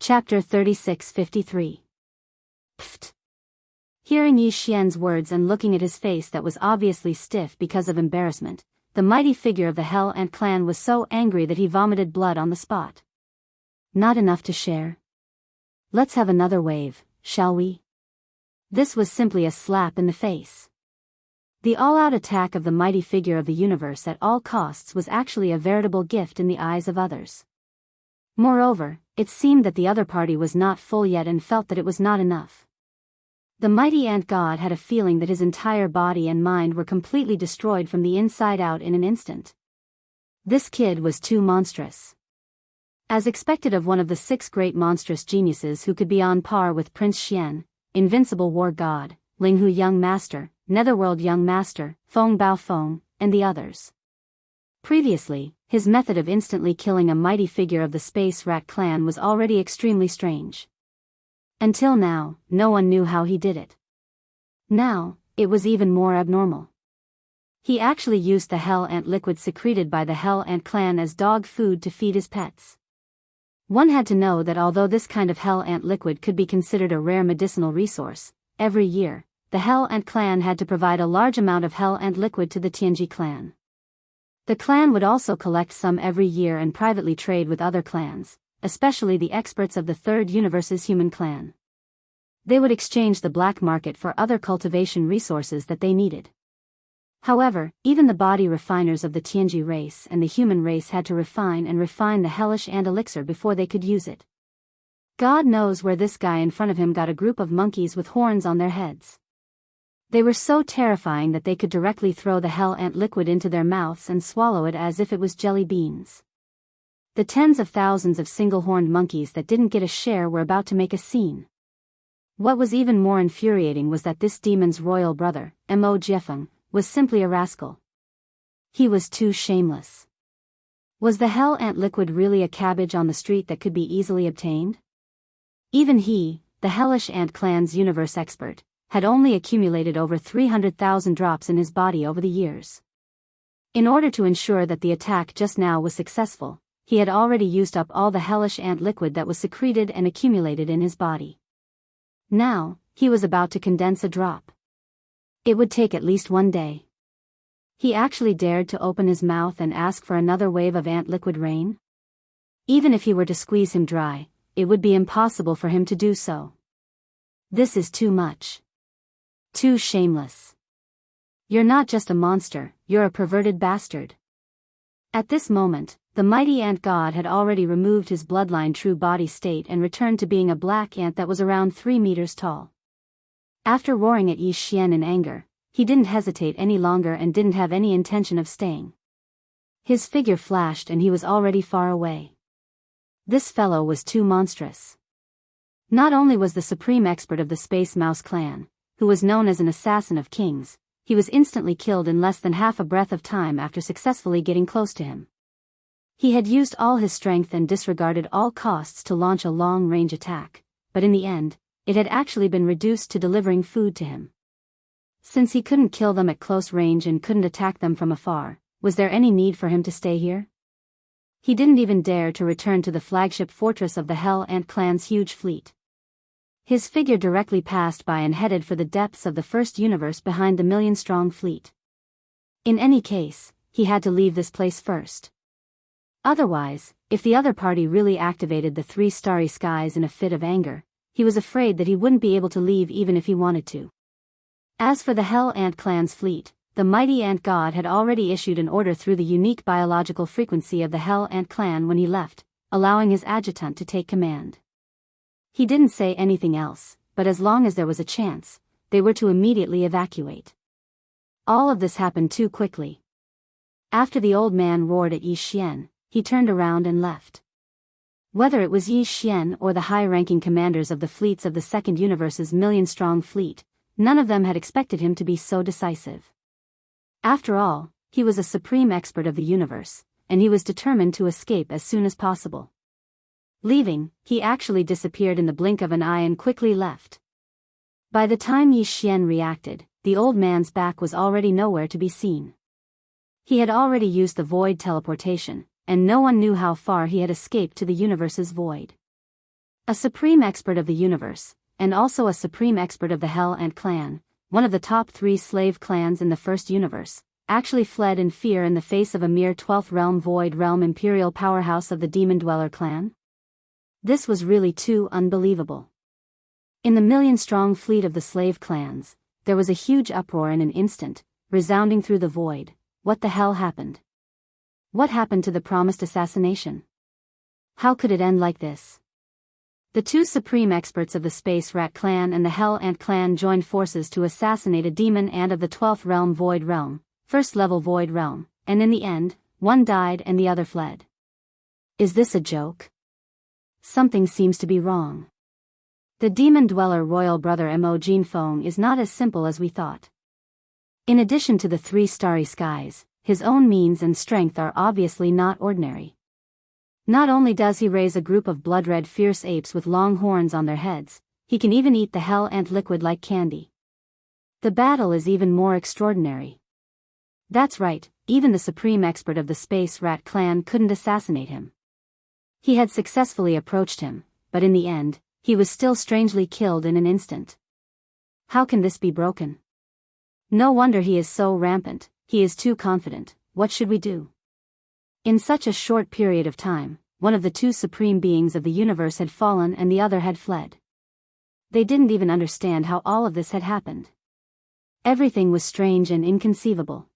Chapter 3653. Pfft. Hearing Yi Xian's words and looking at his face that was obviously stiff because of embarrassment, the mighty figure of the Hell Ant clan was so angry that he vomited blood on the spot. Not enough to share? Let's have another wave, shall we? This was simply a slap in the face. The all-out attack of the mighty figure of the universe at all costs was actually a veritable gift in the eyes of others. Moreover, it seemed that the other party was not full yet and felt that it was not enough. The mighty ant god had a feeling that his entire body and mind were completely destroyed from the inside out in an instant. This kid was too monstrous. As expected of one of the 6 great monstrous geniuses who could be on par with Prince Xian, Invincible War God, Linghu Young Master, Netherworld Young Master, Feng Bao Feng, and the others. Previously, his method of instantly killing a mighty figure of the Space Rat clan was already extremely strange. Until now, no one knew how he did it. Now, it was even more abnormal. He actually used the Hell Ant liquid secreted by the Hell Ant clan as dog food to feed his pets. One had to know that although this kind of Hell Ant liquid could be considered a rare medicinal resource, every year, the Hell Ant clan had to provide a large amount of Hell Ant liquid to the Tianji clan. The clan would also collect some every year and privately trade with other clans, especially the experts of the Third Universe's human clan. They would exchange the black market for other cultivation resources that they needed. However, even the body refiners of the Tianji race and the human race had to refine the hellish ant elixir before they could use it. God knows where this guy in front of him got a group of monkeys with horns on their heads. They were so terrifying that they could directly throw the Hell Ant liquid into their mouths and swallow it as if it was jelly beans. The tens of thousands of single-horned monkeys that didn't get a share were about to make a scene. What was even more infuriating was that this demon's royal brother, Mo Jiefeng, was simply a rascal. He was too shameless. Was the Hell Ant liquid really a cabbage on the street that could be easily obtained? Even he, the Hellish Ant clan's universe expert, had only accumulated over 300,000 drops in his body over the years. In order to ensure that the attack just now was successful, he had already used up all the hellish ant liquid that was secreted and accumulated in his body. Now, he was about to condense a drop. It would take at least 1 day. He actually dared to open his mouth and ask for another wave of ant liquid rain? Even if he were to squeeze him dry, it would be impossible for him to do so. This is too much. Too shameless. You're not just a monster, you're a perverted bastard. At this moment, the mighty ant god had already removed his bloodline true body state and returned to being a black ant that was around 3 meters tall. After roaring at Yi Xian in anger, he didn't hesitate any longer and didn't have any intention of staying. His figure flashed and he was already far away. This fellow was too monstrous. Not only was the supreme expert of the Space Mouse clan, who was known as an assassin of kings, he was instantly killed in less than half a breath of time after successfully getting close to him. He had used all his strength and disregarded all costs to launch a long-range attack, but in the end, it had actually been reduced to delivering food to him. Since he couldn't kill them at close range and couldn't attack them from afar, was there any need for him to stay here? He didn't even dare to return to the flagship fortress of the Hell Ant clan's huge fleet. His figure directly passed by and headed for the depths of the first universe behind the million-strong fleet. In any case, he had to leave this place first. Otherwise, if the other party really activated the 3 starry skies in a fit of anger, he was afraid that he wouldn't be able to leave even if he wanted to. As for the Hell Ant clan's fleet, the mighty ant god had already issued an order through the unique biological frequency of the Hell Ant clan when he left, allowing his adjutant to take command. He didn't say anything else, but as long as there was a chance, they were to immediately evacuate. All of this happened too quickly. After the old man roared at Yi Xian, he turned around and left. Whether it was Yi Xian or the high-ranking commanders of the fleets of the Second Universe's million-strong fleet, none of them had expected him to be so decisive. After all, he was a supreme expert of the universe, and he was determined to escape as soon as possible. Leaving, he actually disappeared in the blink of an eye and quickly left. By the time Yi Xian reacted, the old man's back was already nowhere to be seen. He had already used the void teleportation, and no one knew how far he had escaped to the universe's void. A supreme expert of the universe, and also a supreme expert of the Hell Ant clan, one of the top 3 slave clans in the first universe, actually fled in fear in the face of a mere 12th realm void realm imperial powerhouse of the Demon Dweller clan? This was really too unbelievable. In the million-strong fleet of the slave clans, there was a huge uproar in an instant, resounding through the void. What the hell happened? What happened to the promised assassination? How could it end like this? The 2 supreme experts of the Space Rat clan and the Hell Ant clan joined forces to assassinate a demon ant of the 12th realm void realm, first level void realm, and in the end, one died and the other fled. Is this a joke? Something seems to be wrong. The Demon Dweller royal brother Mo Jinfeng is not as simple as we thought. In addition to the 3 starry skies, his own means and strength are obviously not ordinary. Not only does he raise a group of blood-red fierce apes with long horns on their heads, he can even eat the Hell Ant liquid like candy. The battle is even more extraordinary. That's right, even the supreme expert of the Space Rat clan couldn't assassinate him. He had successfully approached him, but in the end, he was still strangely killed in an instant. How can this be broken? No wonder he is so rampant. He is too confident. What should we do? In such a short period of time, one of the 2 supreme beings of the universe had fallen and the other had fled. They didn't even understand how all of this had happened. Everything was strange and inconceivable.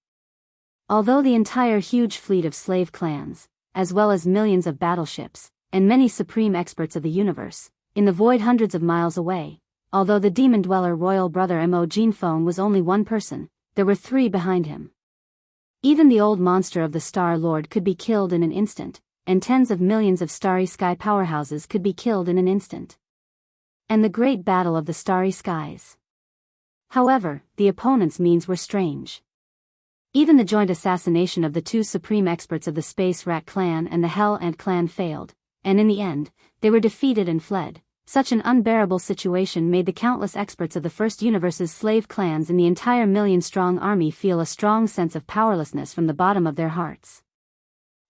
Although the entire huge fleet of slave clans, as well as millions of battleships, and many supreme experts of the universe, in the void hundreds of miles away, although the Demon Dweller royal brother Mo Jinfeng was only one person, there were 3 behind him. Even the old monster of the Star Lord could be killed in an instant, and tens of millions of starry sky powerhouses could be killed in an instant. And the great battle of the starry skies. However, the opponents' means were strange. Even the joint assassination of the 2 supreme experts of the Space Rat clan and the Hell Ant clan failed, and in the end, they were defeated and fled. Such an unbearable situation made the countless experts of the first universe's slave clans and the entire million-strong army feel a strong sense of powerlessness from the bottom of their hearts.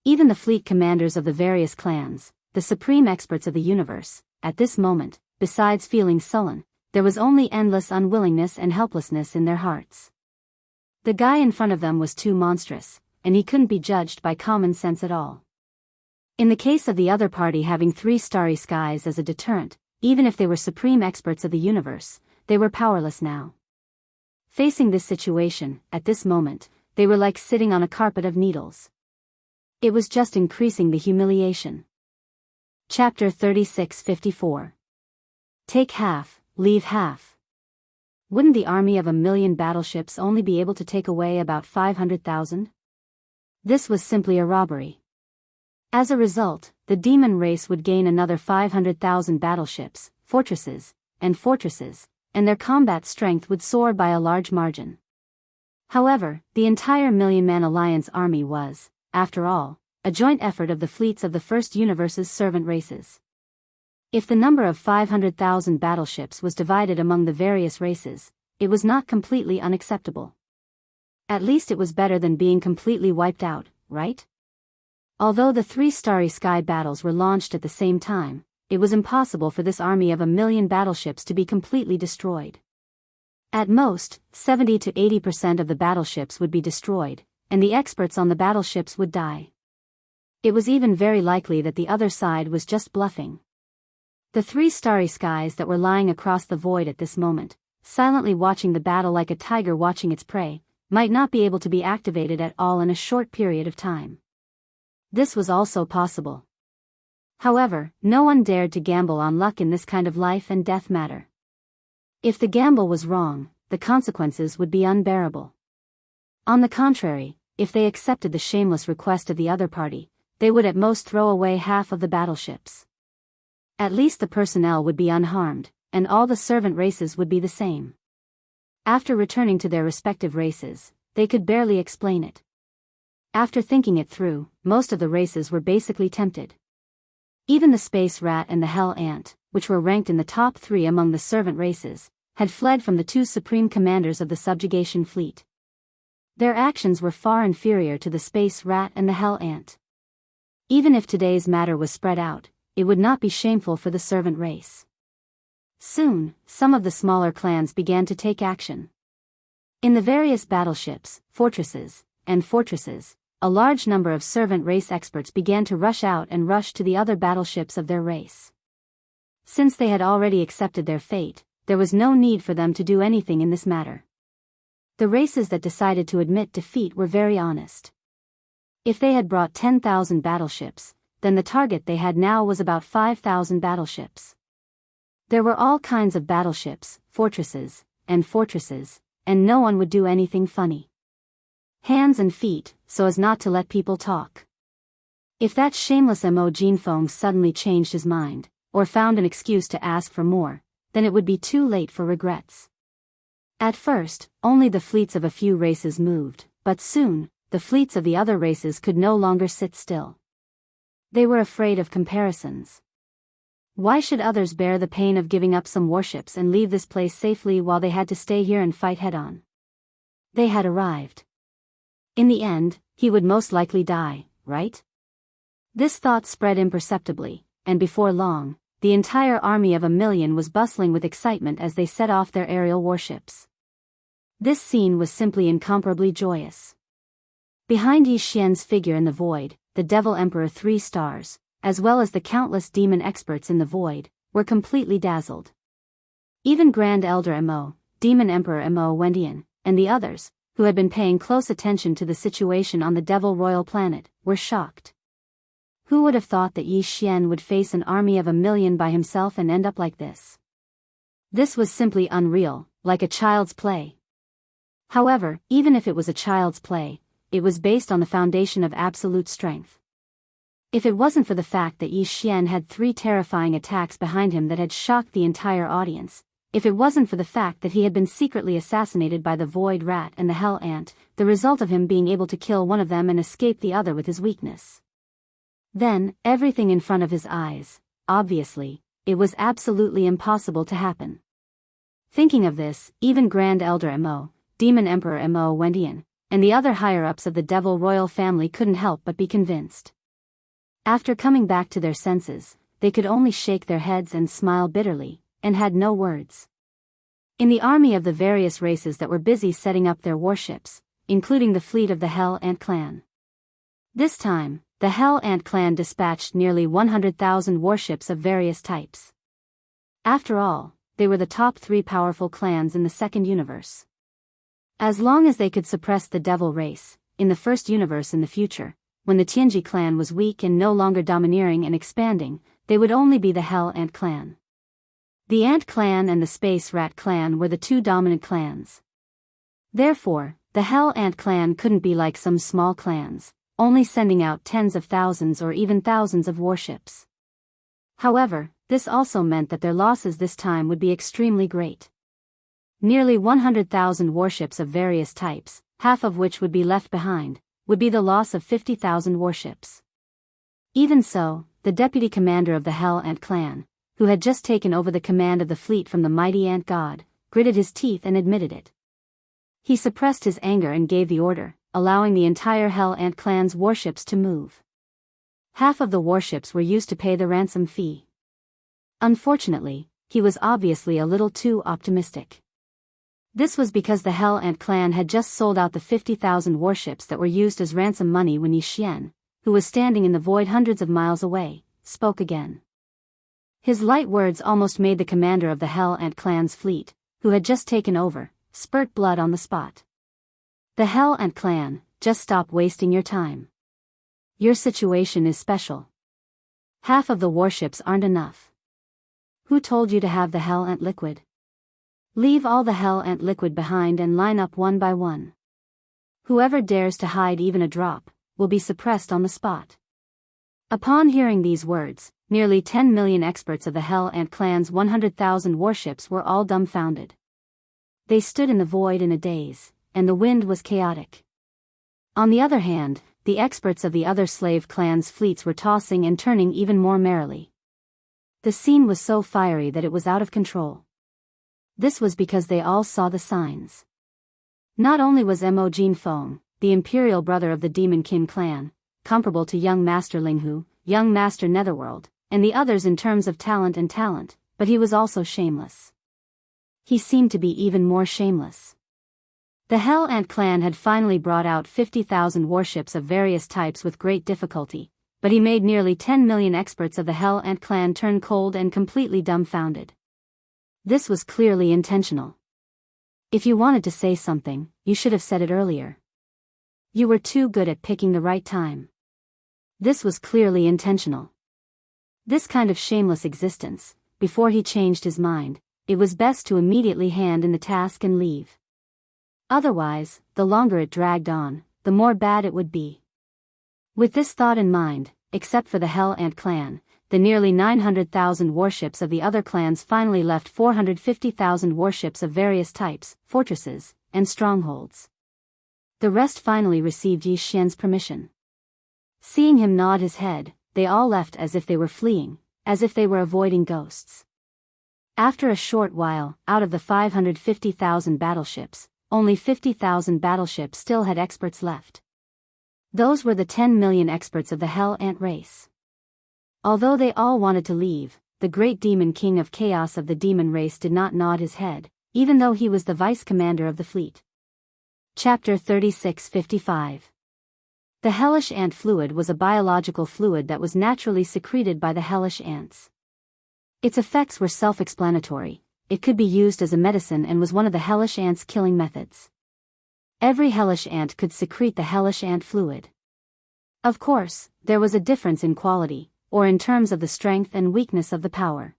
Even the fleet commanders of the various clans, the supreme experts of the universe, at this moment, besides feeling sullen, there was only endless unwillingness and helplessness in their hearts. The guy in front of them was too monstrous, and he couldn't be judged by common sense at all. In the case of the other party having 3 starry skies as a deterrent, even if they were supreme experts of the universe, they were powerless now. Facing this situation, at this moment, they were like sitting on a carpet of needles. It was just increasing the humiliation. Chapter 3654. Take half, leave half. Wouldn't the army of 1,000,000 battleships only be able to take away about 500,000? This was simply a robbery. As a result, the demon race would gain another 500,000 battleships, fortresses, and their combat strength would soar by a large margin. However, the entire Million-Man Alliance army was, after all, a joint effort of the fleets of the first universe's servant races. If the number of 500,000 battleships was divided among the various races, it was not completely unacceptable. At least it was better than being completely wiped out, right? Although the 3 starry sky battles were launched at the same time, it was impossible for this army of 1,000,000 battleships to be completely destroyed. At most, 70 to 80% of the battleships would be destroyed, and the experts on the battleships would die. It was even very likely that the other side was just bluffing. The 3 starry skies that were lying across the void at this moment, silently watching the battle like a tiger watching its prey, might not be able to be activated at all in a short period of time. This was also possible. However, no one dared to gamble on luck in this kind of life and death matter. If the gamble was wrong, the consequences would be unbearable. On the contrary, if they accepted the shameless request of the other party, they would at most throw away half of the battleships. At least the personnel would be unharmed, and all the servant races would be the same. After returning to their respective races, they could barely explain it. After thinking it through, most of the races were basically tempted. Even the Space Rat and the Hell Ant, which were ranked in the top 3 among the servant races, had fled from the 2 supreme commanders of the subjugation fleet. Their actions were far inferior to the Space Rat and the Hell Ant. Even if today's matter was spread out, it would not be shameful for the servant race. Soon, some of the smaller clans began to take action. In the various battleships, fortresses, a large number of servant race experts began to rush out and rush to the other battleships of their race. Since they had already accepted their fate, there was no need for them to do anything in this matter. The races that decided to admit defeat were very honest. If they had brought 10,000 battleships, then the target they had now was about 5,000 battleships. There were all kinds of battleships, fortresses, and no one would do anything funny. Hands and feet, so as not to let people talk. If that shameless Mo Jinfeng suddenly changed his mind, or found an excuse to ask for more, then it would be too late for regrets. At first, only the fleets of a few races moved, but soon, the fleets of the other races could no longer sit still. They were afraid of comparisons. Why should others bear the pain of giving up some warships and leave this place safely while they had to stay here and fight head-on? They had arrived. In the end, he would most likely die, right? This thought spread imperceptibly, and before long, the entire army of 1,000,000 was bustling with excitement as they set off their aerial warships. This scene was simply incomparably joyous. Behind Yi Xian's figure in the void, the Devil Emperor 3 stars, as well as the countless demon experts in the void, were completely dazzled. Even Grand Elder Mo, Demon Emperor Mo Wendian, and the others, who had been paying close attention to the situation on the Devil Royal planet, were shocked. Who would have thought that Yi Xian would face an army of 1,000,000 by himself and end up like this? This was simply unreal, like a child's play. However, even if it was a child's play, it was based on the foundation of absolute strength. If it wasn't for the fact that Yi Xian had 3 terrifying attacks behind him that had shocked the entire audience, if it wasn't for the fact that he had been secretly assassinated by the Void Rat and the Hell Ant, the result of him being able to kill one of them and escape the other with his weakness. Then, everything in front of his eyes, obviously, it was absolutely impossible to happen. Thinking of this, even Grand Elder Mo, Demon Emperor Mo Wendian, and the other higher-ups of the Devil Royal family couldn't help but be convinced. After coming back to their senses, they could only shake their heads and smile bitterly, and had no words. In the army of the various races that were busy setting up their warships, including the fleet of the Hell Ant clan. This time, the Hell Ant clan dispatched nearly 100,000 warships of various types. After all, they were the top 3 powerful clans in the second universe. As long as they could suppress the devil race, in the first universe in the future, when the Tianji clan was weak and no longer domineering and expanding, they would only be the Hell Ant clan. The Ant clan and the Space Rat clan were the 2 dominant clans. Therefore, the Hell Ant clan couldn't be like some small clans, only sending out tens of thousands or even thousands of warships. However, this also meant that their losses this time would be extremely great. Nearly 100,000 warships of various types, half of which would be left behind, would be the loss of 50,000 warships. Even so, the deputy commander of the Hell Ant clan, who had just taken over the command of the fleet from the mighty Ant God, gritted his teeth and admitted it. He suppressed his anger and gave the order, allowing the entire Hell Ant clan's warships to move. Half of the warships were used to pay the ransom fee. Unfortunately, he was obviously a little too optimistic. This was because the Hell Ant clan had just sold out the 50,000 warships that were used as ransom money when Yi Xian, who was standing in the void hundreds of miles away, spoke again. His light words almost made the commander of the Hell Ant clan's fleet, who had just taken over, spurt blood on the spot. The Hell Ant clan, just stop wasting your time. Your situation is special. Half of the warships aren't enough. Who told you to have the Hell Ant liquid? Leave all the Hell Ant liquid behind and line up one by one. Whoever dares to hide even a drop, will be suppressed on the spot. Upon hearing these words, nearly 10 million experts of the Hell Ant clan's 100,000 warships were all dumbfounded. They stood in the void in a daze, and the wind was chaotic. On the other hand, the experts of the other slave clans' fleets were tossing and turning even more merrily. The scene was so fiery that it was out of control. This was because they all saw the signs. Not only was Mo Jinfeng, the imperial brother of the Demon Kin clan, comparable to young Master Linghu, young Master Netherworld, and the others in terms of talent, but he was also shameless. He seemed to be even more shameless. The Hell Ant clan had finally brought out 50,000 warships of various types with great difficulty, but he made nearly 10 million experts of the Hell Ant clan turn cold and completely dumbfounded. This was clearly intentional. If you wanted to say something, you should have said it earlier. You were too good at picking the right time. This was clearly intentional. This kind of shameless existence, before he changed his mind, it was best to immediately hand in the task and leave. Otherwise, the longer it dragged on, the more bad it would be. With this thought in mind, except for the Hell Ant clan, the nearly 900,000 warships of the other clans finally left 450,000 warships of various types, fortresses, and strongholds. The rest finally received Yi Xian's permission. Seeing him nod his head, they all left as if they were fleeing, as if they were avoiding ghosts. After a short while, out of the 550,000 battleships, only 50,000 battleships still had experts left. Those were the 10 million experts of the Hell Ant race. Although they all wanted to leave, the great demon king of chaos of the demon race did not nod his head, even though he was the vice commander of the fleet. Chapter 36:55. The hellish ant fluid was a biological fluid that was naturally secreted by the hellish ants. Its effects were self-explanatory. It could be used as a medicine and was one of the hellish ants' killing methods. Every hellish ant could secrete the hellish ant fluid. Of course, there was a difference in quality, or in terms of the strength and weakness of the power.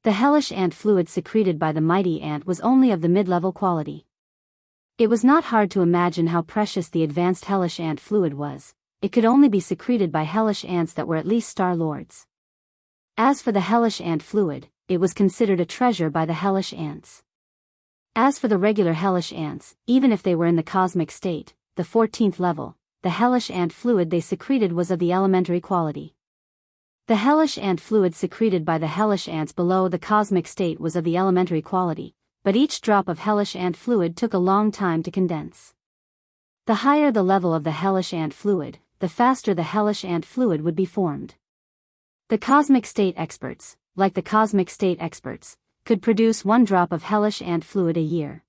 The hellish ant fluid secreted by the mighty ant was only of the mid-level quality. It was not hard to imagine how precious the advanced hellish ant fluid was. It could only be secreted by hellish ants that were at least star lords. As for the hellish ant fluid, it was considered a treasure by the hellish ants. As for the regular hellish ants, even if they were in the cosmic state, the 14th level, the hellish ant fluid they secreted was of the elementary quality. The hellish ant fluid secreted by the hellish ants below the cosmic state was of the elementary quality, but each drop of hellish ant fluid took a long time to condense. The higher the level of the hellish ant fluid, the faster the hellish ant fluid would be formed. The cosmic state experts, like the cosmic state experts, could produce 1 drop of hellish ant fluid a year.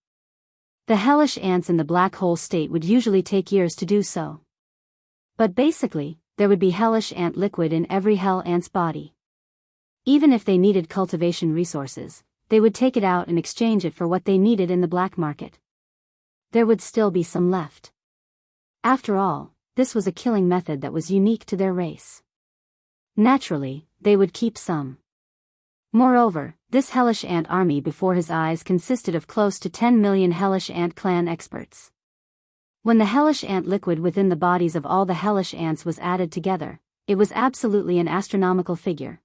The hellish ants in the black hole state would usually take years to do so. But basically, there would be hellish ant liquid in every hell ant's body. Even if they needed cultivation resources, they would take it out and exchange it for what they needed in the black market. There would still be some left. After all, this was a killing method that was unique to their race. Naturally, they would keep some. Moreover, this hellish ant army before his eyes consisted of close to 10 million hellish ant clan experts. When the hellish ant liquid within the bodies of all the hellish ants was added together, it was absolutely an astronomical figure.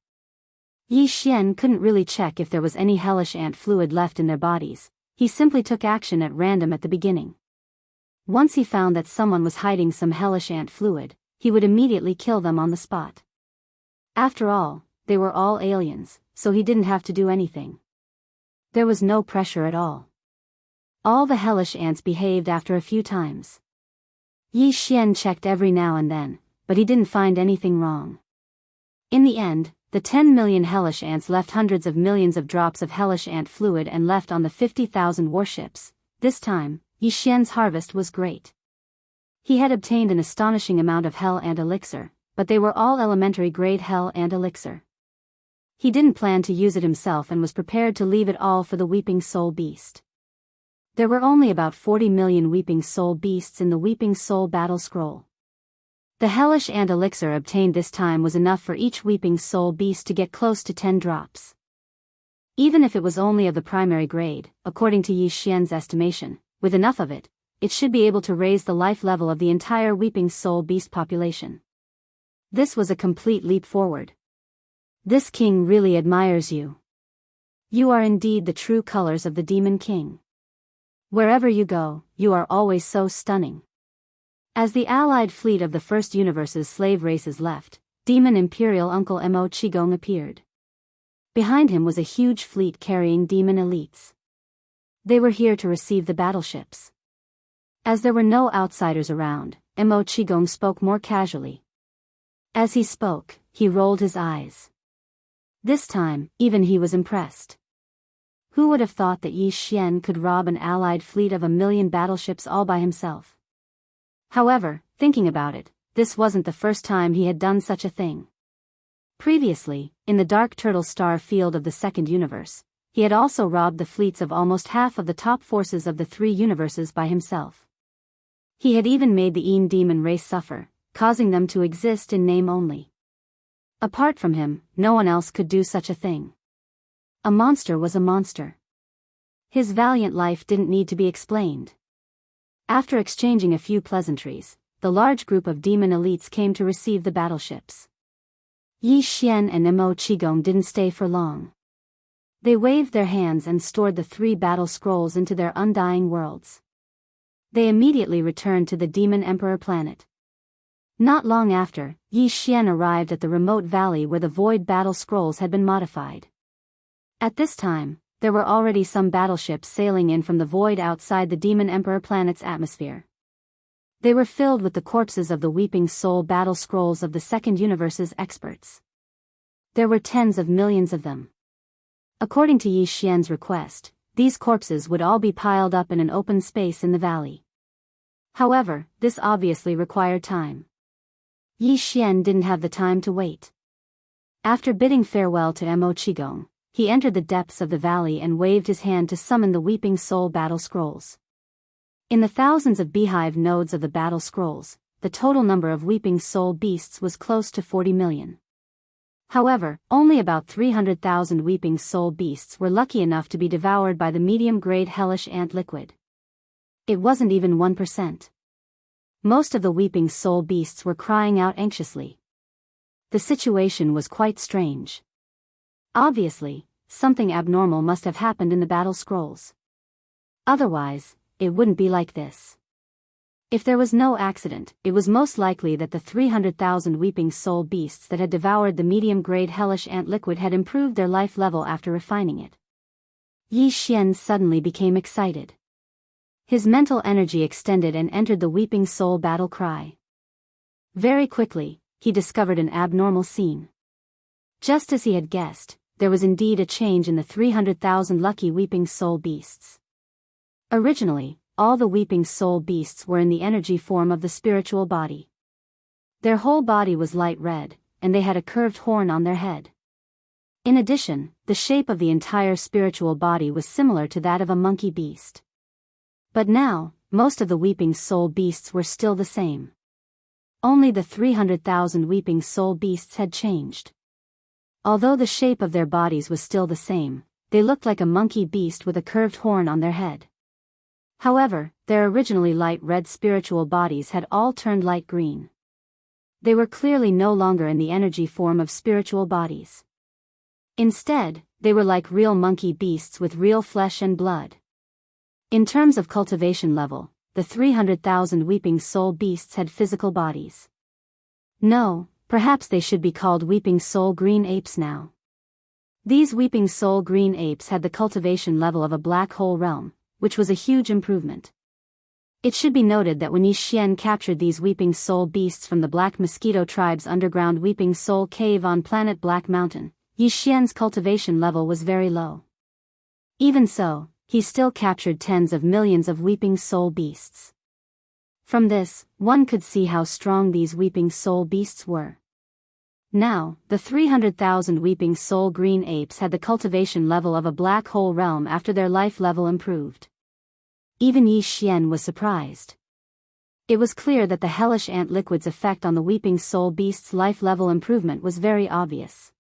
Yi Xian couldn't really check if there was any hellish ant fluid left in their bodies. He simply took action at random at the beginning. Once he found that someone was hiding some hellish ant fluid, he would immediately kill them on the spot. After all, they were all aliens, so he didn't have to do anything. There was no pressure at all. All the hellish ants behaved after a few times. Yi Xian checked every now and then, but he didn't find anything wrong. In the end, the 10 million hellish ants left hundreds of millions of drops of hellish ant fluid and left on the 50,000 warships. This time, Yi Xian's harvest was great. He had obtained an astonishing amount of hell ant elixir, but they were all elementary grade hell ant elixir. He didn't plan to use it himself and was prepared to leave it all for the Weeping Soul Beast. There were only about 40 million Weeping Soul Beasts in the Weeping Soul Battle Scroll. The hellish ant elixir obtained this time was enough for each Weeping Soul Beast to get close to 10 drops. Even if it was only of the primary grade, according to Yi Xian's estimation, with enough of it, it should be able to raise the life level of the entire Weeping Soul Beast population. This was a complete leap forward. This king really admires you. You are indeed the true colors of the Demon King. Wherever you go, you are always so stunning. As the allied fleet of the First Universe's slave races left, Demon Imperial Uncle Mo Qigong appeared. Behind him was a huge fleet carrying demon elites. They were here to receive the battleships. As there were no outsiders around, Mo Qigong spoke more casually. As he spoke, he rolled his eyes. This time, even he was impressed. Who would have thought that Yi Xian could rob an allied fleet of 1,000,000 battleships all by himself? However, thinking about it, this wasn't the first time he had done such a thing. Previously, in the Dark Turtle Star field of the Second Universe, he had also robbed the fleets of almost half of the top forces of the 3 universes by himself. He had even made the Een demon race suffer, causing them to exist in name only. Apart from him, no one else could do such a thing. A monster was a monster. His valiant life didn't need to be explained. After exchanging a few pleasantries, the large group of demon elites came to receive the battleships. Yi Xian and Mo Qigong didn't stay for long. They waved their hands and stored the 3 battle scrolls into their undying worlds. They immediately returned to the Demon Emperor planet. Not long after, Yi Xian arrived at the remote valley where the Void battle scrolls had been modified. At this time, there were already some battleships sailing in from the void outside the Demon Emperor planet's atmosphere. They were filled with the corpses of the Weeping Soul battle scrolls of the Second Universe's experts. There were tens of millions of them. According to Yi Xian's request, these corpses would all be piled up in an open space in the valley. However, this obviously required time. Yi Xian didn't have the time to wait. After bidding farewell to Mo Qigong, he entered the depths of the valley and waved his hand to summon the Weeping Soul battle scrolls. In the thousands of beehive nodes of the battle scrolls, the total number of Weeping Soul beasts was close to 40 million. However, only about 300,000 Weeping Soul beasts were lucky enough to be devoured by the medium-grade hellish ant liquid. It wasn't even 1%. Most of the Weeping Soul beasts were crying out anxiously. The situation was quite strange. Obviously, something abnormal must have happened in the battle scrolls. Otherwise, it wouldn't be like this. If there was no accident, it was most likely that the 300,000 Weeping Soul beasts that had devoured the medium-grade hellish ant liquid had improved their life level after refining it. Yi Xian suddenly became excited. His mental energy extended and entered the Weeping Soul battle cry. Very quickly, he discovered an abnormal scene. Just as he had guessed, there was indeed a change in the 300,000 lucky Weeping Soul beasts. Originally, all the Weeping Soul beasts were in the energy form of the spiritual body. Their whole body was light red, and they had a curved horn on their head. In addition, the shape of the entire spiritual body was similar to that of a monkey beast. But now, most of the Weeping Soul beasts were still the same. Only the 300,000 Weeping Soul beasts had changed. Although the shape of their bodies was still the same, they looked like a monkey beast with a curved horn on their head. However, their originally light red spiritual bodies had all turned light green. They were clearly no longer in the energy form of spiritual bodies. Instead, they were like real monkey beasts with real flesh and blood. In terms of cultivation level, the 300,000 Weeping Soul beasts had physical bodies. No, perhaps they should be called Weeping Soul green apes now. These Weeping Soul green apes had the cultivation level of a black hole realm, which was a huge improvement. It should be noted that when Yi Xian captured these Weeping Soul beasts from the Black Mosquito tribe's underground Weeping Soul cave on planet Black Mountain, Yi Xian's cultivation level was very low. Even so, he still captured tens of millions of Weeping Soul beasts. From this, one could see how strong these Weeping Soul beasts were. Now, the 300,000 Weeping Soul green apes had the cultivation level of a black hole realm after their life level improved. Even Yi Xian was surprised. It was clear that the hellish ant liquid's effect on the Weeping Soul beast's life level improvement was very obvious.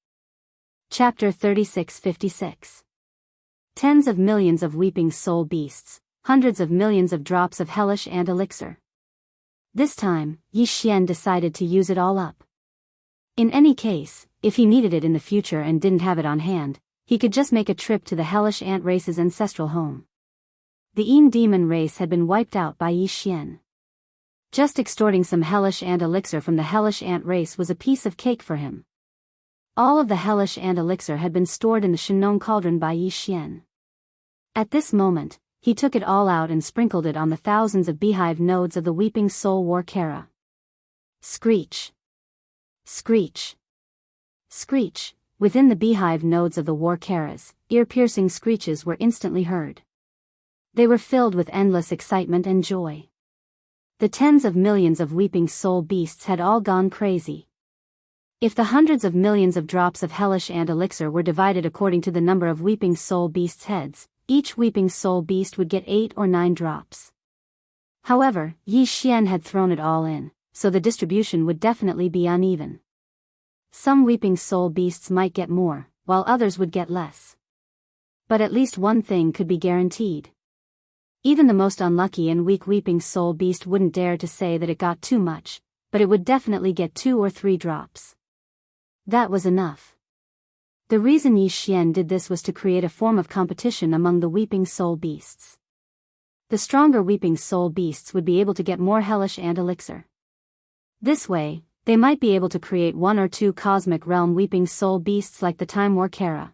Chapter 3656. Tens of millions of Weeping Soul beasts, hundreds of millions of drops of hellish ant elixir. This time, Yi Xian decided to use it all up. In any case, if he needed it in the future and didn't have it on hand, he could just make a trip to the hellish ant race's ancestral home. The Een demon race had been wiped out by Yi Xian. Just extorting some hellish ant elixir from the hellish ant race was a piece of cake for him. All of the hellish ant elixir had been stored in the Shenong cauldron by Yi Xian. At this moment, he took it all out and sprinkled it on the thousands of beehive nodes of the Weeping Soul War Kara. Screech! Screech! Screech! Within the beehive nodes of the war Karas, ear-piercing screeches were instantly heard. They were filled with endless excitement and joy. The tens of millions of weeping soul beasts had all gone crazy. If the hundreds of millions of drops of hellish ant elixir were divided according to the number of weeping soul beasts' heads, each weeping soul beast would get 8 or 9 drops. However, Yi Xian had thrown it all in, so the distribution would definitely be uneven. Some weeping soul beasts might get more, while others would get less. But at least one thing could be guaranteed. Even the most unlucky and weak weeping soul beast wouldn't dare to say that it got too much, but it would definitely get 2 or 3 drops. That was enough. The reason Yi Xian did this was to create a form of competition among the weeping soul beasts. The stronger weeping soul beasts would be able to get more hellish ant elixir. This way, they might be able to create 1 or 2 cosmic realm weeping soul beasts like the Time War Kara.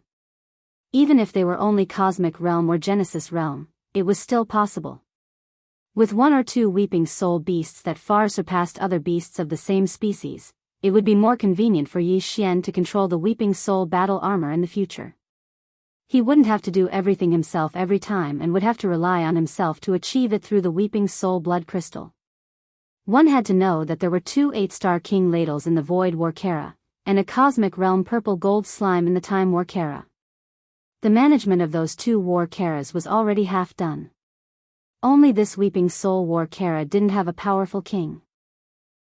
Even if they were only cosmic realm or Genesis realm, it was still possible. With 1 or 2 weeping soul beasts that far surpassed other beasts of the same species, it would be more convenient for Yi Xian to control the weeping soul battle armor in the future. He wouldn't have to do everything himself every time and would have to rely on himself to achieve it through the weeping soul blood crystal. One had to know that there were 2 8-star king ladles in the Void War Kara, and a cosmic realm purple gold slime in the Time War Kara. The management of those 2 war Karas was already half done. Only this weeping soul war Kara didn't have a powerful king.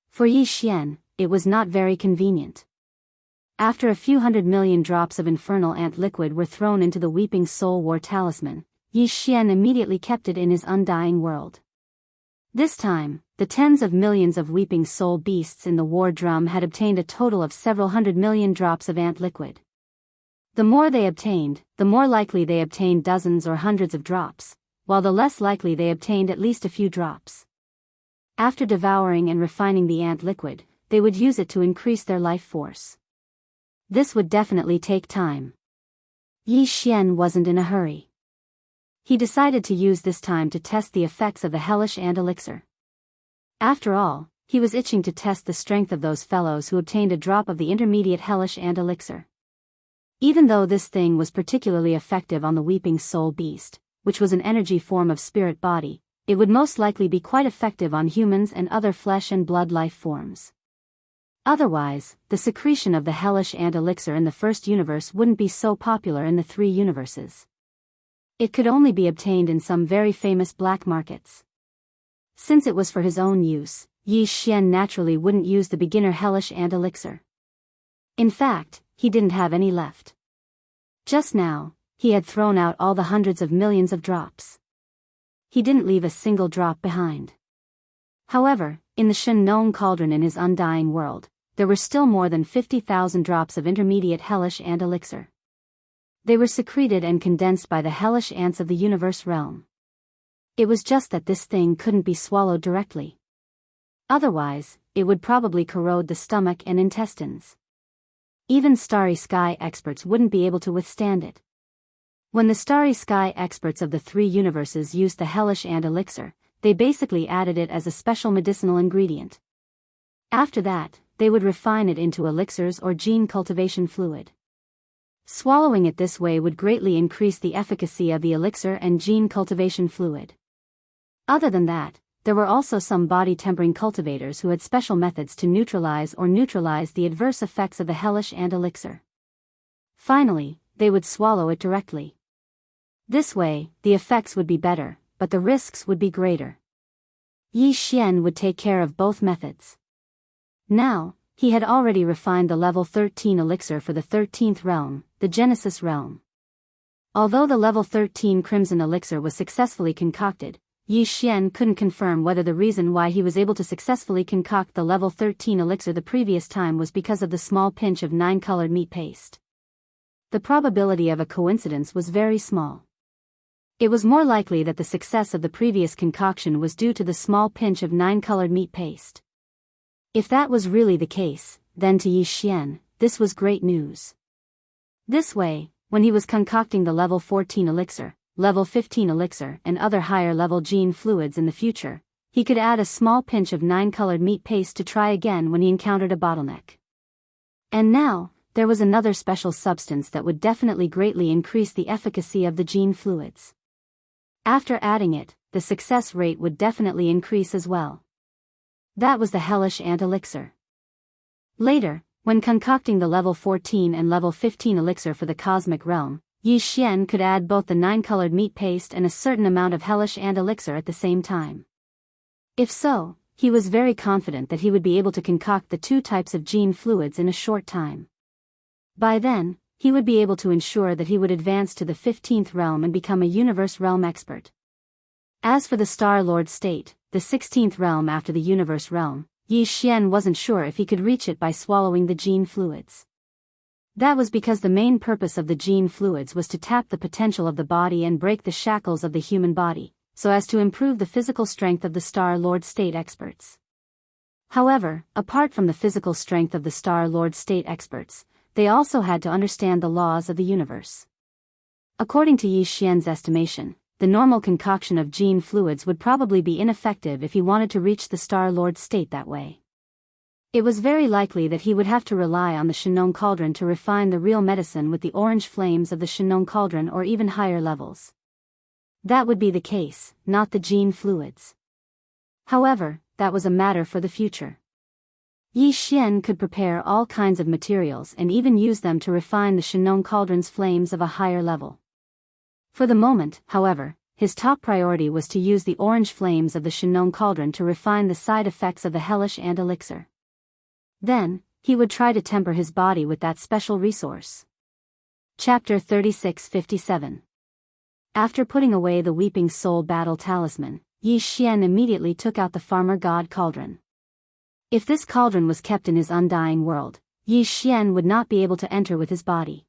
For Yi Xian, it was not very convenient. After a few 100 million drops of infernal ant liquid were thrown into the weeping soul war talisman, Yi Xian immediately kept it in his undying world. This time, the tens of millions of weeping soul beasts in the war drum had obtained a total of several 100 million drops of ant liquid. The more they obtained, the more likely they obtained dozens or hundreds of drops, while the less likely they obtained at least a few drops. After devouring and refining the ant liquid, they would use it to increase their life force. This would definitely take time. Yi Xian wasn't in a hurry. He decided to use this time to test the effects of the hellish ant elixir. After all, he was itching to test the strength of those fellows who obtained a drop of the intermediate hellish ant elixir. Even though this thing was particularly effective on the weeping soul beast, which was an energy form of spirit body, it would most likely be quite effective on humans and other flesh and blood life forms. Otherwise, the secretion of the hellish ant elixir in the first universe wouldn't be so popular in the 3 universes. It could only be obtained in some very famous black markets. Since it was for his own use, Yi Xian naturally wouldn't use the beginner hellish ant elixir. In fact, he didn't have any left. Just now, he had thrown out all the hundreds of millions of drops. He didn't leave a single drop behind. However, in the Shen Nong cauldron in his undying world, there were still more than 50,000 drops of intermediate hellish ant elixir. They were secreted and condensed by the hellish ants of the universe realm. It was just that this thing couldn't be swallowed directly. Otherwise, it would probably corrode the stomach and intestines. Even Starry Sky experts wouldn't be able to withstand it. When the Starry Sky experts of the 3 universes used the hellish ant elixir, they basically added it as a special medicinal ingredient. After that, they would refine it into elixirs or gene cultivation fluid. Swallowing it this way would greatly increase the efficacy of the elixir and gene cultivation fluid. Other than that, there were also some body-tempering cultivators who had special methods to neutralize the adverse effects of the hellish ant elixir. Finally, they would swallow it directly. This way, the effects would be better, but the risks would be greater. Yi Xian would take care of both methods. Now, he had already refined the level 13 elixir for the 13th realm, the Genesis realm. Although the level 13 crimson elixir was successfully concocted, Yi Xian couldn't confirm whether the reason why he was able to successfully concoct the level 13 elixir the previous time was because of the small pinch of 9-colored meat paste. The probability of a coincidence was very small. It was more likely that the success of the previous concoction was due to the small pinch of 9-colored meat paste. If that was really the case, then to Yi Xian, this was great news. This way, when he was concocting the level 14 elixir, level 15 elixir and other higher-level gene fluids in the future, he could add a small pinch of 9-colored meat paste to try again when he encountered a bottleneck. And now, there was another special substance that would definitely greatly increase the efficacy of the gene fluids. After adding it, the success rate would definitely increase as well. That was the hellish ant elixir. Later, when concocting the level 14 and level 15 elixir for the cosmic realm, Yi Xian could add both the 9-colored meat paste and a certain amount of hellish ant elixir at the same time. If so, he was very confident that he would be able to concoct the 2 types of gene fluids in a short time. By then, he would be able to ensure that he would advance to the 15th realm and become a universe realm expert. As for the Star Lord state, the 16th realm after the universe realm, Yi Xian wasn't sure if he could reach it by swallowing the gene fluids. That was because the main purpose of the gene fluids was to tap the potential of the body and break the shackles of the human body, so as to improve the physical strength of the Star Lord state experts. However, apart from the physical strength of the Star Lord state experts, they also had to understand the laws of the universe. According to Yi Xian's estimation, the normal concoction of gene fluids would probably be ineffective if he wanted to reach the Star Lord state that way. It was very likely that he would have to rely on the Shenong cauldron to refine the real medicine with the orange flames of the Shenong cauldron or even higher levels. That would be the case, not the gene fluids. However, that was a matter for the future. Yi Xian could prepare all kinds of materials and even use them to refine the Shenong cauldron's flames of a higher level. For the moment, however, his top priority was to use the orange flames of the Shenong cauldron to refine the side effects of the hellish ant elixir. Then, he would try to temper his body with that special resource. Chapter 3657. After putting away the Weeping Soul Battle Talisman, Yi Xian immediately took out the Farmer God Cauldron. If this cauldron was kept in his undying world, Yi Xian would not be able to enter with his body.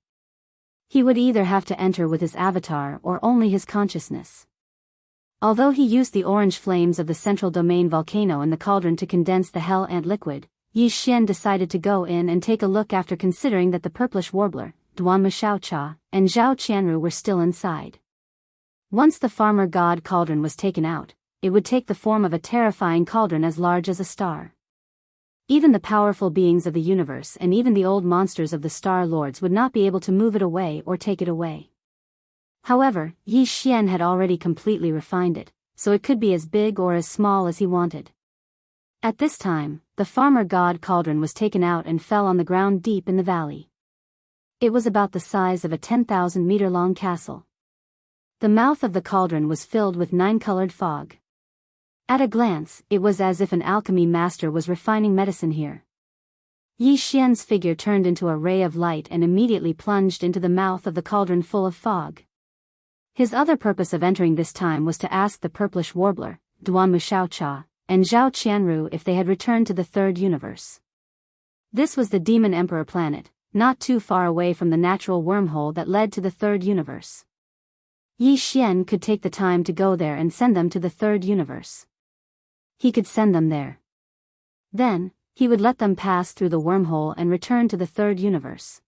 He would either have to enter with his avatar or only his consciousness. Although he used the orange flames of the central domain volcano in the cauldron to condense the hell ant liquid, Yi Xian decided to go in and take a look after considering that the purplish warbler, Duan Xiaocha, and Zhao Qianru were still inside. Once the Farmer God Cauldron was taken out, it would take the form of a terrifying cauldron as large as a star. Even the powerful beings of the universe and even the old monsters of the Star Lords would not be able to move it away or take it away. However, Yi Xian had already completely refined it, so it could be as big or as small as he wanted. At this time, the Farmer God Cauldron was taken out and fell on the ground deep in the valley. It was about the size of a 10,000-meter-long castle. The mouth of the cauldron was filled with 9-colored fog. At a glance, it was as if an alchemy master was refining medicine here. Yi Xian's figure turned into a ray of light and immediately plunged into the mouth of the cauldron full of fog. His other purpose of entering this time was to ask the purplish warbler, Duan Xiaocha, and Zhao Qianru if they had returned to the third universe. This was the Demon Emperor planet, not too far away from the natural wormhole that led to the third universe. Yi Xian could take the time to go there and send them to the third universe. He could send them there. Then, he would let them pass through the wormhole and return to the third universe.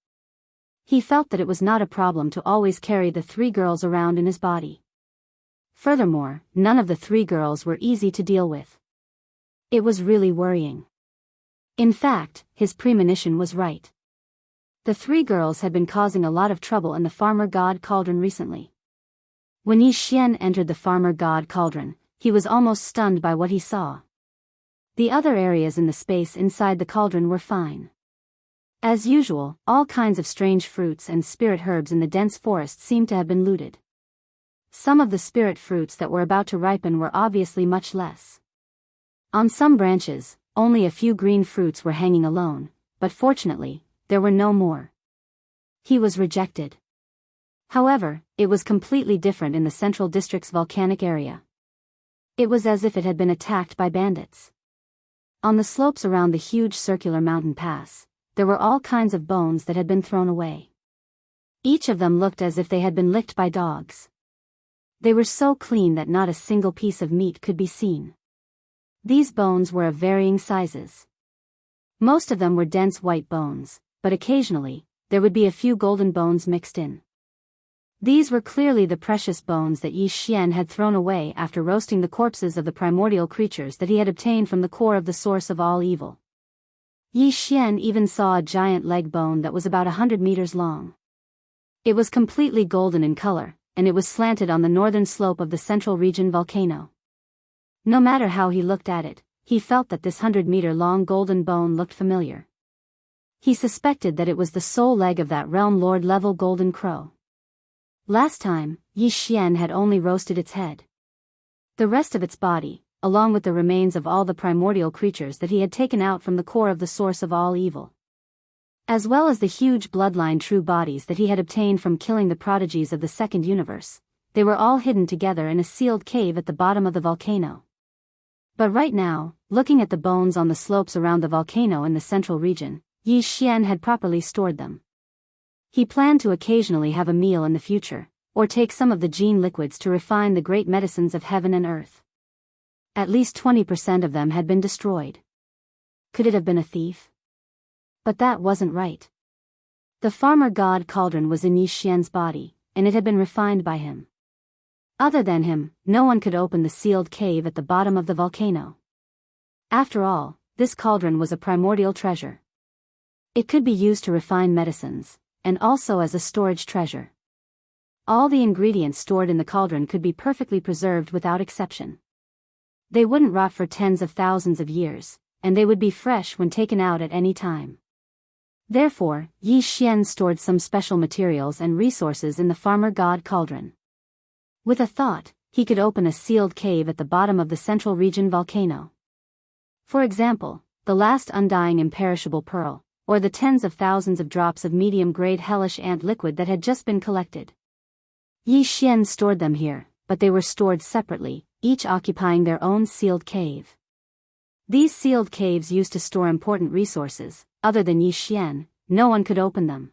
He felt that it was not a problem to always carry the 3 girls around in his body. Furthermore, none of the 3 girls were easy to deal with. It was really worrying. In fact, his premonition was right. The 3 girls had been causing a lot of trouble in the Farmer God Cauldron recently. When Yi Xian entered the Farmer God Cauldron, he was almost stunned by what he saw. The other areas in the space inside the cauldron were fine. As usual, all kinds of strange fruits and spirit herbs in the dense forest seemed to have been looted. Some of the spirit fruits that were about to ripen were obviously much less. On some branches, only a few green fruits were hanging alone, but fortunately, there were no more. He was rejected. However, it was completely different in the Central District's volcanic area. It was as if it had been attacked by bandits. On the slopes around the huge circular mountain pass, there were all kinds of bones that had been thrown away. Each of them looked as if they had been licked by dogs. They were so clean that not a single piece of meat could be seen. These bones were of varying sizes. Most of them were dense white bones, but occasionally, there would be a few golden bones mixed in. These were clearly the precious bones that Yi Xian had thrown away after roasting the corpses of the primordial creatures that he had obtained from the core of the source of all evil. Yi Xian even saw a giant leg bone that was about 100 meters long. It was completely golden in color, and it was slanted on the northern slope of the central region volcano. No matter how he looked at it, he felt that this 100-meter-long golden bone looked familiar. He suspected that it was the sole leg of that realm lord-level golden crow. Last time, Yi Xian had only roasted its head. The rest of its body, along with the remains of all the primordial creatures that he had taken out from the core of the source of all evil, as well as the huge bloodline true bodies that he had obtained from killing the prodigies of the second universe, they were all hidden together in a sealed cave at the bottom of the volcano. But right now, looking at the bones on the slopes around the volcano in the central region, Yi Xian had properly stored them. He planned to occasionally have a meal in the future, or take some of the gene liquids to refine the great medicines of heaven and earth. At least 20% of them had been destroyed. Could it have been a thief? But that wasn't right. The farmer god cauldron was in Yi Xian's body, and it had been refined by him. Other than him, no one could open the sealed cave at the bottom of the volcano. After all, this cauldron was a primordial treasure. It could be used to refine medicines, and also as a storage treasure. All the ingredients stored in the cauldron could be perfectly preserved without exception. They wouldn't rot for tens of thousands of years, and they would be fresh when taken out at any time. Therefore, Yi Xian stored some special materials and resources in the farmer god cauldron. With a thought, he could open a sealed cave at the bottom of the central region volcano. For example, the last undying imperishable pearl, or the tens of thousands of drops of medium-grade hellish ant liquid that had just been collected. Yi Xian stored them here, but they were stored separately, each occupying their own sealed cave. These sealed caves used to store important resources. Other than Yi Xian, no one could open them.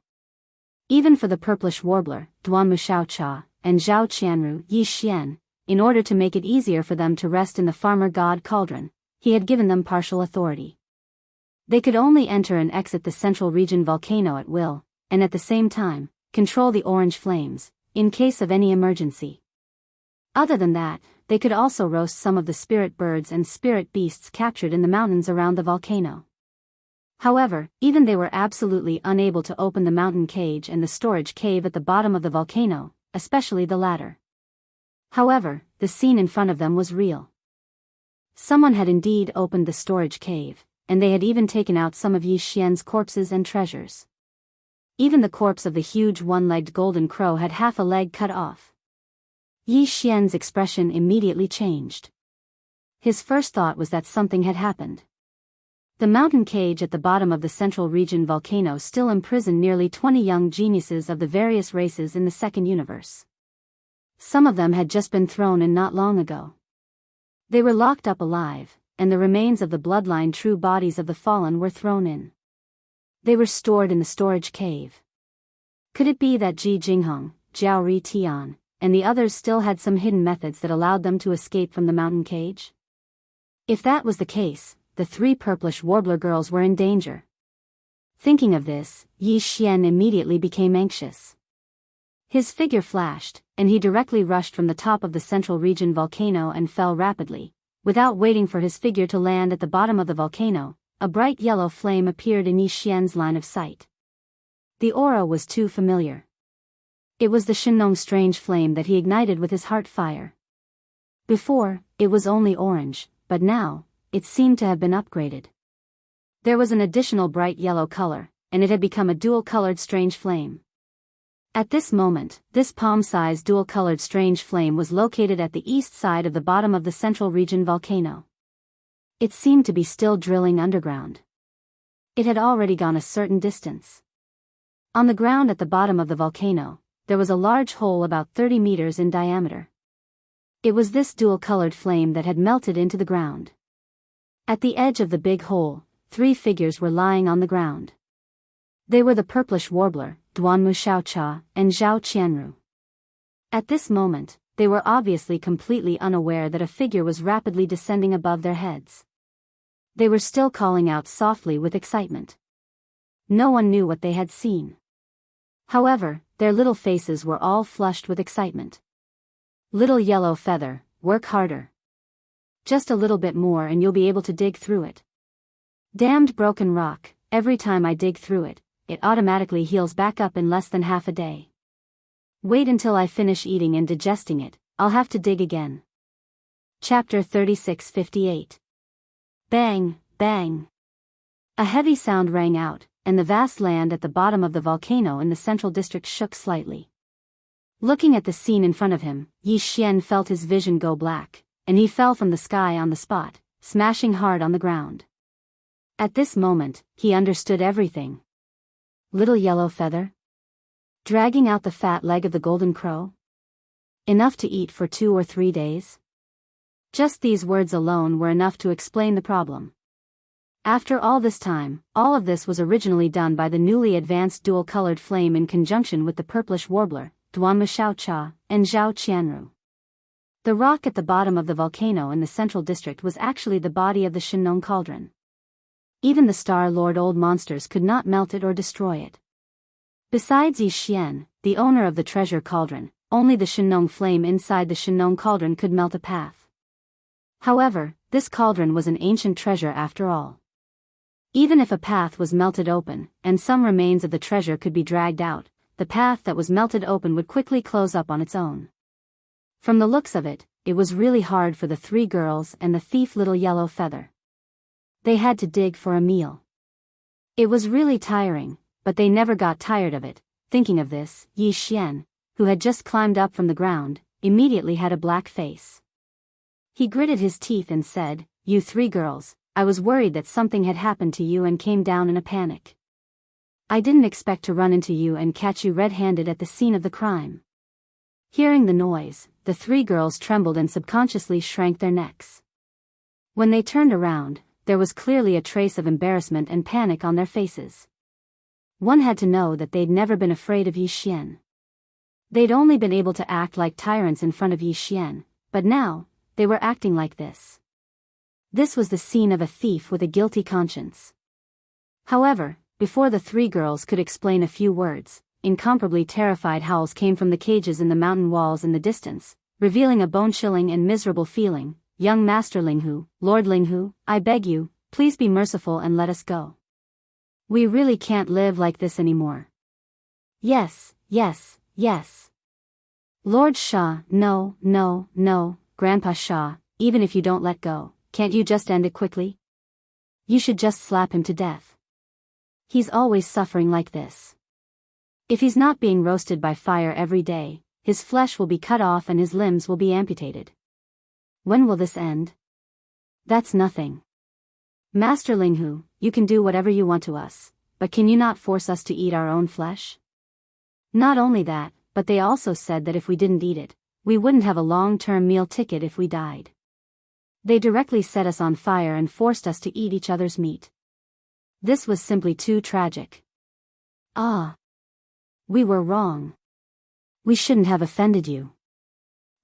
Even for the purplish warbler, Duanmu Xiaocha, and Zhao Qianru, Yi Xian, in order to make it easier for them to rest in the farmer god cauldron, he had given them partial authority. They could only enter and exit the central region volcano at will, and at the same time, control the orange flames, in case of any emergency. Other than that, they could also roast some of the spirit birds and spirit beasts captured in the mountains around the volcano. However, even they were absolutely unable to open the mountain cage and the storage cave at the bottom of the volcano, especially the latter. However, the scene in front of them was real. Someone had indeed opened the storage cave, and they had even taken out some of Yi Xian's corpses and treasures. Even the corpse of the huge one-legged golden crow had half a leg cut off. Yi Xian's expression immediately changed. His first thought was that something had happened. The mountain cage at the bottom of the central region volcano still imprisoned nearly 20 young geniuses of the various races in the second universe. Some of them had just been thrown in not long ago. They were locked up alive, and the remains of the bloodline true bodies of the fallen were thrown in. They were stored in the storage cave. Could it be that Ji Jinghong, Jiao Ri Tian, and the others still had some hidden methods that allowed them to escape from the mountain cage? If that was the case, the three purplish warbler girls were in danger. Thinking of this, Yi Xian immediately became anxious. His figure flashed, and he directly rushed from the top of the central region volcano and fell rapidly. Without waiting for his figure to land at the bottom of the volcano, a bright yellow flame appeared in Yi Xian's line of sight. The aura was too familiar. It was the Shenong strange flame that he ignited with his heart fire. Before, it was only orange, but now, it seemed to have been upgraded. There was an additional bright yellow color, and it had become a dual-colored strange flame. At this moment, this palm-sized dual-colored strange flame was located at the east side of the bottom of the central region volcano. It seemed to be still drilling underground. It had already gone a certain distance. On the ground at the bottom of the volcano, there was a large hole about 30 meters in diameter. It was this dual-colored flame that had melted into the ground. At the edge of the big hole, three figures were lying on the ground. They were the purplish warbler, Duanmu Xiaocha, and Zhao Qianru. At this moment, they were obviously completely unaware that a figure was rapidly descending above their heads. They were still calling out softly with excitement. No one knew what they had seen. However, their little faces were all flushed with excitement. Little yellow feather, work harder. Just a little bit more and you'll be able to dig through it. Damned broken rock, every time I dig through it, it automatically heals back up in less than half a day. Wait until I finish eating and digesting it, I'll have to dig again. Chapter 36:58. Bang, bang. A heavy sound rang out, and the vast land at the bottom of the volcano in the central district shook slightly. Looking at the scene in front of him, Yi Xian felt his vision go black, and he fell from the sky on the spot, smashing hard on the ground. At this moment, he understood everything. Little yellow feather? Dragging out the fat leg of the golden crow? Enough to eat for 2 or 3 days? Just these words alone were enough to explain the problem. After all this time, all of this was originally done by the newly advanced dual-colored flame in conjunction with the purplish warbler, Duanmu Xiaocha, and Zhao Qianru. The rock at the bottom of the volcano in the central district was actually the body of the Shinong cauldron. Even the Star Lord old monsters could not melt it or destroy it. Besides Yi Xian, the owner of the treasure cauldron, only the Shinong flame inside the Shinong cauldron could melt a path. However, this cauldron was an ancient treasure after all. Even if a path was melted open, and some remains of the treasure could be dragged out, the path that was melted open would quickly close up on its own. From the looks of it, it was really hard for the 3 girls and the thief little yellow feather. They had to dig for a meal. It was really tiring, but they never got tired of it. Thinking of this, Yi Xian, who had just climbed up from the ground, immediately had a black face. He gritted his teeth and said, "You 3 girls, I was worried that something had happened to you and came down in a panic. I didn't expect to run into you and catch you red-handed at the scene of the crime." Hearing the noise, the 3 girls trembled and subconsciously shrank their necks. When they turned around, there was clearly a trace of embarrassment and panic on their faces. One had to know that they'd never been afraid of Yi Xian. They'd only been able to act like tyrants in front of Yi Xian, but now, they were acting like this. This was the scene of a thief with a guilty conscience. However, before the 3 girls could explain a few words, incomparably terrified howls came from the cages in the mountain walls in the distance, revealing a bone-chilling and miserable feeling. "Young Master Linghu, Lord Linghu, I beg you, please be merciful and let us go. We really can't live like this anymore." "Yes, yes, yes. Lord Shah, no, no, no, Grandpa Shah, even if you don't let go, can't you just end it quickly? You should just slap him to death. He's always suffering like this. If he's not being roasted by fire every day, his flesh will be cut off and his limbs will be amputated. When will this end?" "That's nothing. Master Linghu, you can do whatever you want to us, but can you not force us to eat our own flesh?" "Not only that, but they also said that if we didn't eat it, we wouldn't have a long-term meal ticket if we died. They directly set us on fire and forced us to eat each other's meat. This was simply too tragic. Ah. We were wrong. We shouldn't have offended you.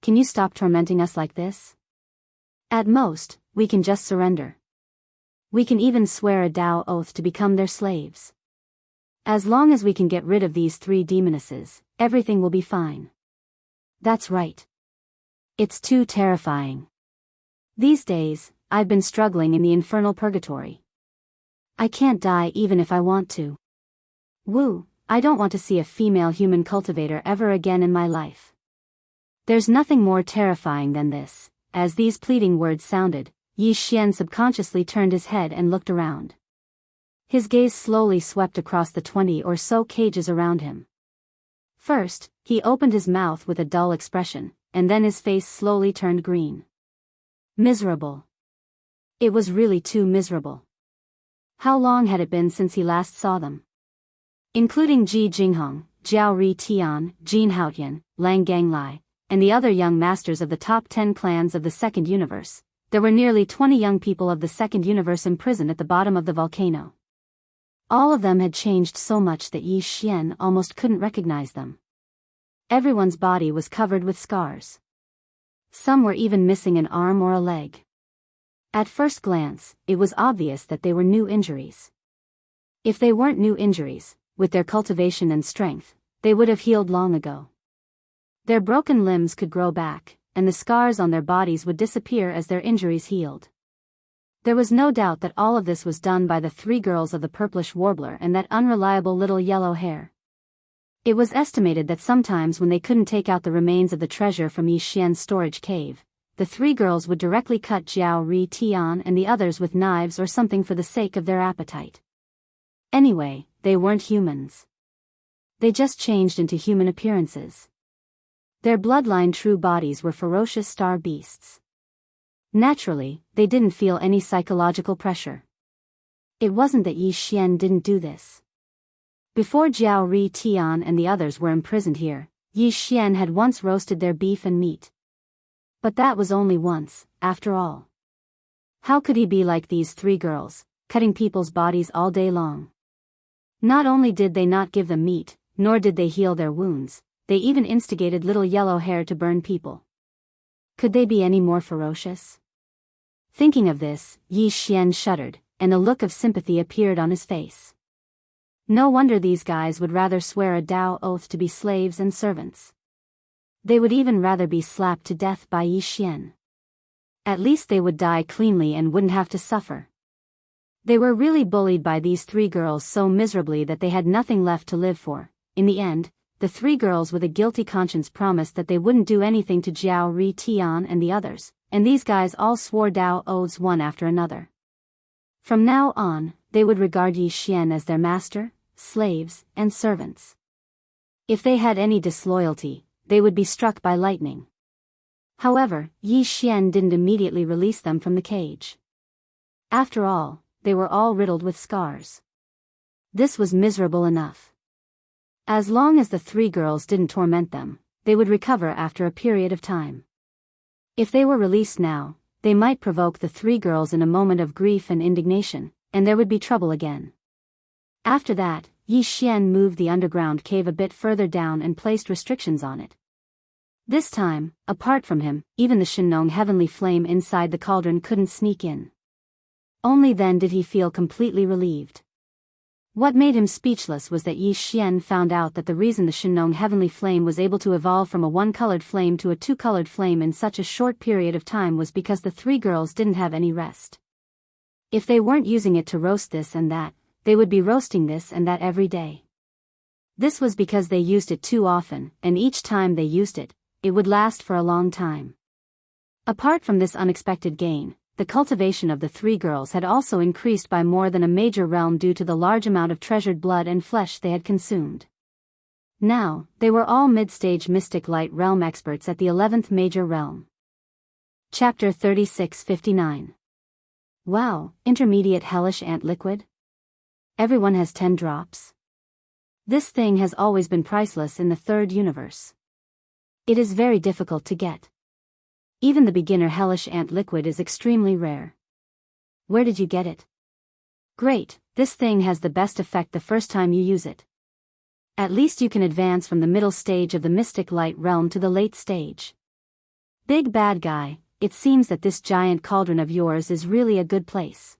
Can you stop tormenting us like this? At most, we can just surrender. We can even swear a Tao oath to become their slaves. As long as we can get rid of these 3 demonesses, everything will be fine." "That's right. It's too terrifying. These days, I've been struggling in the infernal purgatory. I can't die even if I want to. Woo, I don't want to see a female human cultivator ever again in my life. There's nothing more terrifying than this." As these pleading words sounded, Yi Xian subconsciously turned his head and looked around. His gaze slowly swept across the 20 or so cages around him. First, he opened his mouth with a dull expression, and then his face slowly turned green. Miserable. It was really too miserable. How long had it been since he last saw them? Including Ji Jinghong, Jiao Ri Tian, Jin Haotian, Lang Ganglai, and the other young masters of the top 10 clans of the Second Universe, there were nearly 20 young people of the Second Universe imprisoned at the bottom of the volcano. All of them had changed so much that Yi Xian almost couldn't recognize them. Everyone's body was covered with scars. Some were even missing an arm or a leg. At first glance, it was obvious that they were new injuries. If they weren't new injuries, with their cultivation and strength, they would have healed long ago. Their broken limbs could grow back, and the scars on their bodies would disappear as their injuries healed. There was no doubt that all of this was done by the three girls of the purplish warbler and that unreliable little yellow hair. It was estimated that sometimes when they couldn't take out the remains of the treasure from Yi Xian's storage cave, the three girls would directly cut Jiao Ri Tian and the others with knives or something for the sake of their appetite. Anyway, they weren't humans. They just changed into human appearances. Their bloodline true bodies were ferocious star beasts. Naturally, they didn't feel any psychological pressure. It wasn't that Yi Xian didn't do this. Before Jiao Ri Tian and the others were imprisoned here, Yi Xian had once roasted their beef and meat. But that was only once, after all. How could he be like these three girls, cutting people's bodies all day long? Not only did they not give them meat, nor did they heal their wounds, they even instigated little yellow hair to burn people. Could they be any more ferocious? Thinking of this, Yi Xian shuddered, and a look of sympathy appeared on his face. No wonder these guys would rather swear a Tao oath to be slaves and servants. They would even rather be slapped to death by Yi Xian. At least they would die cleanly and wouldn't have to suffer. They were really bullied by these three girls so miserably that they had nothing left to live for. In the end, the three girls with a guilty conscience promised that they wouldn't do anything to Jiao Ri Tian and the others, and these guys all swore Tao oaths one after another. From now on, they would regard Yi Xian as their master, slaves, and servants. If they had any disloyalty, they would be struck by lightning. However, Yi Xian didn't immediately release them from the cage. After all, they were all riddled with scars. This was miserable enough. As long as the three girls didn't torment them, they would recover after a period of time. If they were released now, they might provoke the three girls in a moment of grief and indignation, and there would be trouble again. After that, Yi Xian moved the underground cave a bit further down and placed restrictions on it. This time, apart from him, even the Shinong heavenly flame inside the cauldron couldn't sneak in. Only then did he feel completely relieved. What made him speechless was that Yi Xian found out that the reason the Shinong heavenly flame was able to evolve from a one-colored flame to a two-colored flame in such a short period of time was because the three girls didn't have any rest. If they weren't using it to roast this and that, they would be roasting this and that every day. This was because they used it too often, and each time they used it, it would last for a long time. Apart from this unexpected gain, the cultivation of the three girls had also increased by more than a major realm due to the large amount of treasured blood and flesh they had consumed. Now, they were all mid-stage mystic light realm experts at the 11th major realm. Chapter 3659. Wow, intermediate hellish ant liquid? Everyone has 10 drops? This thing has always been priceless in the third universe. It is very difficult to get. Even the beginner hellish ant liquid is extremely rare. Where did you get it? Great, this thing has the best effect the first time you use it. At least you can advance from the middle stage of the mystic light realm to the late stage. Big bad guy, it seems that this giant cauldron of yours is really a good place.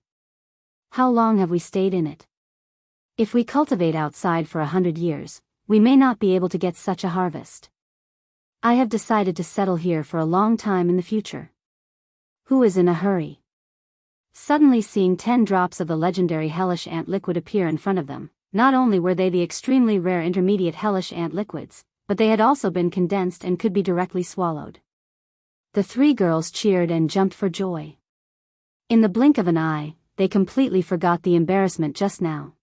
How long have we stayed in it? If we cultivate outside for 100 years, we may not be able to get such a harvest. I have decided to settle here for a long time in the future. Who is in a hurry? Suddenly seeing 10 drops of the legendary hellish ant liquid appear in front of them, not only were they the extremely rare intermediate hellish ant liquids, but they had also been condensed and could be directly swallowed. The three girls cheered and jumped for joy. In the blink of an eye, they completely forgot the embarrassment just now.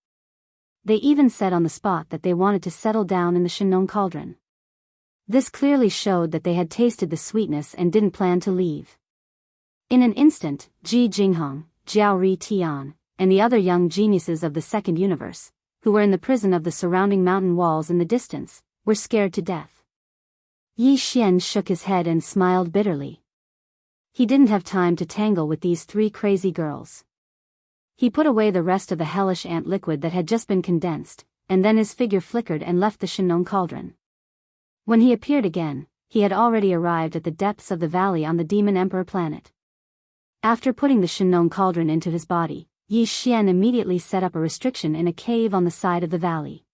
They even said on the spot that they wanted to settle down in the Shinong cauldron. This clearly showed that they had tasted the sweetness and didn't plan to leave. In an instant, Ji Jinghong, Jiao Ri Tian, and the other young geniuses of the second universe, who were in the prison of the surrounding mountain walls in the distance, were scared to death. Yi Xian shook his head and smiled bitterly. He didn't have time to tangle with these three crazy girls. He put away the rest of the hellish ant liquid that had just been condensed, and then his figure flickered and left the Shinong cauldron. When he appeared again, he had already arrived at the depths of the valley on the Demon Emperor planet. After putting the Shinong cauldron into his body, Yi Xian immediately set up a restriction in a cave on the side of the valley.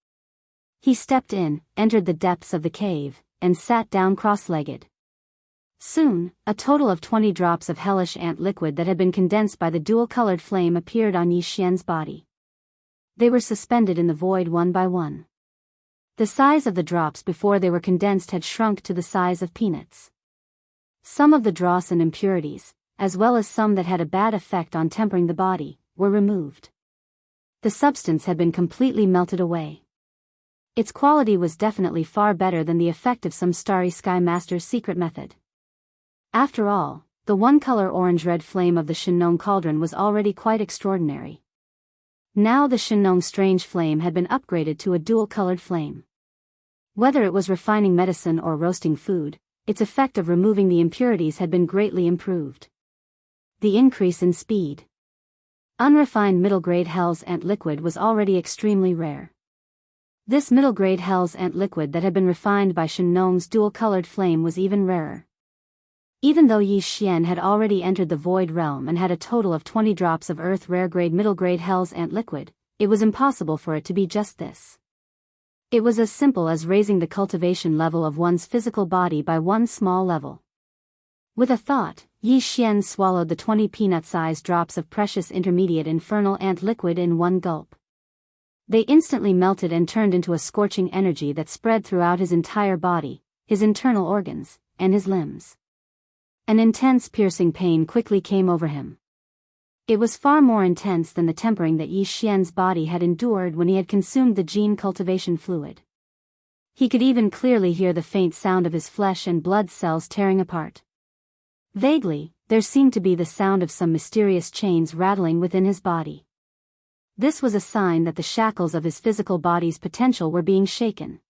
He stepped in, entered the depths of the cave, and sat down cross-legged. Soon, a total of 20 drops of hellish ant liquid that had been condensed by the dual-colored flame appeared on Yi Xian's body. They were suspended in the void one by one. The size of the drops before they were condensed had shrunk to the size of peanuts. Some of the dross and impurities, as well as some that had a bad effect on tempering the body, were removed. The substance had been completely melted away. Its quality was definitely far better than the effect of some Starry Sky Master's secret method. After all, the one-color orange-red flame of the Shenong cauldron was already quite extraordinary. Now the Shenong strange flame had been upgraded to a dual-colored flame. Whether it was refining medicine or roasting food, its effect of removing the impurities had been greatly improved. The increase in speed. Unrefined middle-grade Hell's Ant liquid was already extremely rare. This middle-grade Hell's Ant liquid that had been refined by Shenong's dual-colored flame was even rarer. Even though Yi Xian had already entered the void realm and had a total of 20 drops of earth rare-grade middle-grade Hell's Ant liquid, it was impossible for it to be just this. It was as simple as raising the cultivation level of one's physical body by one small level. With a thought, Yi Xian swallowed the 20 peanut-sized drops of precious intermediate infernal ant liquid in one gulp. They instantly melted and turned into a scorching energy that spread throughout his entire body, his internal organs, and his limbs. An intense piercing pain quickly came over him. It was far more intense than the tempering that Yi Xian's body had endured when he had consumed the gene cultivation fluid. He could even clearly hear the faint sound of his flesh and blood cells tearing apart. Vaguely, there seemed to be the sound of some mysterious chains rattling within his body. This was a sign that the shackles of his physical body's potential were being shaken.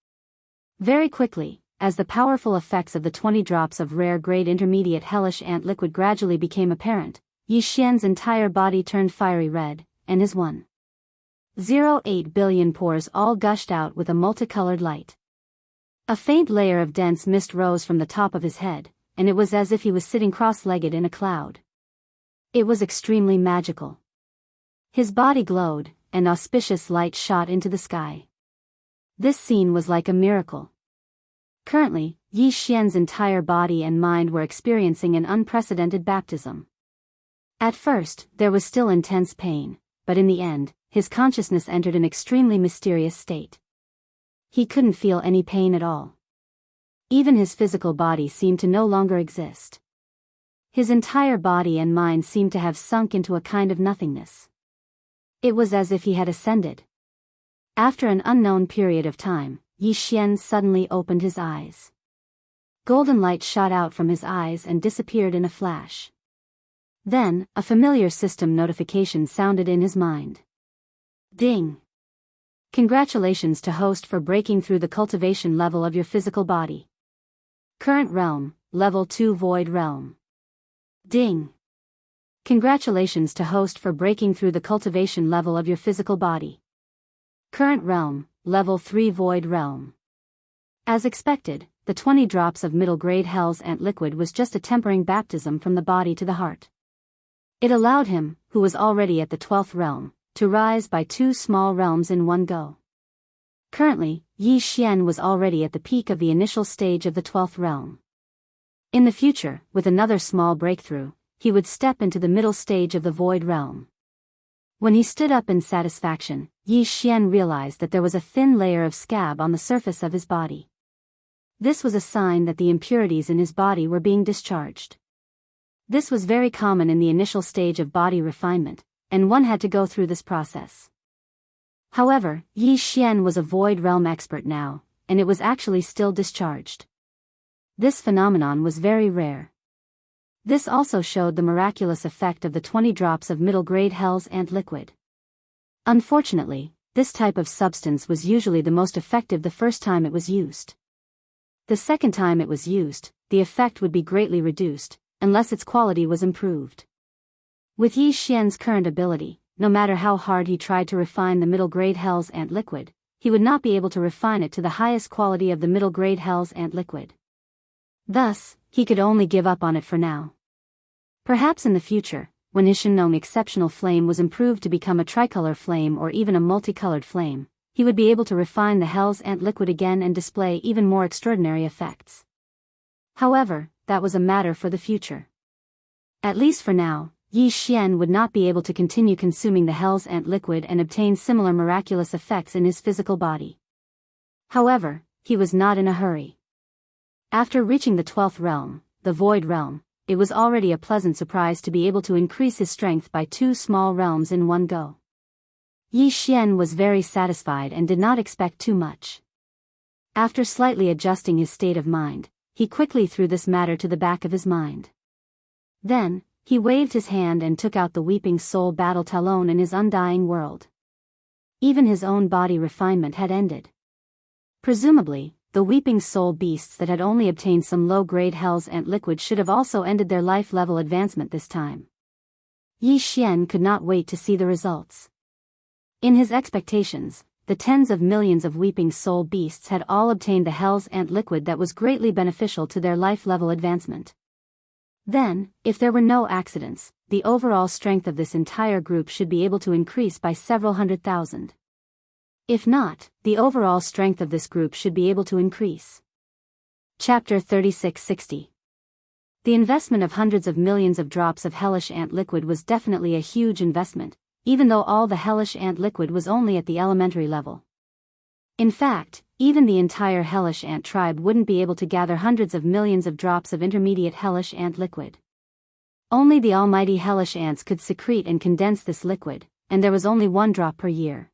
Very quickly, as the powerful effects of the 20 drops of rare-grade intermediate hellish ant liquid gradually became apparent, Yi Xian's entire body turned fiery red, and his 1.08 billion pores all gushed out with a multicolored light. A faint layer of dense mist rose from the top of his head, and it was as if he was sitting cross-legged in a cloud. It was extremely magical. His body glowed, and auspicious light shot into the sky. This scene was like a miracle. Currently, Yi Xian's entire body and mind were experiencing an unprecedented baptism. At first, there was still intense pain, but in the end, his consciousness entered an extremely mysterious state. He couldn't feel any pain at all. Even his physical body seemed to no longer exist. His entire body and mind seemed to have sunk into a kind of nothingness. It was as if he had ascended. After an unknown period of time, Yi Xian suddenly opened his eyes. Golden light shot out from his eyes and disappeared in a flash. Then, a familiar system notification sounded in his mind. Ding! Congratulations to host for breaking through the cultivation level of your physical body. Current realm, level 2 void realm. Ding! Congratulations to host for breaking through the cultivation level of your physical body. Current realm, level 3 void realm. As expected, the 20 drops of middle-grade Hell's Ant liquid was just a tempering baptism from the body to the heart. It allowed him, who was already at the 12th realm, to rise by 2 small realms in one go. Currently, Yi Xian was already at the peak of the initial stage of the 12th realm. In the future, with another small breakthrough, he would step into the middle stage of the void realm. When he stood up in satisfaction, Yi Xian realized that there was a thin layer of scab on the surface of his body. This was a sign that the impurities in his body were being discharged. This was very common in the initial stage of body refinement, and one had to go through this process. However, Yi Xian was a void realm expert now, and it was actually still discharged. This phenomenon was very rare. This also showed the miraculous effect of the 20 drops of middle-grade Hell's Ant liquid. Unfortunately, this type of substance was usually the most effective the first time it was used. The second time it was used, the effect would be greatly reduced, unless its quality was improved. With Yi Xian's current ability, no matter how hard he tried to refine the middle-grade Hell's Ant liquid, he would not be able to refine it to the highest quality of the middle-grade Hell's Ant liquid. Thus, he could only give up on it for now. Perhaps in the future, when his Shenong exceptional flame was improved to become a tricolor flame or even a multicolored flame, he would be able to refine the Hell's Ant liquid again and display even more extraordinary effects. However, that was a matter for the future. At least for now, Yi Xian would not be able to continue consuming the Hell's Ant liquid and obtain similar miraculous effects in his physical body. However, he was not in a hurry. After reaching the 12th realm, the Void Realm, it was already a pleasant surprise to be able to increase his strength by 2 small realms in one go. Yi Xian was very satisfied and did not expect too much. After slightly adjusting his state of mind, he quickly threw this matter to the back of his mind. Then, he waved his hand and took out the Weeping Soul Battle Talon in his undying world. Even his own body refinement had ended. Presumably, the Weeping Soul beasts that had only obtained some low-grade Hell's Ant liquid should have also ended their life-level advancement this time. Yi Xian could not wait to see the results. In his expectations, the tens of millions of Weeping Soul beasts had all obtained the Hell's Ant liquid that was greatly beneficial to their life-level advancement. Then, if there were no accidents, the overall strength of this entire group should be able to increase by several 100,000. If not, the overall strength of this group should be able to increase. Chapter 3660. The investment of hundreds of millions of drops of Hellish Ant liquid was definitely a huge investment, even though all the Hellish Ant liquid was only at the elementary level. In fact, even the entire Hellish Ant tribe wouldn't be able to gather hundreds of millions of drops of intermediate Hellish Ant liquid. Only the almighty Hellish Ants could secrete and condense this liquid, and there was only 1 drop per year.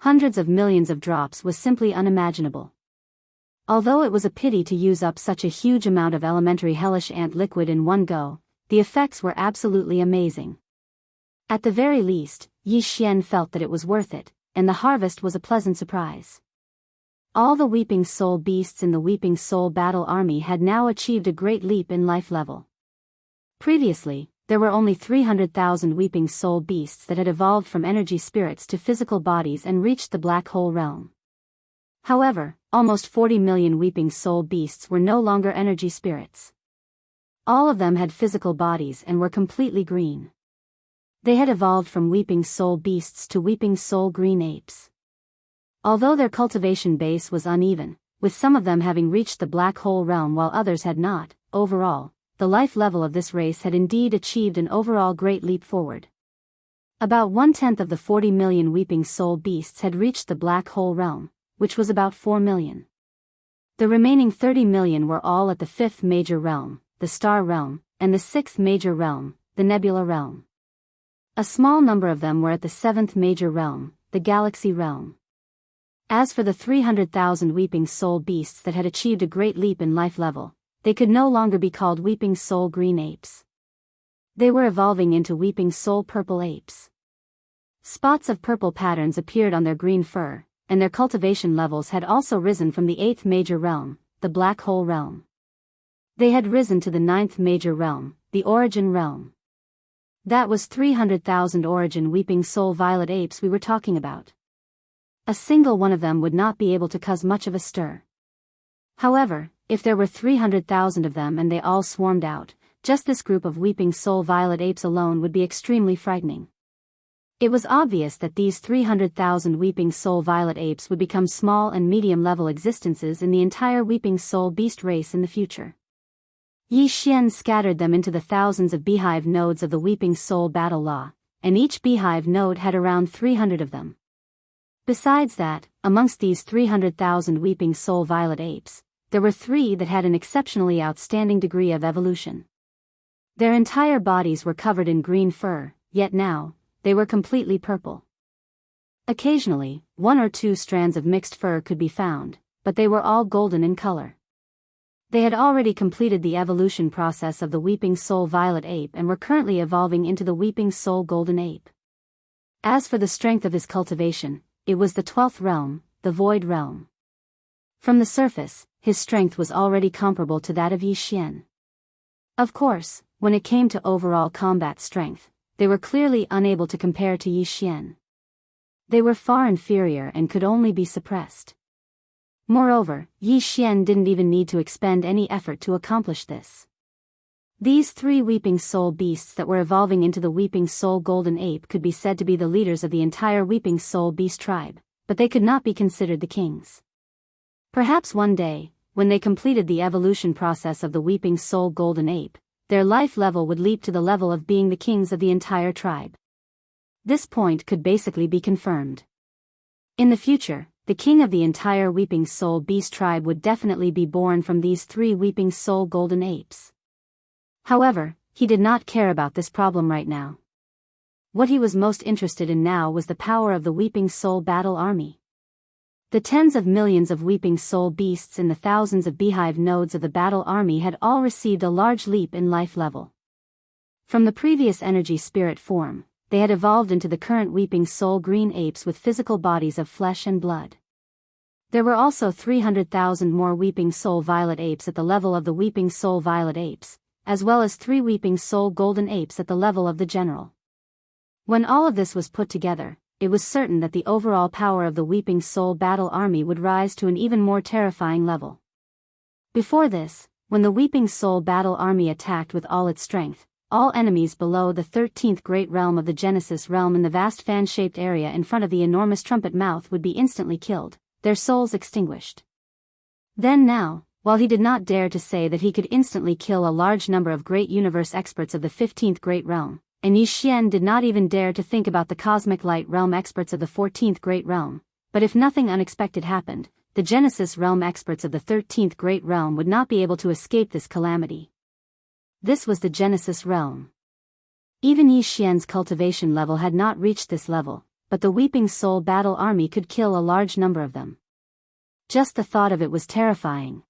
Hundreds of millions of drops was simply unimaginable. Although it was a pity to use up such a huge amount of elementary Hellish Ant liquid in one go, the effects were absolutely amazing. At the very least, Yi Xian felt that it was worth it, and the harvest was a pleasant surprise. All the Weeping Soul beasts in the Weeping Soul Battle Army had now achieved a great leap in life level. Previously, there were only 300,000 Weeping Soul beasts that had evolved from energy spirits to physical bodies and reached the Black Hole Realm. However, almost 40 million Weeping Soul beasts were no longer energy spirits. All of them had physical bodies and were completely green. They had evolved from Weeping Soul beasts to Weeping Soul green apes. Although their cultivation base was uneven, with some of them having reached the Black Hole Realm while others had not, overall, the life level of this race had indeed achieved an overall great leap forward. About 1/10 of the 40 million Weeping Soul beasts had reached the Black Hole Realm, which was about 4 million. The remaining 30 million were all at the 5th major realm, the Star Realm, and the 6th major realm, the Nebula Realm. A small number of them were at the 7th major realm, the Galaxy Realm. As for the 300,000 Weeping Soul beasts that had achieved a great leap in life level, they could no longer be called Weeping Soul green apes. They were evolving into Weeping Soul purple apes. Spots of purple patterns appeared on their green fur, and their cultivation levels had also risen from the 8th major realm, the Black Hole Realm. They had risen to the 9th major realm, the Origin Realm. That was 300,000 Origin Weeping Soul violet apes we were talking about. A single one of them would not be able to cause much of a stir. However, if there were 300,000 of them and they all swarmed out, just this group of Weeping Soul violet apes alone would be extremely frightening. It was obvious that these 300,000 Weeping Soul violet apes would become small and medium-level existences in the entire Weeping Soul beast race in the future. Yi Xian scattered them into the thousands of beehive nodes of the Weeping Soul Battle Law, and each beehive node had around 300 of them. Besides that, amongst these 300,000 Weeping Soul violet apes, there were 3 that had an exceptionally outstanding degree of evolution. Their entire bodies were covered in green fur, yet now, they were completely purple. Occasionally, 1 or 2 strands of mixed fur could be found, but they were all golden in color. They had already completed the evolution process of the Weeping Soul Violet Ape and were currently evolving into the Weeping Soul Golden Ape. As for the strength of his cultivation, it was the 12th realm, the Void Realm. From the surface, his strength was already comparable to that of Yi Xian. Of course, when it came to overall combat strength, they were clearly unable to compare to Yi Xian. They were far inferior and could only be suppressed. Moreover, Yi Xian didn't even need to expend any effort to accomplish this. These 3 Weeping Soul beasts that were evolving into the Weeping Soul Golden Ape could be said to be the leaders of the entire Weeping Soul beast tribe, but they could not be considered the kings. Perhaps one day, when they completed the evolution process of the Weeping Soul Golden Ape, their life level would leap to the level of being the kings of the entire tribe. This point could basically be confirmed. In the future, the king of the entire Weeping Soul Beast tribe would definitely be born from these 3 Weeping Soul Golden Apes. However, he did not care about this problem right now. What he was most interested in now was the power of the Weeping Soul Battle Army. The tens of millions of Weeping Soul Beasts in the thousands of beehive nodes of the Battle Army had all received a large leap in life level. From the previous energy spirit form, they had evolved into the current Weeping Soul Green Apes with physical bodies of flesh and blood. There were also 300,000 more Weeping Soul Violet Apes at the level of the Weeping Soul Violet Apes, as well as 3 Weeping Soul Golden Apes at the level of the General. When all of this was put together, it was certain that the overall power of the Weeping Soul Battle Army would rise to an even more terrifying level. Before this, when the Weeping Soul Battle Army attacked with all its strength, all enemies below the 13th Great Realm of the Genesis Realm in the vast fan-shaped area in front of the enormous trumpet mouth would be instantly killed, their souls extinguished. Then now, while he did not dare to say that he could instantly kill a large number of great universe experts of the 15th Great Realm, and Yi Xian did not even dare to think about the Cosmic Light Realm experts of the 14th Great Realm, but if nothing unexpected happened, the Genesis Realm experts of the 13th Great Realm would not be able to escape this calamity. This was the Genesis Realm. Even Yi Xian's cultivation level had not reached this level, but the Weeping Soul Battle Army could kill a large number of them. Just the thought of it was terrifying.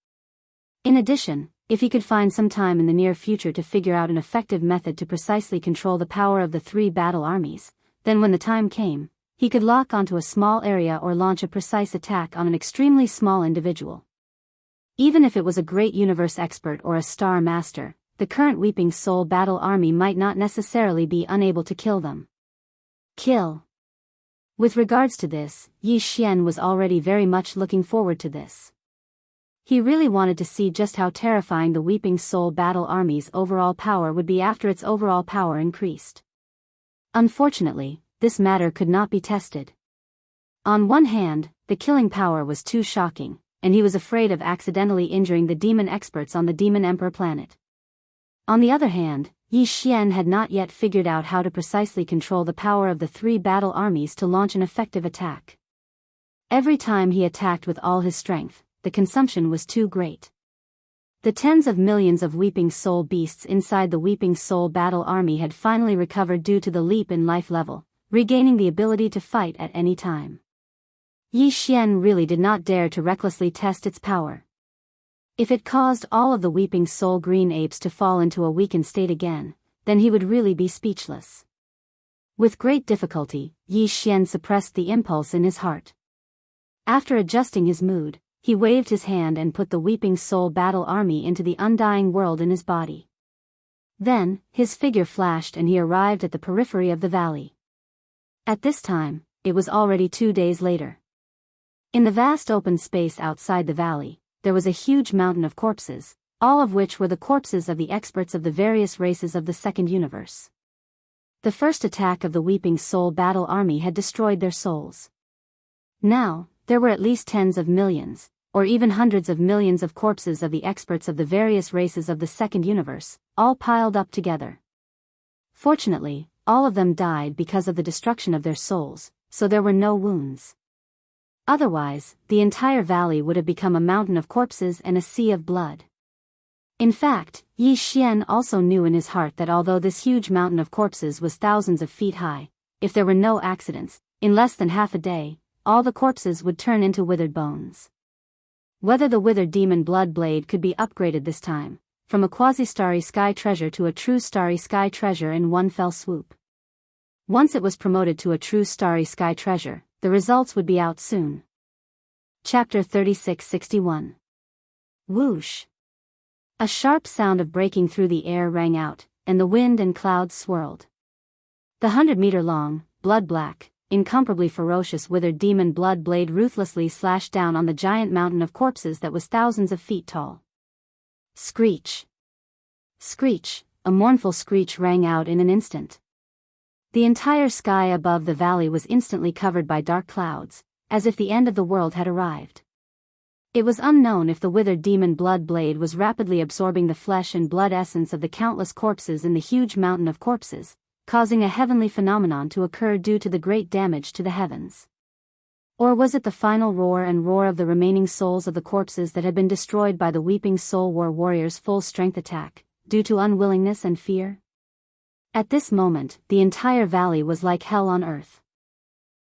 In addition, if he could find some time in the near future to figure out an effective method to precisely control the power of the 3 battle armies, then when the time came, he could lock onto a small area or launch a precise attack on an extremely small individual. Even if it was a great universe expert or a star master, the current Weeping Soul Battle Army might not necessarily be unable to kill them. Kill. With regards to this, Yi Xian was already very much looking forward to this. He really wanted to see just how terrifying the Weeping Soul Battle Army's overall power would be after its overall power increased. Unfortunately, this matter could not be tested. On one hand, the killing power was too shocking, and he was afraid of accidentally injuring the demon experts on the Demon Emperor planet. On the other hand, Yi Xian had not yet figured out how to precisely control the power of the 3 battle armies to launch an effective attack. Every time he attacked with all his strength, the consumption was too great. The tens of millions of Weeping Soul Beasts inside the Weeping Soul Battle Army had finally recovered due to the leap in life level, regaining the ability to fight at any time. Yi Xian really did not dare to recklessly test its power. If it caused all of the Weeping Soul Green Apes to fall into a weakened state again, then he would really be speechless. With great difficulty, Yi Xian suppressed the impulse in his heart. After adjusting his mood, he waved his hand and put the Weeping Soul Battle Army into the undying world in his body. Then, his figure flashed and he arrived at the periphery of the valley. At this time, it was already 2 days later. In the vast open space outside the valley, there was a huge mountain of corpses, all of which were the corpses of the experts of the various races of the Second Universe. The first attack of the Weeping Soul Battle Army had destroyed their souls. Now, there were at least tens of millions, or even hundreds of millions of corpses of the experts of the various races of the Second Universe, all piled up together. Fortunately, all of them died because of the destruction of their souls, so there were no wounds. Otherwise, the entire valley would have become a mountain of corpses and a sea of blood. In fact, Yi Xian also knew in his heart that although this huge mountain of corpses was thousands of feet high, if there were no accidents, in less than half a day, all the corpses would turn into withered bones. Whether the withered demon blood blade could be upgraded this time, from a quasi-starry sky treasure to a true starry sky treasure in one fell swoop. Once it was promoted to a true starry sky treasure, the results would be out soon. Chapter 3661. Whoosh! A sharp sound of breaking through the air rang out, and the wind and clouds swirled. The 100-meter-long, blood-black, incomparably ferocious withered demon blood blade ruthlessly slashed down on the giant mountain of corpses that was thousands of feet tall. Screech! Screech! A mournful screech rang out in an instant. The entire sky above the valley was instantly covered by dark clouds, as if the end of the world had arrived. It was unknown if the withered demon blood blade was rapidly absorbing the flesh and blood essence of the countless corpses in the huge mountain of corpses, causing a heavenly phenomenon to occur due to the great damage to the heavens. Or was it the final roar of the remaining souls of the corpses that had been destroyed by the weeping soul war warriors' full-strength attack, due to unwillingness and fear? At this moment, the entire valley was like hell on earth.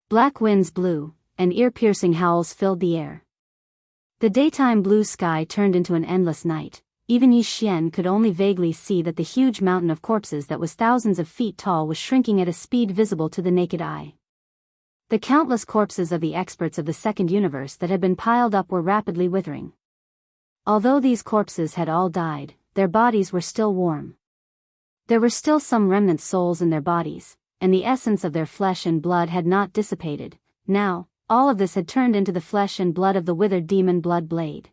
Black winds blew, and ear-piercing howls filled the air. The daytime blue sky turned into an endless night. Even Yi Xian could only vaguely see that the huge mountain of corpses that was thousands of feet tall was shrinking at a speed visible to the naked eye. The countless corpses of the experts of the second universe that had been piled up were rapidly withering. Although these corpses had all died, their bodies were still warm. There were still some remnant souls in their bodies, and the essence of their flesh and blood had not dissipated. Now, all of this had turned into the flesh and blood of the withered demon blood blade.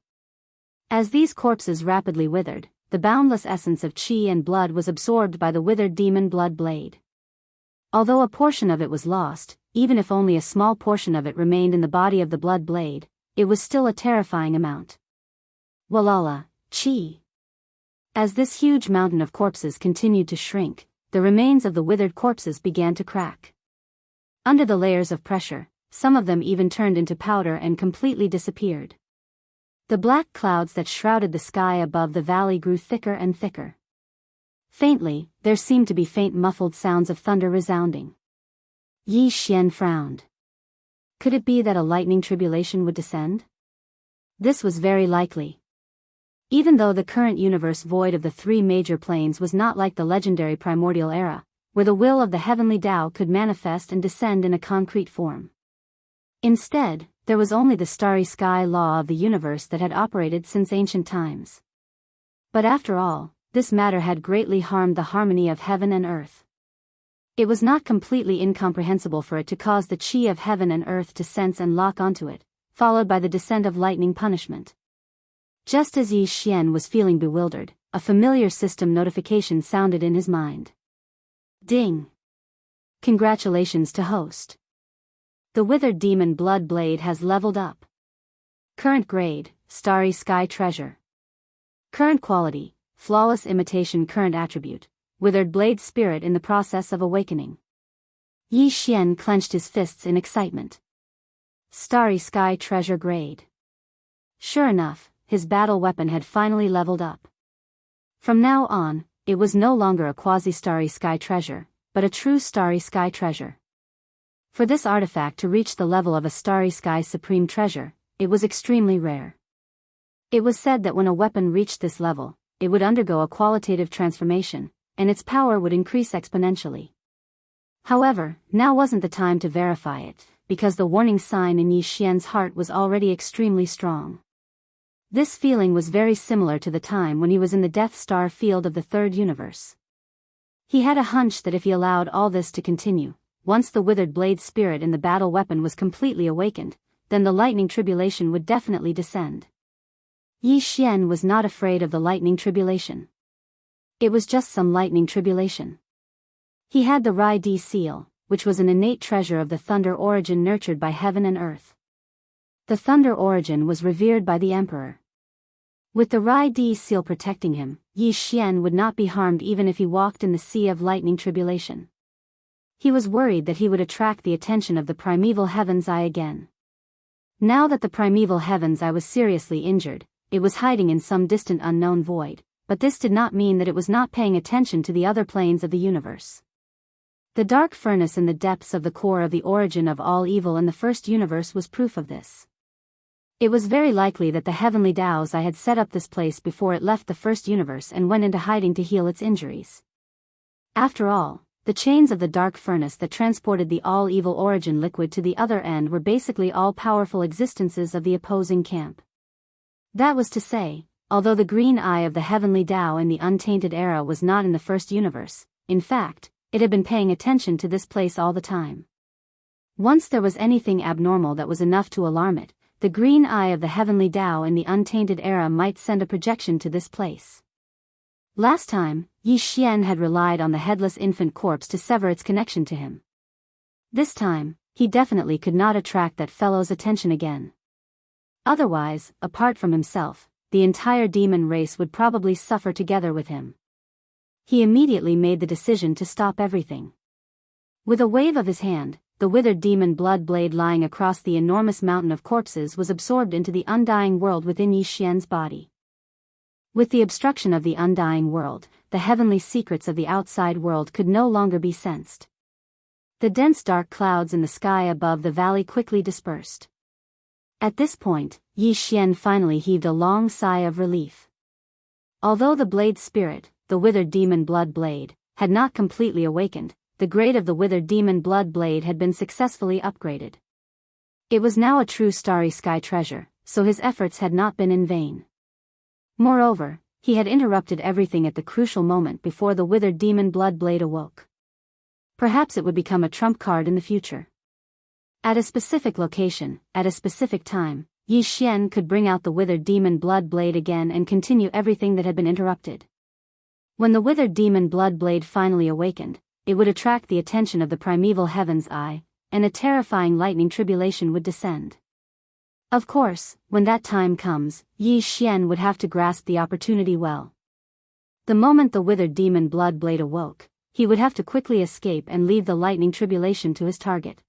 As these corpses rapidly withered, the boundless essence of chi and blood was absorbed by the withered demon blood blade. Although a portion of it was lost, even if only a small portion of it remained in the body of the blood blade, it was still a terrifying amount. Walala, chi. As this huge mountain of corpses continued to shrink, the remains of the withered corpses began to crack. Under the layers of pressure, some of them even turned into powder and completely disappeared. The black clouds that shrouded the sky above the valley grew thicker and thicker. Faintly, there seemed to be faint muffled sounds of thunder resounding. Yi Xian frowned. Could it be that a lightning tribulation would descend? This was very likely. Even though the current universe void of the three major planes was not like the legendary primordial era, where the will of the heavenly Tao could manifest and descend in a concrete form. Instead, there was only the starry sky law of the universe that had operated since ancient times. But after all, this matter had greatly harmed the harmony of heaven and earth. It was not completely incomprehensible for it to cause the chi of heaven and earth to sense and lock onto it, followed by the descent of lightning punishment. Just as Yi Xian was feeling bewildered, a familiar system notification sounded in his mind. Ding! Congratulations to host. The withered demon blood blade has leveled up. Current grade, starry sky treasure. Current quality, flawless imitation. Current attribute, withered blade spirit in the process of awakening. Yi Xian clenched his fists in excitement. Starry sky treasure grade. Sure enough, his battle weapon had finally leveled up. From now on, it was no longer a quasi-starry sky treasure, but a true starry sky treasure. For this artifact to reach the level of a starry sky supreme treasure, it was extremely rare. It was said that when a weapon reached this level, it would undergo a qualitative transformation, and its power would increase exponentially. However, now wasn't the time to verify it, because the warning sign in Yi Xian's heart was already extremely strong. This feeling was very similar to the time when he was in the Death Star field of the third universe. He had a hunch that if he allowed all this to continue, once the withered blade spirit in the battle weapon was completely awakened, then the lightning tribulation would definitely descend. Yi Xian was not afraid of the lightning tribulation. It was just some lightning tribulation. He had the Rai Di seal, which was an innate treasure of the thunder origin nurtured by heaven and earth. The thunder origin was revered by the emperor. With the Rai Di seal protecting him, Yi Xian would not be harmed even if he walked in the sea of lightning tribulation. He was worried that he would attract the attention of the primeval heaven's eye again. Now that the primeval heaven's eye was seriously injured, it was hiding in some distant unknown void, but this did not mean that it was not paying attention to the other planes of the universe. The dark furnace in the depths of the core of the origin of all evil in the first universe was proof of this. It was very likely that the heavenly Tao's eye had set up this place before it left the first universe and went into hiding to heal its injuries. After all, the chains of the dark furnace that transported the all-evil origin liquid to the other end were basically all-powerful existences of the opposing camp. That was to say, although the green eye of the heavenly Tao in the untainted era was not in the first universe, in fact, it had been paying attention to this place all the time. Once there was anything abnormal that was enough to alarm it, the green eye of the heavenly Tao in the untainted era might send a projection to this place. Last time, Yi Xian had relied on the headless infant corpse to sever its connection to him. This time, he definitely could not attract that fellow's attention again. Otherwise, apart from himself, the entire demon race would probably suffer together with him. He immediately made the decision to stop everything. With a wave of his hand, the withered demon blood blade lying across the enormous mountain of corpses was absorbed into the undying world within Yi Xian's body. With the obstruction of the undying world, the heavenly secrets of the outside world could no longer be sensed. The dense dark clouds in the sky above the valley quickly dispersed. At this point, Yi Xian finally heaved a long sigh of relief. Although the blade's spirit, the withered demon blood blade, had not completely awakened, the grade of the withered demon blood blade had been successfully upgraded. It was now a true starry sky treasure, so his efforts had not been in vain. Moreover, he had interrupted everything at the crucial moment before the withered demon blood blade awoke. Perhaps it would become a trump card in the future. At a specific location, at a specific time, Yi Xian could bring out the withered demon blood blade again and continue everything that had been interrupted. When the withered demon blood blade finally awakened, it would attract the attention of the primeval heaven's eye, and a terrifying lightning tribulation would descend. Of course, when that time comes, Yi Xian would have to grasp the opportunity well. The moment the withered demon blood blade awoke, he would have to quickly escape and leave the lightning tribulation to his target.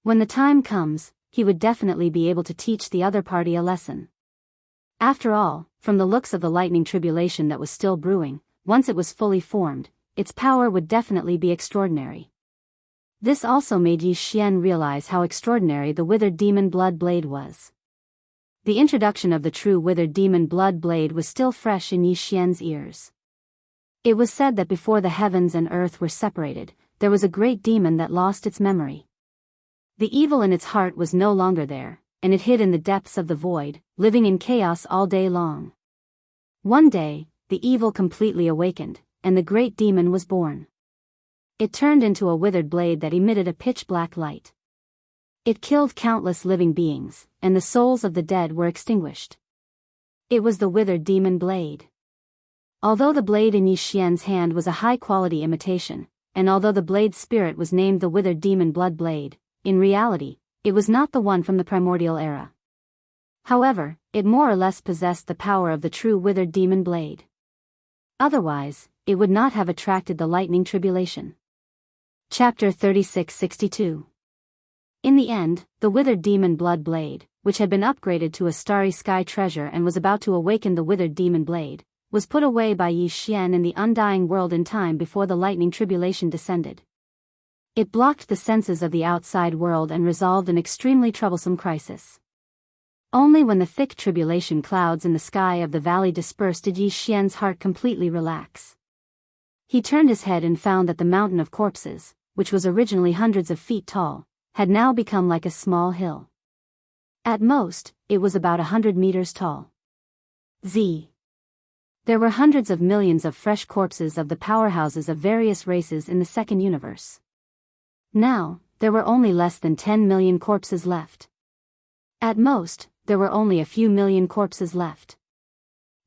When the time comes, he would definitely be able to teach the other party a lesson. After all, from the looks of the lightning tribulation that was still brewing, once it was fully formed, its power would definitely be extraordinary. This also made Yi Xian realize how extraordinary the withered demon blood blade was. The introduction of the true withered demon blood blade was still fresh in Yi Xian's ears. It was said that before the heavens and earth were separated, there was a great demon that lost its memory. The evil in its heart was no longer there, and it hid in the depths of the void, living in chaos all day long. One day, the evil completely awakened, and the great demon was born. It turned into a withered blade that emitted a pitch-black light. It killed countless living beings, and the souls of the dead were extinguished. It was the withered demon blade. Although the blade in Yi Xian's hand was a high-quality imitation, and although the blade's spirit was named the withered demon blood blade, in reality, it was not the one from the primordial era. However, it more or less possessed the power of the true withered demon blade. Otherwise, it would not have attracted the lightning tribulation. Chapter 3662. In the end, the withered demon blood blade, which had been upgraded to a starry sky treasure and was about to awaken the withered demon blade, was put away by Yi Xian in the undying world in time before the lightning tribulation descended. It blocked the senses of the outside world and resolved an extremely troublesome crisis. Only when the thick tribulation clouds in the sky of the valley dispersed did Yi Xian's heart completely relax. He turned his head and found that the mountain of corpses, which was originally hundreds of feet tall, had now become like a small hill. At most, it was about 100 meters tall. There were hundreds of millions of fresh corpses of the powerhouses of various races in the second universe. Now, there were only less than 10 million corpses left. At most, there were only a few million corpses left.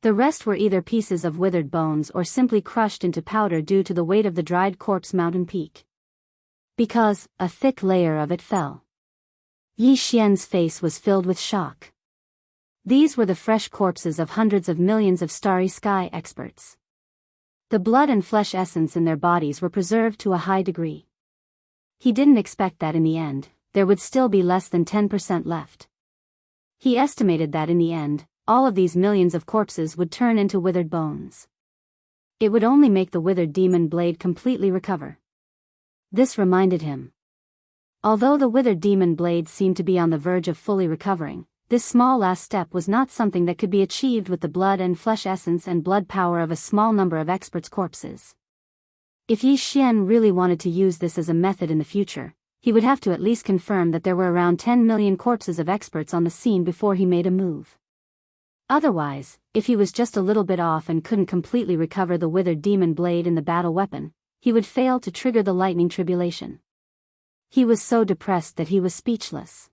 The rest were either pieces of withered bones or simply crushed into powder due to the weight of the dried corpse mountain peak. Because, a thick layer of it fell. Yi Xian's face was filled with shock. These were the fresh corpses of hundreds of millions of starry sky experts. The blood and flesh essence in their bodies were preserved to a high degree. He didn't expect that in the end, there would still be less than 10% left. He estimated that in the end, all of these millions of corpses would turn into withered bones. It would only make the withered demon blade completely recover. This reminded him. Although the withered demon blade seemed to be on the verge of fully recovering, this small last step was not something that could be achieved with the blood and flesh essence and blood power of a small number of experts' corpses. If Yi Xian really wanted to use this as a method in the future, he would have to at least confirm that there were around 10 million corpses of experts on the scene before he made a move. Otherwise, if he was just a little bit off and couldn't completely recover the withered demon blade in the battle weapon, he would fail to trigger the lightning tribulation. He was so depressed that he was speechless.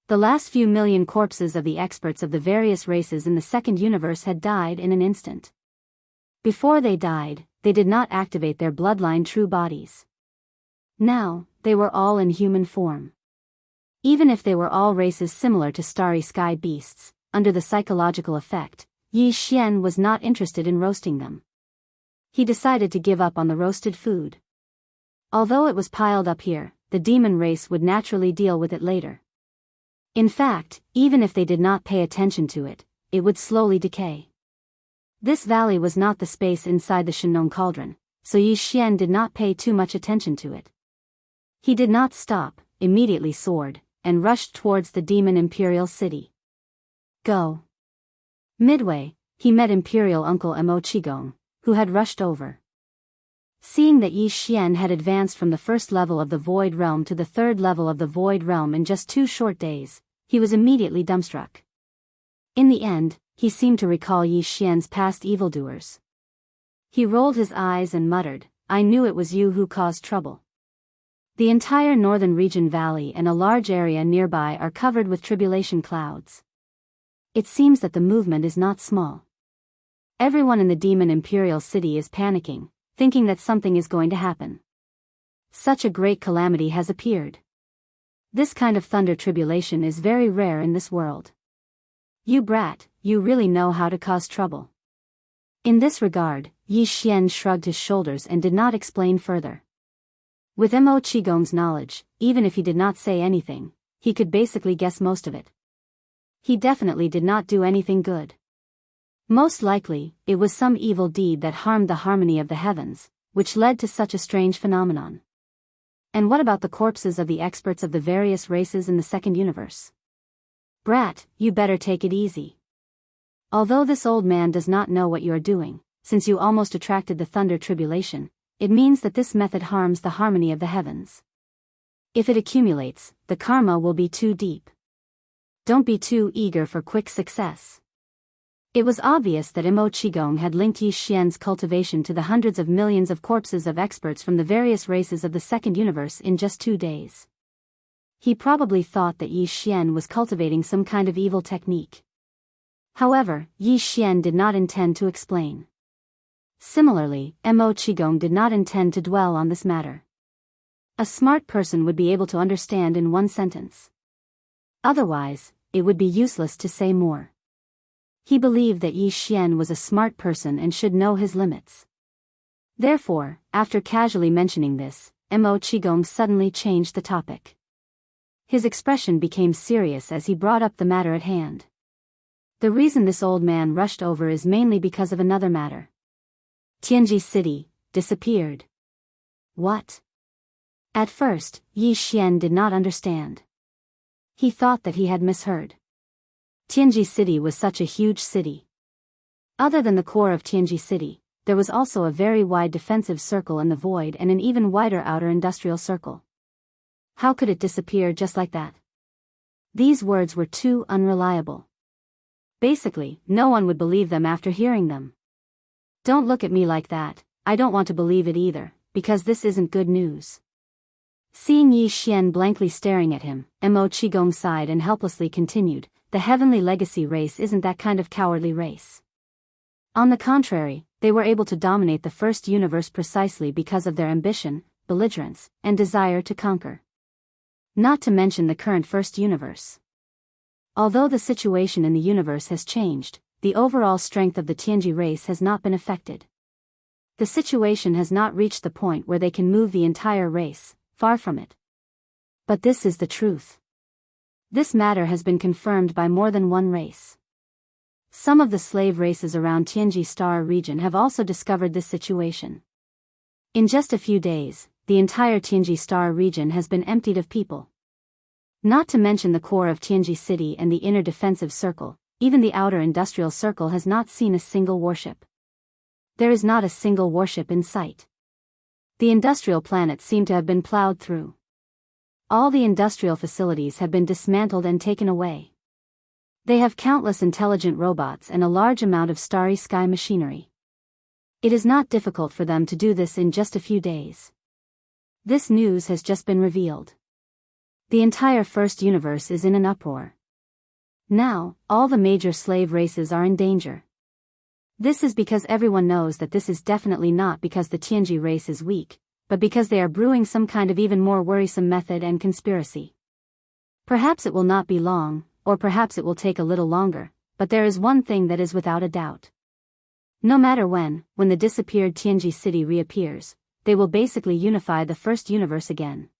The last few million corpses of the experts of the various races in the second universe had died in an instant. Before they died, they did not activate their bloodline true bodies. Now, they were all in human form. Even if they were all races similar to starry sky beasts, under the psychological effect, Yi Xian was not interested in roasting them. He decided to give up on the roasted food. Although it was piled up here, the demon race would naturally deal with it later. In fact, even if they did not pay attention to it, it would slowly decay. This valley was not the space inside the Shenong cauldron, so Yi Xian did not pay too much attention to it. He did not stop, immediately soared, and rushed towards the demon imperial city. Go. Midway, he met Imperial Uncle Mo Qigong, who had rushed over. Seeing that Yi Xian had advanced from the first level of the Void Realm to the third level of the Void Realm in just 2 short days, he was immediately dumbstruck. In the end, he seemed to recall Yi Xian's past evildoers. He rolled his eyes and muttered, "I knew it was you who caused trouble." The entire northern region valley and a large area nearby are covered with tribulation clouds. It seems that the movement is not small. Everyone in the demon imperial city is panicking, thinking that something is going to happen. Such a great calamity has appeared. This kind of thunder tribulation is very rare in this world. You brat, you really know how to cause trouble. In this regard, Yi Xian shrugged his shoulders and did not explain further. With Mo Qigong's knowledge, even if he did not say anything, he could basically guess most of it. He definitely did not do anything good. Most likely, it was some evil deed that harmed the harmony of the heavens, which led to such a strange phenomenon. And what about the corpses of the experts of the various races in the second universe? Brat, you better take it easy. Although this old man does not know what you are doing, since you almost attracted the thunder tribulation, it means that this method harms the harmony of the heavens. If it accumulates, the karma will be too deep. Don't be too eager for quick success. It was obvious that Mo Qigong had linked Yi Xian's cultivation to the hundreds of millions of corpses of experts from the various races of the second universe in just 2 days. He probably thought that Yi Xian was cultivating some kind of evil technique. However, Yi Xian did not intend to explain. Similarly, Mo Qigong did not intend to dwell on this matter. A smart person would be able to understand in 1 sentence. Otherwise, it would be useless to say more. He believed that Yi Xian was a smart person and should know his limits. Therefore, after casually mentioning this, Mo Qigong suddenly changed the topic. His expression became serious as he brought up the matter at hand. The reason this old man rushed over is mainly because of another matter. Tianji City disappeared. What? At first, Yi Xian did not understand. He thought that he had misheard. Tianji City was such a huge city. Other than the core of Tianji City, there was also a very wide defensive circle in the void and an even wider outer industrial circle. How could it disappear just like that? These words were too unreliable. Basically, no one would believe them after hearing them. Don't look at me like that, I don't want to believe it either, because this isn't good news. Seeing Yi Xian blankly staring at him, Mo Qigong sighed and helplessly continued, the heavenly legacy race isn't that kind of cowardly race. On the contrary, they were able to dominate the first universe precisely because of their ambition, belligerence, and desire to conquer. Not to mention the current first universe. Although the situation in the universe has changed, the overall strength of the Tianji race has not been affected. The situation has not reached the point where they can move the entire race, far from it. But this is the truth. This matter has been confirmed by more than one race. Some of the slave races around Tianji Star region have also discovered this situation. In just a few days, the entire Tianji Star region has been emptied of people. Not to mention the core of Tianji City and the inner defensive circle, even the outer industrial circle has not seen a single warship. There is not a single warship in sight. The industrial planets seem to have been plowed through. All the industrial facilities have been dismantled and taken away. They have countless intelligent robots and a large amount of starry sky machinery. It is not difficult for them to do this in just a few days. This news has just been revealed. The entire first universe is in an uproar. Now, all the major slave races are in danger. This is because everyone knows that this is definitely not because the Tianji race is weak, but because they are brewing some kind of even more worrisome method and conspiracy. Perhaps it will not be long, or perhaps it will take a little longer, but there is one thing that is without a doubt. No matter when the disappeared Tianji city reappears, they will basically unify the first universe again.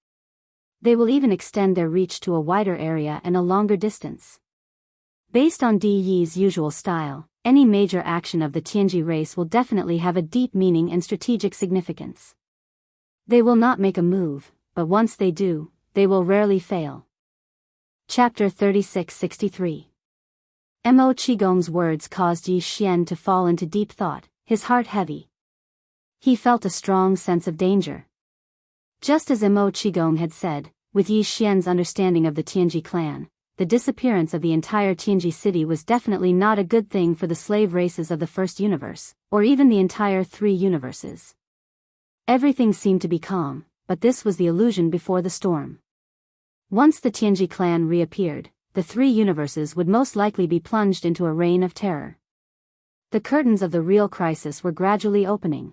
They will even extend their reach to a wider area and a longer distance. Based on Di Yi's usual style, any major action of the Tianji race will definitely have a deep meaning and strategic significance. They will not make a move, but once they do, they will rarely fail. Chapter 3663. Mo Qigong's words caused Yi Xian to fall into deep thought, his heart heavy. He felt a strong sense of danger. Just as Mo Qigong had said, with Yi Xian's understanding of the Tianji clan, the disappearance of the entire Tianji city was definitely not a good thing for the slave races of the first universe, or even the entire three universes. Everything seemed to be calm, but this was the illusion before the storm. Once the Tianji clan reappeared, the three universes would most likely be plunged into a reign of terror. The curtains of the real crisis were gradually opening.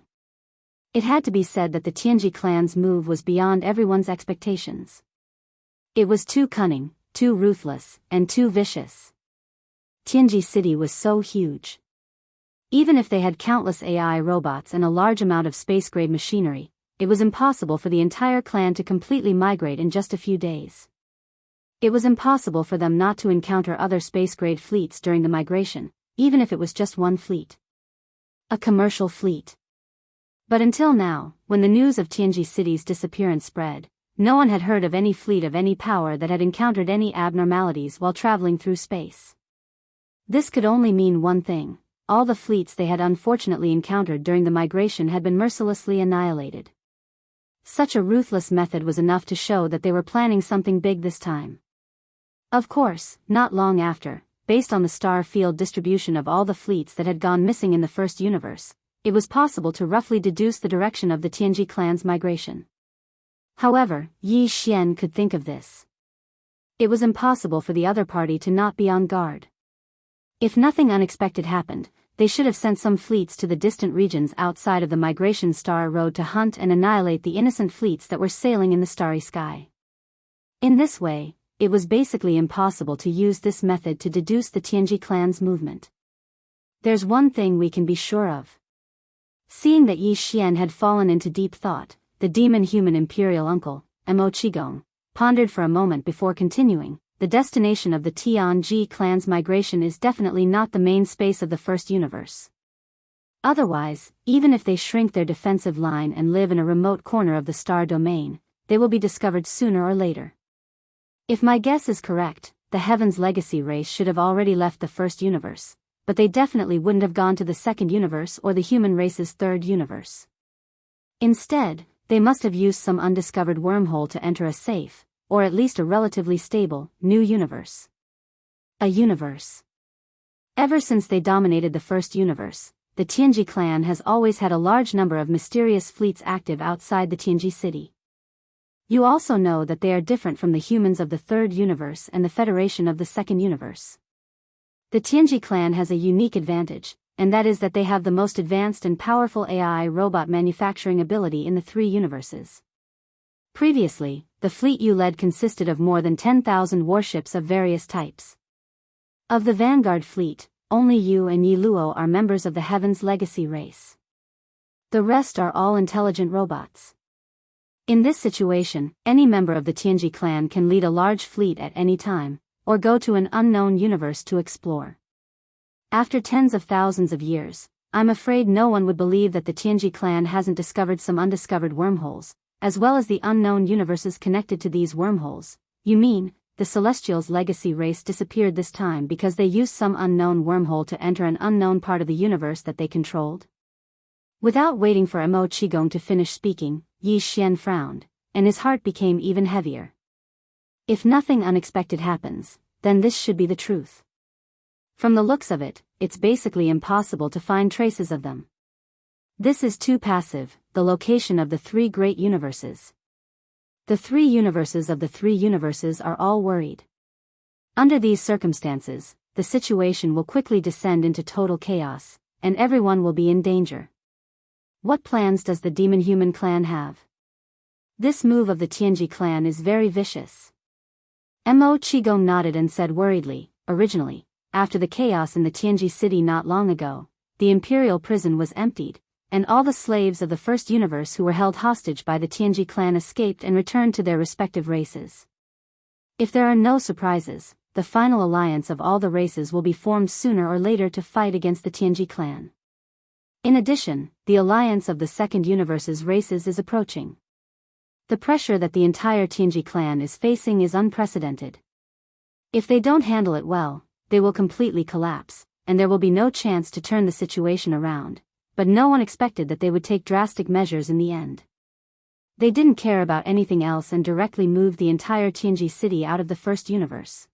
It had to be said that the Tianji clan's move was beyond everyone's expectations. It was too cunning, too ruthless, and too vicious. Tianji city was so huge. Even if they had countless AI robots and a large amount of space-grade machinery, it was impossible for the entire clan to completely migrate in just a few days. It was impossible for them not to encounter other space-grade fleets during the migration, even if it was just one fleet. A commercial fleet. But until now, when the news of Tianji city's disappearance spread, no one had heard of any fleet of any power that had encountered any abnormalities while traveling through space. This could only mean one thing: all the fleets they had unfortunately encountered during the migration had been mercilessly annihilated. Such a ruthless method was enough to show that they were planning something big this time. Of course, not long after, based on the star field distribution of all the fleets that had gone missing in the first universe, it was possible to roughly deduce the direction of the Tianji clan's migration. However, Yi Xian could think of this. It was impossible for the other party to not be on guard. If nothing unexpected happened, they should have sent some fleets to the distant regions outside of the migration star road to hunt and annihilate the innocent fleets that were sailing in the starry sky. In this way, it was basically impossible to use this method to deduce the Tianji clan's movement. There's one thing we can be sure of. Seeing that Yi Xian had fallen into deep thought, the demon-human imperial uncle, Mo Qigong, pondered for a moment before continuing. The destination of the Tianji clan's migration is definitely not the main space of the first universe. Otherwise, even if they shrink their defensive line and live in a remote corner of the star domain, they will be discovered sooner or later. If my guess is correct, the Heaven's Legacy race should have already left the first universe, but they definitely wouldn't have gone to the second universe or the human race's third universe. Instead, they must have used some undiscovered wormhole to enter a safe, or at least a relatively stable, new universe. A universe. Ever since they dominated the first universe, the Tianji clan has always had a large number of mysterious fleets active outside the Tianji city. You also know that they are different from the humans of the third universe and the Federation of the second universe. The Tianji clan has a unique advantage, and that is that they have the most advanced and powerful AI robot manufacturing ability in the three universes. Previously, the fleet you led consisted of more than 10,000 warships of various types. Of the Vanguard fleet, only you and Yi Luo are members of the Heaven's Legacy race. The rest are all intelligent robots. In this situation, any member of the Tianji clan can lead a large fleet at any time, or go to an unknown universe to explore. After tens of thousands of years, I'm afraid no one would believe that the Tianji clan hasn't discovered some undiscovered wormholes, as well as the unknown universes connected to these wormholes. You mean, the Celestials' legacy race disappeared this time because they used some unknown wormhole to enter an unknown part of the universe that they controlled? Without waiting for Mo Qigong to finish speaking, Yi Xian frowned, and his heart became even heavier. If nothing unexpected happens, then this should be the truth. From the looks of it, it's basically impossible to find traces of them. This is too passive, the location of the three great universes. The three universes of the three universes are all worried. Under these circumstances, the situation will quickly descend into total chaos, and everyone will be in danger. What plans does the demon-human clan have? This move of the Tianji clan is very vicious. Mo Qigong nodded and said worriedly, originally, after the chaos in the Tianji city not long ago, the imperial prison was emptied, and all the slaves of the first universe who were held hostage by the Tianji clan escaped and returned to their respective races. If there are no surprises, the final alliance of all the races will be formed sooner or later to fight against the Tianji clan. In addition, the alliance of the second universe's races is approaching. The pressure that the entire Tianji clan is facing is unprecedented. If they don't handle it well, they will completely collapse, and there will be no chance to turn the situation around, but no one expected that they would take drastic measures in the end. They didn't care about anything else and directly moved the entire Tianji city out of the first universe.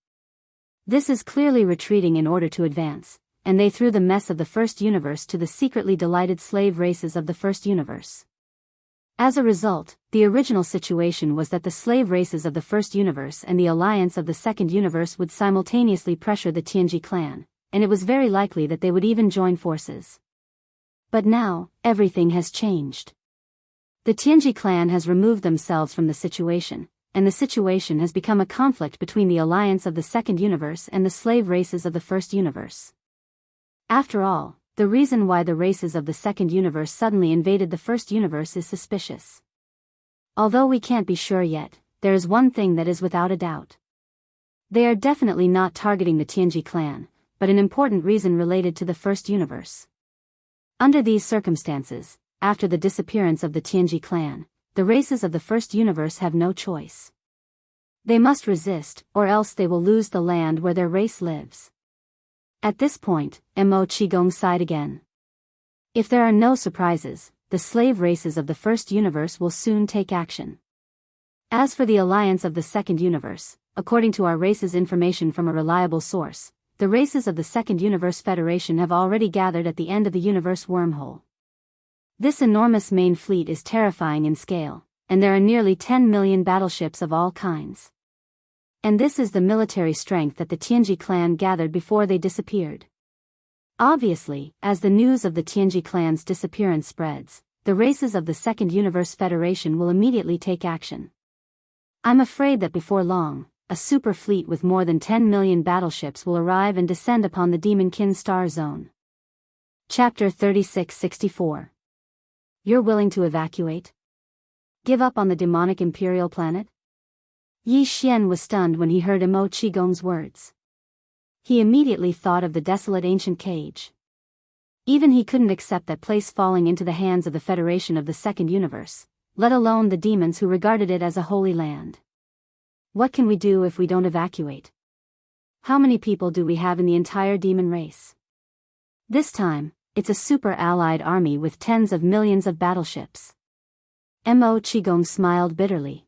This is clearly retreating in order to advance, and they threw the mess of the first universe to the secretly delighted slave races of the first universe. As a result, the original situation was that the slave races of the first universe and the alliance of the second universe would simultaneously pressure the Tianji clan, and it was very likely that they would even join forces. But now, everything has changed. The Tianji clan has removed themselves from the situation, and the situation has become a conflict between the alliance of the second universe and the slave races of the first universe. After all, the reason why the races of the second universe suddenly invaded the first universe is suspicious. Although we can't be sure yet, there is one thing that is without a doubt. They are definitely not targeting the Tianji clan, but an important reason related to the first universe. Under these circumstances, after the disappearance of the Tianji clan, the races of the first universe have no choice. They must resist, or else they will lose the land where their race lives. At this point, Mo Qigong sighed again. If there are no surprises, the slave races of the first universe will soon take action. As for the alliance of the second universe, according to our race's information from a reliable source, the races of the second universe federation have already gathered at the end of the universe wormhole. This enormous main fleet is terrifying in scale, and there are nearly 10 million battleships of all kinds. And this is the military strength that the Tianji clan gathered before they disappeared. Obviously, as the news of the Tianji clan's disappearance spreads, the races of the Second Universe Federation will immediately take action. I'm afraid that before long, a super fleet with more than 10 million battleships will arrive and descend upon the Demonkin Star Zone. Chapter 3664. You're willing to evacuate? Give up on the demonic imperial planet? Yi Xian was stunned when he heard Mo Qigong's words. He immediately thought of the desolate ancient cage. Even he couldn't accept that place falling into the hands of the Federation of the Second Universe, let alone the demons who regarded it as a holy land. What can we do if we don't evacuate? How many people do we have in the entire demon race? This time, it's a super-allied army with tens of millions of battleships. Mo Qigong smiled bitterly.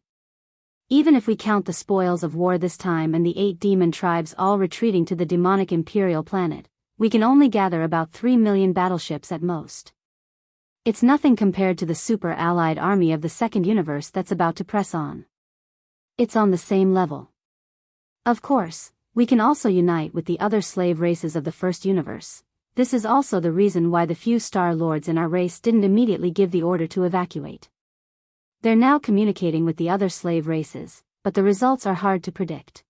Even if we count the spoils of war this time and the 8 demon tribes all retreating to the demonic imperial planet, we can only gather about 3 million battleships at most. It's nothing compared to the super-allied army of the second universe that's about to press on. It's on the same level. Of course, we can also unite with the other slave races of the first universe. This is also the reason why the few Star Lords in our race didn't immediately give the order to evacuate. They're now communicating with the other slave races, but the results are hard to predict.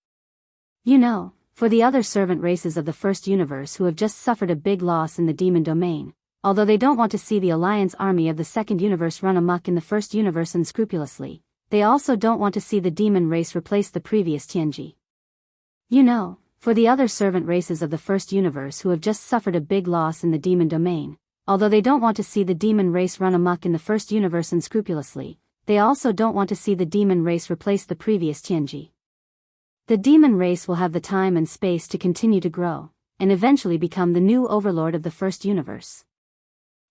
You know, for the other servant races of the first universe who have just suffered a big loss in the demon domain, although they don't want to see the alliance army of the second universe run amok in the first universe unscrupulously, they also don't want to see the demon race replace the previous Tianji. You know, for the other servant races of the first universe who have just suffered a big loss in the demon domain, although they don't want to see the demon race run amok in the first universe unscrupulously, they also don't want to see the demon race replace the previous Tianji. The demon race will have the time and space to continue to grow, and eventually become the new overlord of the first universe.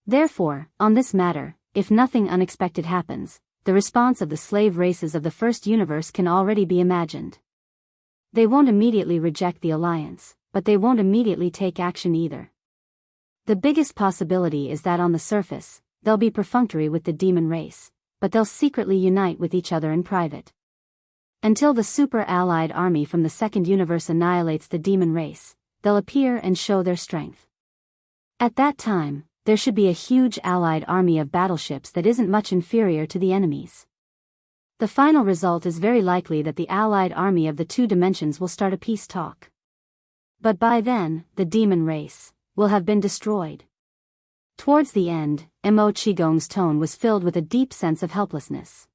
Therefore, on this matter, if nothing unexpected happens, the response of the slave races of the first universe can already be imagined. They won't immediately reject the alliance, but they won't immediately take action either. The biggest possibility is that on the surface, they'll be perfunctory with the demon race, but they'll secretly unite with each other in private. Until the super-allied army from the second universe annihilates the demon race, they'll appear and show their strength. At that time, there should be a huge allied army of battleships that isn't much inferior to the enemy's. The final result is very likely that the allied army of the two dimensions will start a peace talk. But by then, the demon race will have been destroyed. Towards the end, Mo Qigong's tone was filled with a deep sense of helplessness.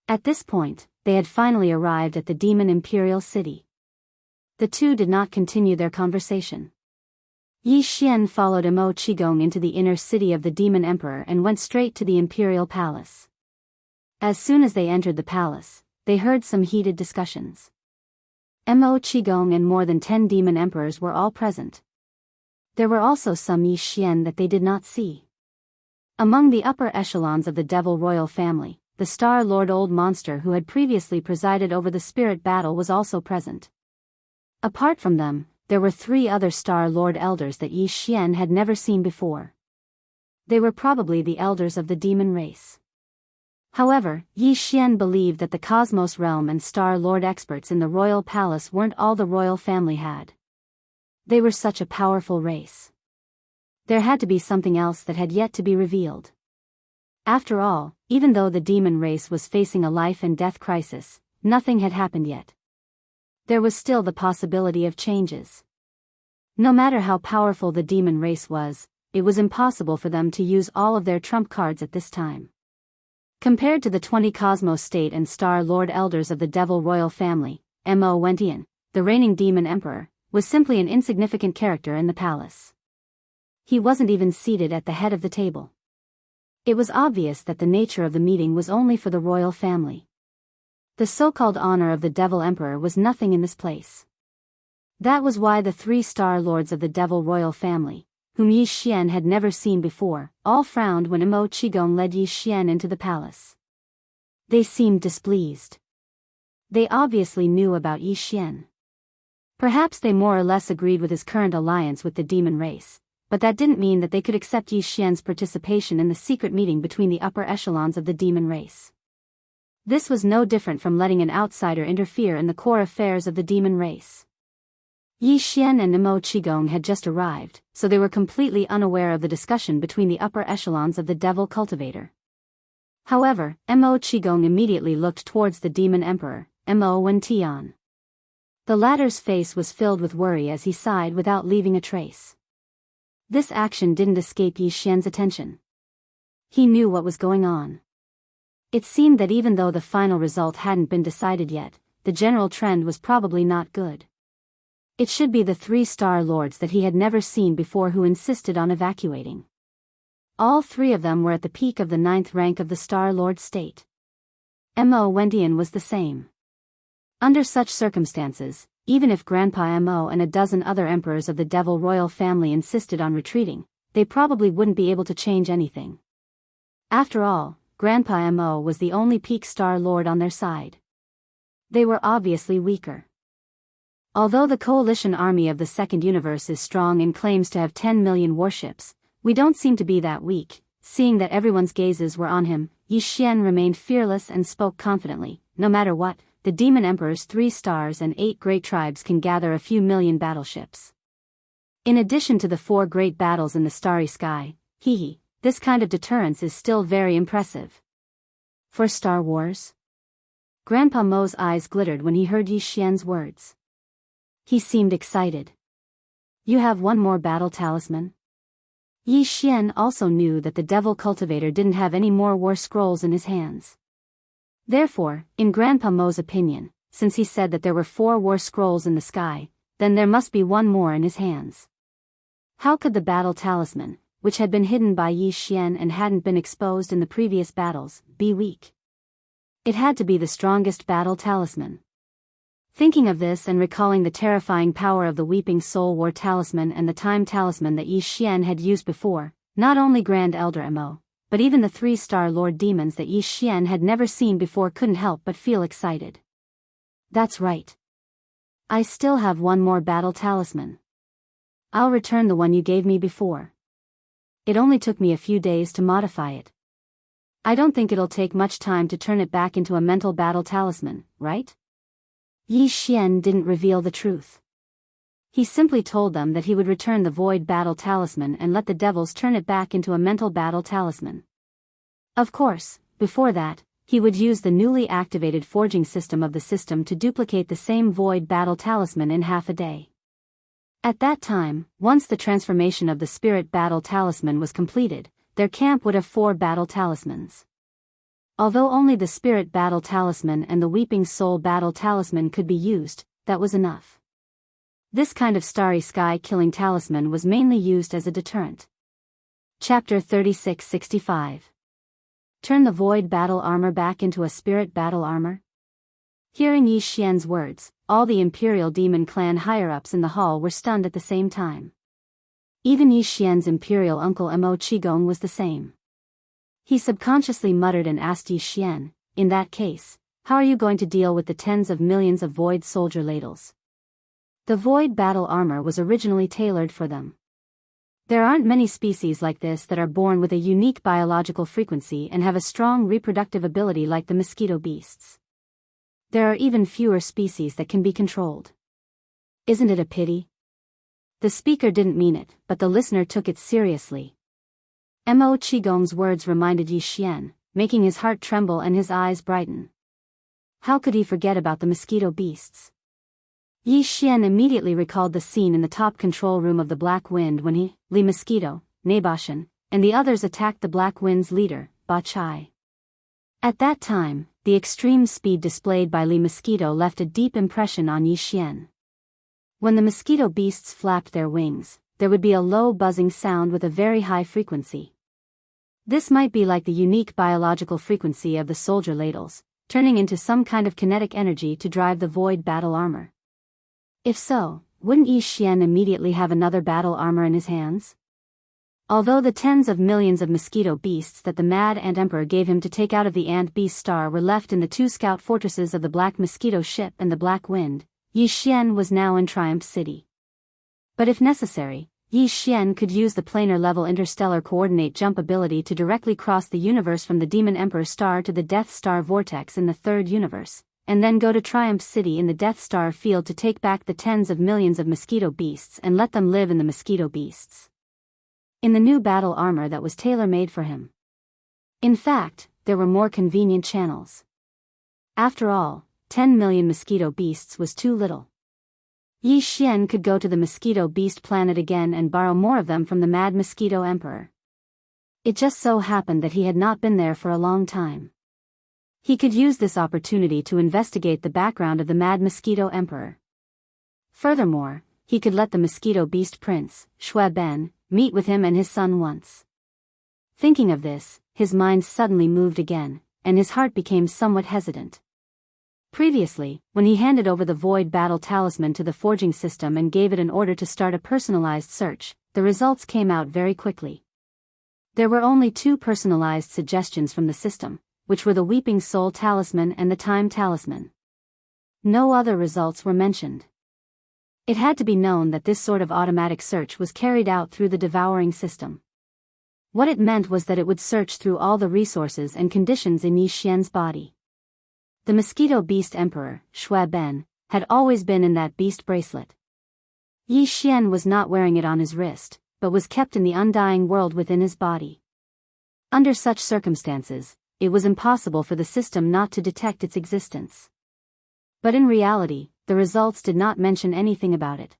At this point, they had finally arrived at the demon imperial city. The two did not continue their conversation. Yi Xian followed Mo Qigong into the inner city of the demon emperor and went straight to the imperial palace. As soon as they entered the palace, they heard some heated discussions. Mo Qigong and more than 10 demon emperors were all present. There were also some Yi Xian that they did not see. Among the upper echelons of the Devil royal family, the Star Lord Old Monster who had previously presided over the spirit battle was also present. Apart from them, there were 3 other Star Lord elders that Yi Xian had never seen before. They were probably the elders of the demon race. However, Yi Xian believed that the Cosmos Realm and Star Lord experts in the royal palace weren't all the royal family had. They were such a powerful race. There had to be something else that had yet to be revealed. After all, even though the demon race was facing a life and death crisis, nothing had happened yet. There was still the possibility of changes. No matter how powerful the demon race was, it was impossible for them to use all of their trump cards at this time. Compared to the 20 Cosmos State and Star Lord elders of the Devil royal family, Mo Wentian, the reigning demon emperor, was simply an insignificant character in the palace. He wasn't even seated at the head of the table. It was obvious that the nature of the meeting was only for the royal family. The so-called honor of the Devil Emperor was nothing in this place. That was why the 3 Star Lords of the Devil royal family, whom Yi Xian had never seen before, all frowned when Mo Qigong led Yi Xian into the palace. They seemed displeased. They obviously knew about Yi Xian. Perhaps they more or less agreed with his current alliance with the demon race, but that didn't mean that they could accept Yi Xian's participation in the secret meeting between the upper echelons of the demon race. This was no different from letting an outsider interfere in the core affairs of the demon race. Yi Xian and Mo Qigong had just arrived, so they were completely unaware of the discussion between the upper echelons of the Devil cultivator. However, Mo Qigong immediately looked towards the demon emperor, Mo Wentian. The latter's face was filled with worry as he sighed without leaving a trace. This action didn't escape Yi Xian's attention. He knew what was going on. It seemed that even though the final result hadn't been decided yet, the general trend was probably not good. It should be the 3 Star Lords that he had never seen before who insisted on evacuating. All 3 of them were at the peak of the 9th rank of the Star Lord state. Mo Wentian was the same. Under such circumstances, even if Grandpa Mo and a dozen other emperors of the Devil royal family insisted on retreating, they probably wouldn't be able to change anything. After all, Grandpa Mo was the only peak Star Lord on their side. They were obviously weaker. Although the coalition army of the Second Universe is strong and claims to have 10 million warships, we don't seem to be that weak. Seeing that everyone's gazes were on him, Yi Xian remained fearless and spoke confidently. No matter what, the Demon Emperor's 3 stars and 8 great tribes can gather a few million battleships. In addition to the 4 great battles in the starry sky, this kind of deterrence is still very impressive. For Star Wars? Grandpa Mo's eyes glittered when he heard Yi Xian's words. He seemed excited. You have one more battle talisman? Yi Xian also knew that the Devil cultivator didn't have any more war scrolls in his hands. Therefore, in Grandpa Mo's opinion, since he said that there were 4 war scrolls in the sky, then there must be one more in his hands. How could the battle talisman, which had been hidden by Yi Xian and hadn't been exposed in the previous battles, be weak? It had to be the strongest battle talisman. Thinking of this and recalling the terrifying power of the Weeping Soul War Talisman and the Time Talisman that Yi Xian had used before, not only Grand Elder Mo, but even the 3 Star Lord demons that Yi Xian had never seen before couldn't help but feel excited. That's right. I still have one more battle talisman. I'll return the one you gave me before. It only took me a few days to modify it. I don't think it'll take much time to turn it back into a mental battle talisman, right? Yi Xian didn't reveal the truth. He simply told them that he would return the Void Battle Talisman and let the devils turn it back into a mental battle talisman. Of course, before that, he would use the newly activated forging system of the system to duplicate the same void battle talisman in half a day. At that time, once the transformation of the spirit battle talisman was completed, their camp would have 4 battle talismans. Although only the spirit battle talisman and the weeping soul battle talisman could be used, that was enough. This kind of starry sky killing talisman was mainly used as a deterrent. Chapter 3665. Turn the void battle armor back into a spirit battle armor? Hearing Yi Xian's words, all the Imperial Demon Clan higher-ups in the hall were stunned at the same time. Even Yi Xian's Imperial uncle Mo Qigong was the same. He subconsciously muttered and asked Yi Xian, in that case, how are you going to deal with the tens of millions of void soldier ladles? The void battle armor was originally tailored for them. There aren't many species like this that are born with a unique biological frequency and have a strong reproductive ability like the mosquito beasts. There are even fewer species that can be controlled. Isn't it a pity? The speaker didn't mean it, but the listener took it seriously. Mo Qigong's words reminded Yi Xian, making his heart tremble and his eyes brighten. How could he forget about the mosquito beasts? Yi Xian immediately recalled the scene in the top control room of the Black Wind when he, Li Mosquito, Nabashan, and the others attacked the Black Wind's leader, Ba Chai. At that time, the extreme speed displayed by Li Mosquito left a deep impression on Yi Xian. When the mosquito beasts flapped their wings, there would be a low buzzing sound with a very high frequency. This might be like the unique biological frequency of the soldier ladles, turning into some kind of kinetic energy to drive the void battle armor. If so, wouldn't Yi Xian immediately have another battle armor in his hands? Although the tens of millions of mosquito beasts that the Mad Ant Emperor gave him to take out of the Ant Beast Star were left in the 2 scout fortresses of the Black Mosquito Ship and the Black Wind, Yi Xian was now in Triumph City. But if necessary, Yi Xian could use the planar-level interstellar coordinate jump ability to directly cross the universe from the Demon Emperor Star to the Death Star Vortex in the 3rd universe, and then go to Triumph City in the Death Star field to take back the tens of millions of mosquito beasts and let them live in the mosquito beasts. In the new battle armor that was tailor-made for him. In fact, there were more convenient channels. After all, 10 million mosquito beasts was too little. Yi Xian could go to the mosquito beast planet again and borrow more of them from the Mad Mosquito Emperor. It just so happened that he had not been there for a long time. He could use this opportunity to investigate the background of the Mad Mosquito Emperor. Furthermore, he could let the Mosquito Beast Prince, Shui Ben, meet with him and his son once. Thinking of this, his mind suddenly moved again, and his heart became somewhat hesitant. Previously, when he handed over the Void Battle Talisman to the forging system and gave it an order to start a personalized search, the results came out very quickly. There were only 2 personalized suggestions from the system, which were the Weeping Soul Talisman and the Time Talisman. No other results were mentioned. It had to be known that this sort of automatic search was carried out through the devouring system. What it meant was that it would search through all the resources and conditions in Yi Xian's body. The Mosquito Beast Emperor, Shui Ben, had always been in that beast bracelet. Yi Xian was not wearing it on his wrist, but was kept in the undying world within his body. Under such circumstances, it was impossible for the system not to detect its existence. But in reality, the results did not mention anything about it.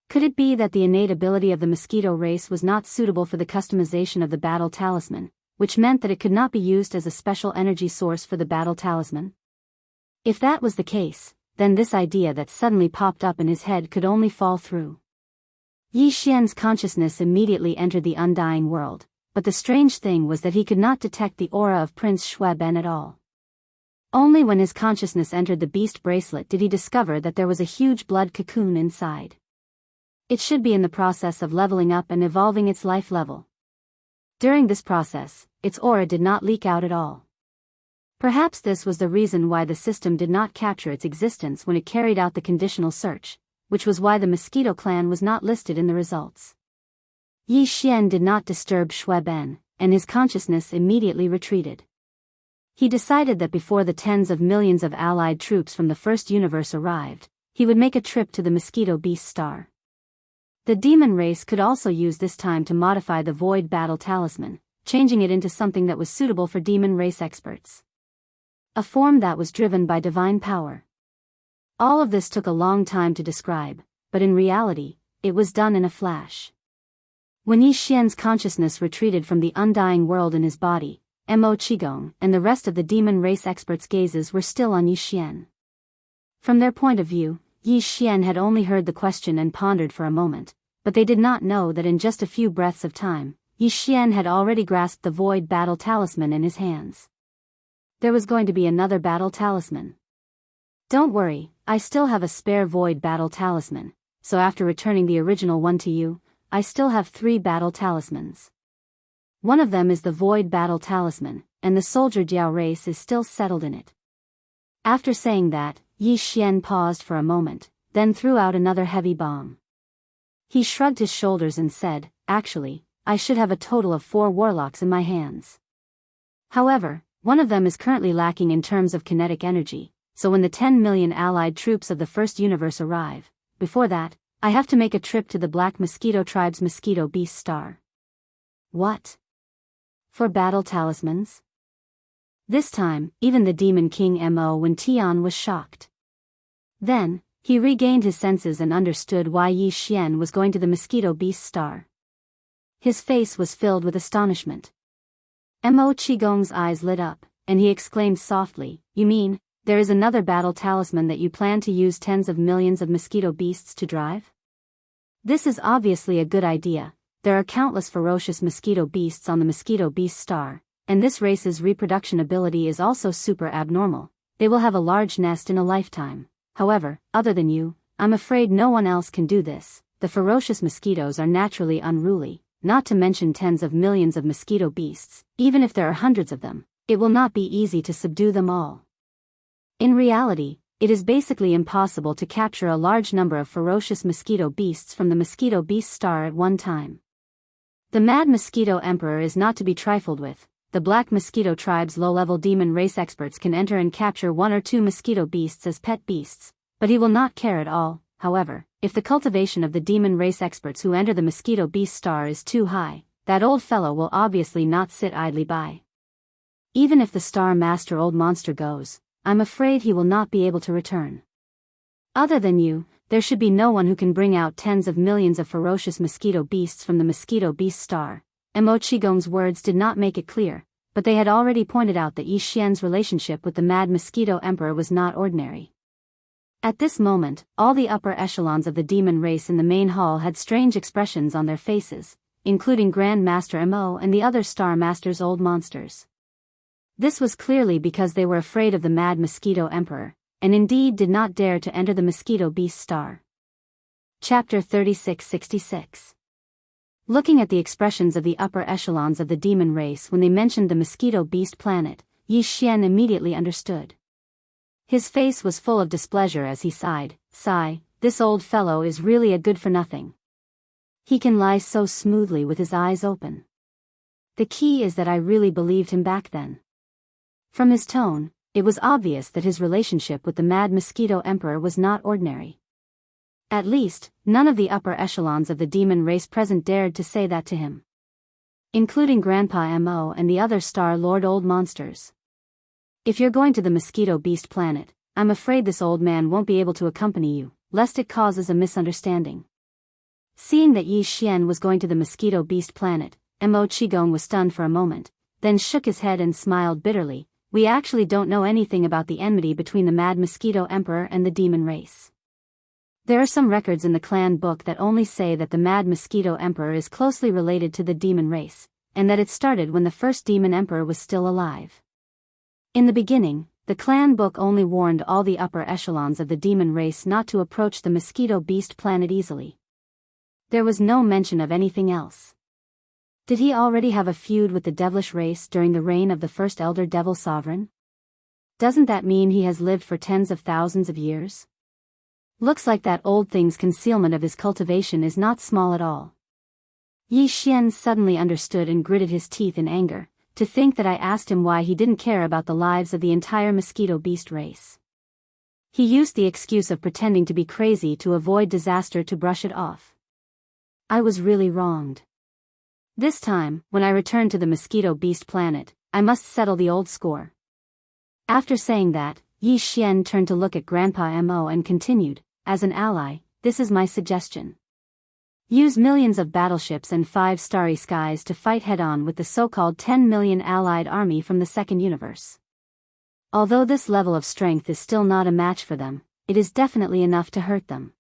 Could it be that the innate ability of the mosquito race was not suitable for the customization of the battle talisman, which meant that it could not be used as a special energy source for the battle talisman? If that was the case, then this idea that suddenly popped up in his head could only fall through. Yi Xian's consciousness immediately entered the undying world, but the strange thing was that he could not detect the aura of Prince Shui Ben at all. Only when his consciousness entered the beast bracelet did he discover that there was a huge blood cocoon inside. It should be in the process of leveling up and evolving its life level. During this process, its aura did not leak out at all. Perhaps this was the reason why the system did not capture its existence when it carried out the conditional search, which was why the Mosquito Clan was not listed in the results. Yi Xian did not disturb Shui Ben, and his consciousness immediately retreated. He decided that before the tens of millions of allied troops from the first universe arrived, he would make a trip to the Mosquito Beast Star. The demon race could also use this time to modify the Void Battle Talisman, changing it into something that was suitable for demon race experts. A form that was driven by divine power. All of this took a long time to describe, but in reality, it was done in a flash. When Yi Xian's consciousness retreated from the undying world in his body, Mo Qigong and the rest of the demon race experts' gazes were still on Yi Xian. From their point of view, Yi Xian had only heard the question and pondered for a moment, but they did not know that in just a few breaths of time, Yi Xian had already grasped the void battle talisman in his hands. There was going to be another battle talisman. Don't worry, I still have a spare void battle talisman, so after returning the original one to you, I still have 3 battle talismans. One of them is the void battle talisman, and the soldier Jiao race is still settled in it. After saying that, Yi Xian paused for a moment, then threw out another heavy bomb. He shrugged his shoulders and said, actually, I should have a total of 4 warlocks in my hands. However, one of them is currently lacking in terms of kinetic energy, so when the 10 million allied troops of the First Universe arrive, before that, I have to make a trip to the Black Mosquito Tribe's Mosquito Beast Star. What? For battle talismans? This time, even the Demon King Mo Wen Tian was shocked. Then, he regained his senses and understood why Yi Xian was going to the Mosquito Beast Star. His face was filled with astonishment. Mo Qigong's eyes lit up, and he exclaimed softly, you mean, there is another battle talisman that you plan to use tens of millions of mosquito beasts to drive? This is obviously a good idea. There are countless ferocious mosquito beasts on the Mosquito Beast Star, and this race's reproduction ability is also super abnormal. They will have a large nest in a lifetime. However, other than you, I'm afraid no one else can do this. The ferocious mosquitoes are naturally unruly, not to mention tens of millions of mosquito beasts. Even if there are hundreds of them, it will not be easy to subdue them all. In reality, it is basically impossible to capture a large number of ferocious mosquito beasts from the Mosquito Beast Star at one time. The Mad Mosquito Emperor is not to be trifled with. The Black Mosquito Tribe's low-level demon race experts can enter and capture 1 or 2 mosquito beasts as pet beasts, but he will not care at all. However, if the cultivation of the demon race experts who enter the Mosquito Beast Star is too high, that old fellow will obviously not sit idly by. Even if the Star Master Old Monster goes, I'm afraid he will not be able to return. Other than you, there should be no one who can bring out tens of millions of ferocious mosquito beasts from the Mosquito Beast Star. Mo Qigong's words did not make it clear, but they had already pointed out that Yi Xian's relationship with the Mad Mosquito Emperor was not ordinary. At this moment, all the upper echelons of the demon race in the main hall had strange expressions on their faces, including Grand Master Mo and the other Star Master's old monsters. This was clearly because they were afraid of the Mad Mosquito Emperor, and indeed did not dare to enter the Mosquito Beast Star. Chapter 3666. Looking at the expressions of the upper echelons of the demon race when they mentioned the Mosquito Beast planet, Yi Xian immediately understood. His face was full of displeasure as he sighed, this old fellow is really a good-for-nothing. He can lie so smoothly with his eyes open. The key is that I really believed him back then. From his tone, it was obvious that his relationship with the Mad Mosquito Emperor was not ordinary. At least, none of the upper echelons of the demon race present dared to say that to him, including Grandpa Mo and the other Star Lord old monsters. If you're going to the Mosquito Beast planet, I'm afraid this old man won't be able to accompany you, lest it causes a misunderstanding. Seeing that Yi Xian was going to the Mosquito Beast planet, Mo Qigong was stunned for a moment, then shook his head and smiled bitterly. We actually don't know anything about the enmity between the Mad Mosquito Emperor and the demon race. There are some records in the clan book that only say that the Mad Mosquito Emperor is closely related to the demon race, and that it started when the first demon emperor was still alive. In the beginning, the clan book only warned all the upper echelons of the demon race not to approach the Mosquito Beast planet easily. There was no mention of anything else. Did he already have a feud with the devilish race during the reign of the first Elder Devil Sovereign? Doesn't that mean he has lived for tens of thousands of years? Looks like that old thing's concealment of his cultivation is not small at all. Yi Xian suddenly understood and gritted his teeth in anger. To think that I asked him why he didn't care about the lives of the entire Mosquito Beast race. He used the excuse of pretending to be crazy to avoid disaster to brush it off. I was really wronged. This time, when I return to the Mosquito Beast planet, I must settle the old score. After saying that, Yi Xian turned to look at Grandpa Mo and continued, as an ally, this is my suggestion. Use millions of battleships and 5 starry skies to fight head-on with the so-called 10 million allied army from the second universe. Although this level of strength is still not a match for them, it is definitely enough to hurt them.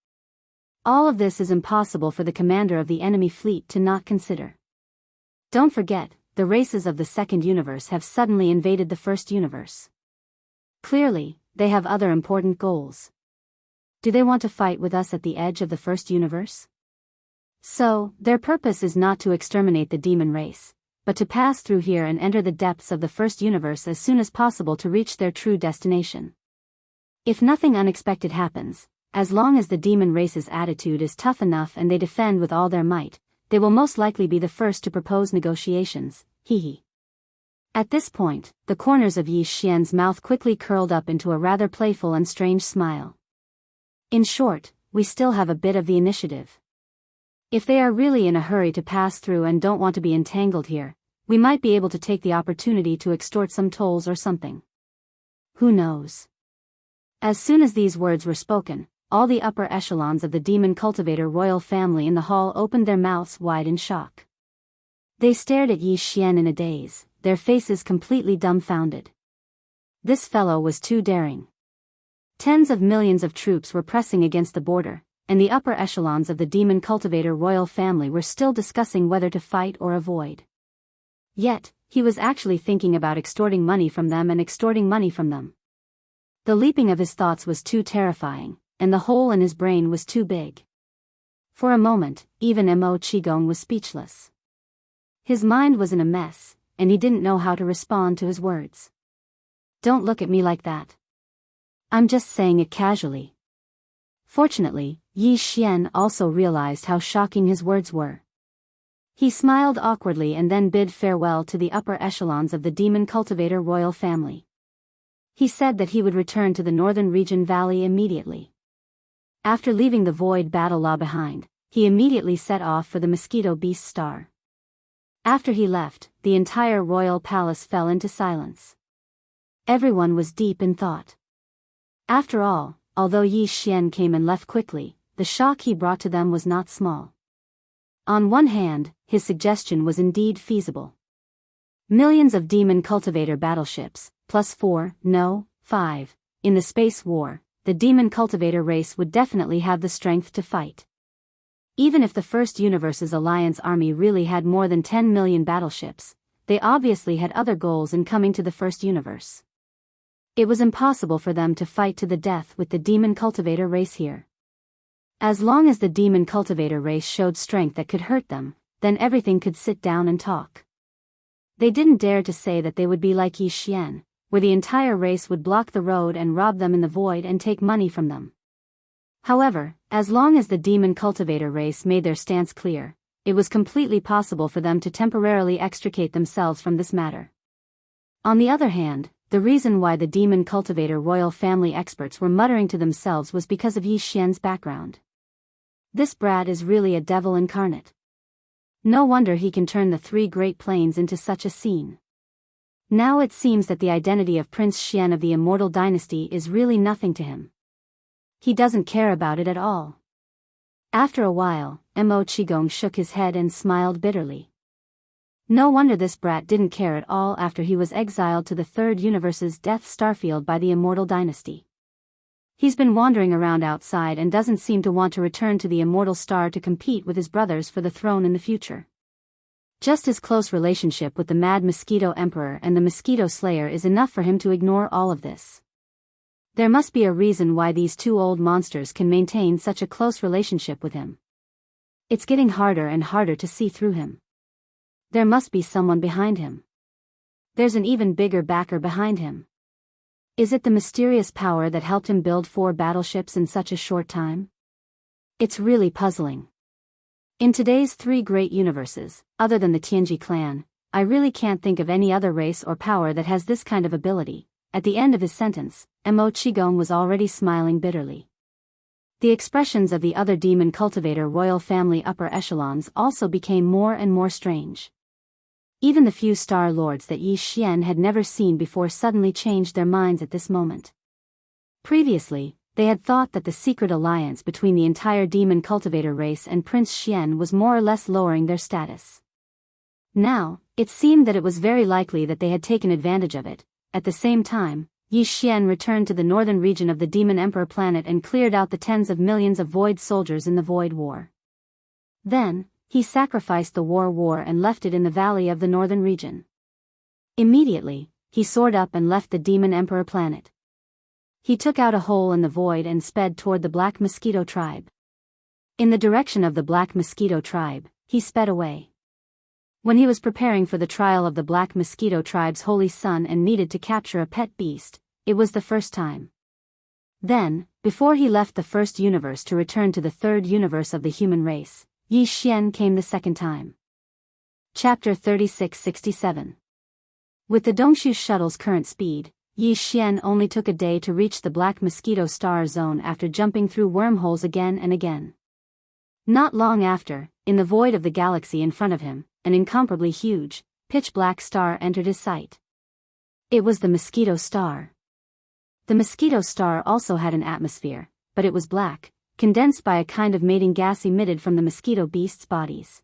All of this is impossible for the commander of the enemy fleet to not consider. Don't forget, the races of the second universe have suddenly invaded the first universe. Clearly, they have other important goals. Do they want to fight with us at the edge of the first universe? So, their purpose is not to exterminate the demon race, but to pass through here and enter the depths of the first universe as soon as possible to reach their true destination. If nothing unexpected happens, as long as the demon race's attitude is tough enough and they defend with all their might, they will most likely be the first to propose negotiations, hee. At this point, the corners of Yi Xian's mouth quickly curled up into a rather playful and strange smile. In short, we still have a bit of the initiative. If they are really in a hurry to pass through and don't want to be entangled here, we might be able to take the opportunity to extort some tolls or something. Who knows? As soon as these words were spoken, all the upper echelons of the demon cultivator royal family in the hall opened their mouths wide in shock. They stared at Yi Xian in a daze, their faces completely dumbfounded. This fellow was too daring. Tens of millions of troops were pressing against the border, and the upper echelons of the demon cultivator royal family were still discussing whether to fight or avoid. Yet, he was actually thinking about extorting money from them and extorting money from them. The leaping of his thoughts was too terrifying, and the hole in his brain was too big. For a moment, even Mo Qigong was speechless. His mind was in a mess, and he didn't know how to respond to his words. Don't look at me like that. I'm just saying it casually. Fortunately, Yi Xian also realized how shocking his words were. He smiled awkwardly and then bid farewell to the upper echelons of the demon cultivator royal family. He said that he would return to the northern region valley immediately. After leaving the void battle law behind, he immediately set off for the mosquito beast star. After he left, the entire royal palace fell into silence. Everyone was deep in thought. After all, although Yi Xian came and left quickly, the shock he brought to them was not small. On one hand, his suggestion was indeed feasible. Millions of demon cultivator battleships, plus 4, no, 5, in the space war, the demon cultivator race would definitely have the strength to fight. Even if the first universe's alliance army really had more than 10 million battleships, they obviously had other goals in coming to the first universe. It was impossible for them to fight to the death with the demon cultivator race here. As long as the demon cultivator race showed strength that could hurt them, then everything could sit down and talk. They didn't dare to say that they would be like Yi Xian, where the entire race would block the road and rob them in the void and take money from them. However, as long as the demon cultivator race made their stance clear, it was completely possible for them to temporarily extricate themselves from this matter. On the other hand, the reason why the demon cultivator royal family experts were muttering to themselves was because of Yi Xian's background. This brat is really a devil incarnate. No wonder he can turn the 3 Great Plains into such a scene. Now it seems that the identity of Prince Xian of the Immortal Dynasty is really nothing to him. He doesn't care about it at all. After a while, Mo Qigong shook his head and smiled bitterly. No wonder this brat didn't care at all after he was exiled to the third universe's Death Starfield by the Immortal Dynasty. He's been wandering around outside and doesn't seem to want to return to the Immortal Star to compete with his brothers for the throne in the future. Just his close relationship with the Mad Mosquito Emperor and the Mosquito Slayer is enough for him to ignore all of this. There must be a reason why these 2 old monsters can maintain such a close relationship with him. It's getting harder and harder to see through him. There must be someone behind him. There's an even bigger backer behind him. Is it the mysterious power that helped him build 4 battleships in such a short time? It's really puzzling. In today's 3 great universes, other than the Tianji clan, I really can't think of any other race or power that has this kind of ability. At the end of his sentence, Mo Qigong was already smiling bitterly. The expressions of the other demon cultivator royal family upper echelons also became more and more strange. Even the few Star Lords that Yi Xian had never seen before suddenly changed their minds at this moment. Previously, they had thought that the secret alliance between the entire demon cultivator race and Prince Xian was more or less lowering their status. Now, it seemed that it was very likely that they had taken advantage of it. At the same time, Yi Xian returned to the northern region of the Demon Emperor planet and cleared out the tens of millions of Void soldiers in the Void War. Then, he sacrificed the war and left it in the valley of the northern region. Immediately, he soared up and left the Demon Emperor planet. He took out a hole in the void and sped toward the Black Mosquito tribe. In the direction of the Black Mosquito tribe, he sped away. When he was preparing for the trial of the Black Mosquito tribe's holy son and needed to capture a pet beast, it was the first time. Then, before he left the first universe to return to the third universe of the human race, Yi Xian came the second time. Chapter 3667. With the Dongshu shuttle's current speed, Yi Xian only took a day to reach the Black Mosquito star zone after jumping through wormholes again and again. Not long after, in the void of the galaxy in front of him, an incomparably huge, pitch-black star entered his sight. It was the Mosquito Star. The Mosquito Star also had an atmosphere, but it was black, condensed by a kind of mating gas emitted from the mosquito beasts' bodies.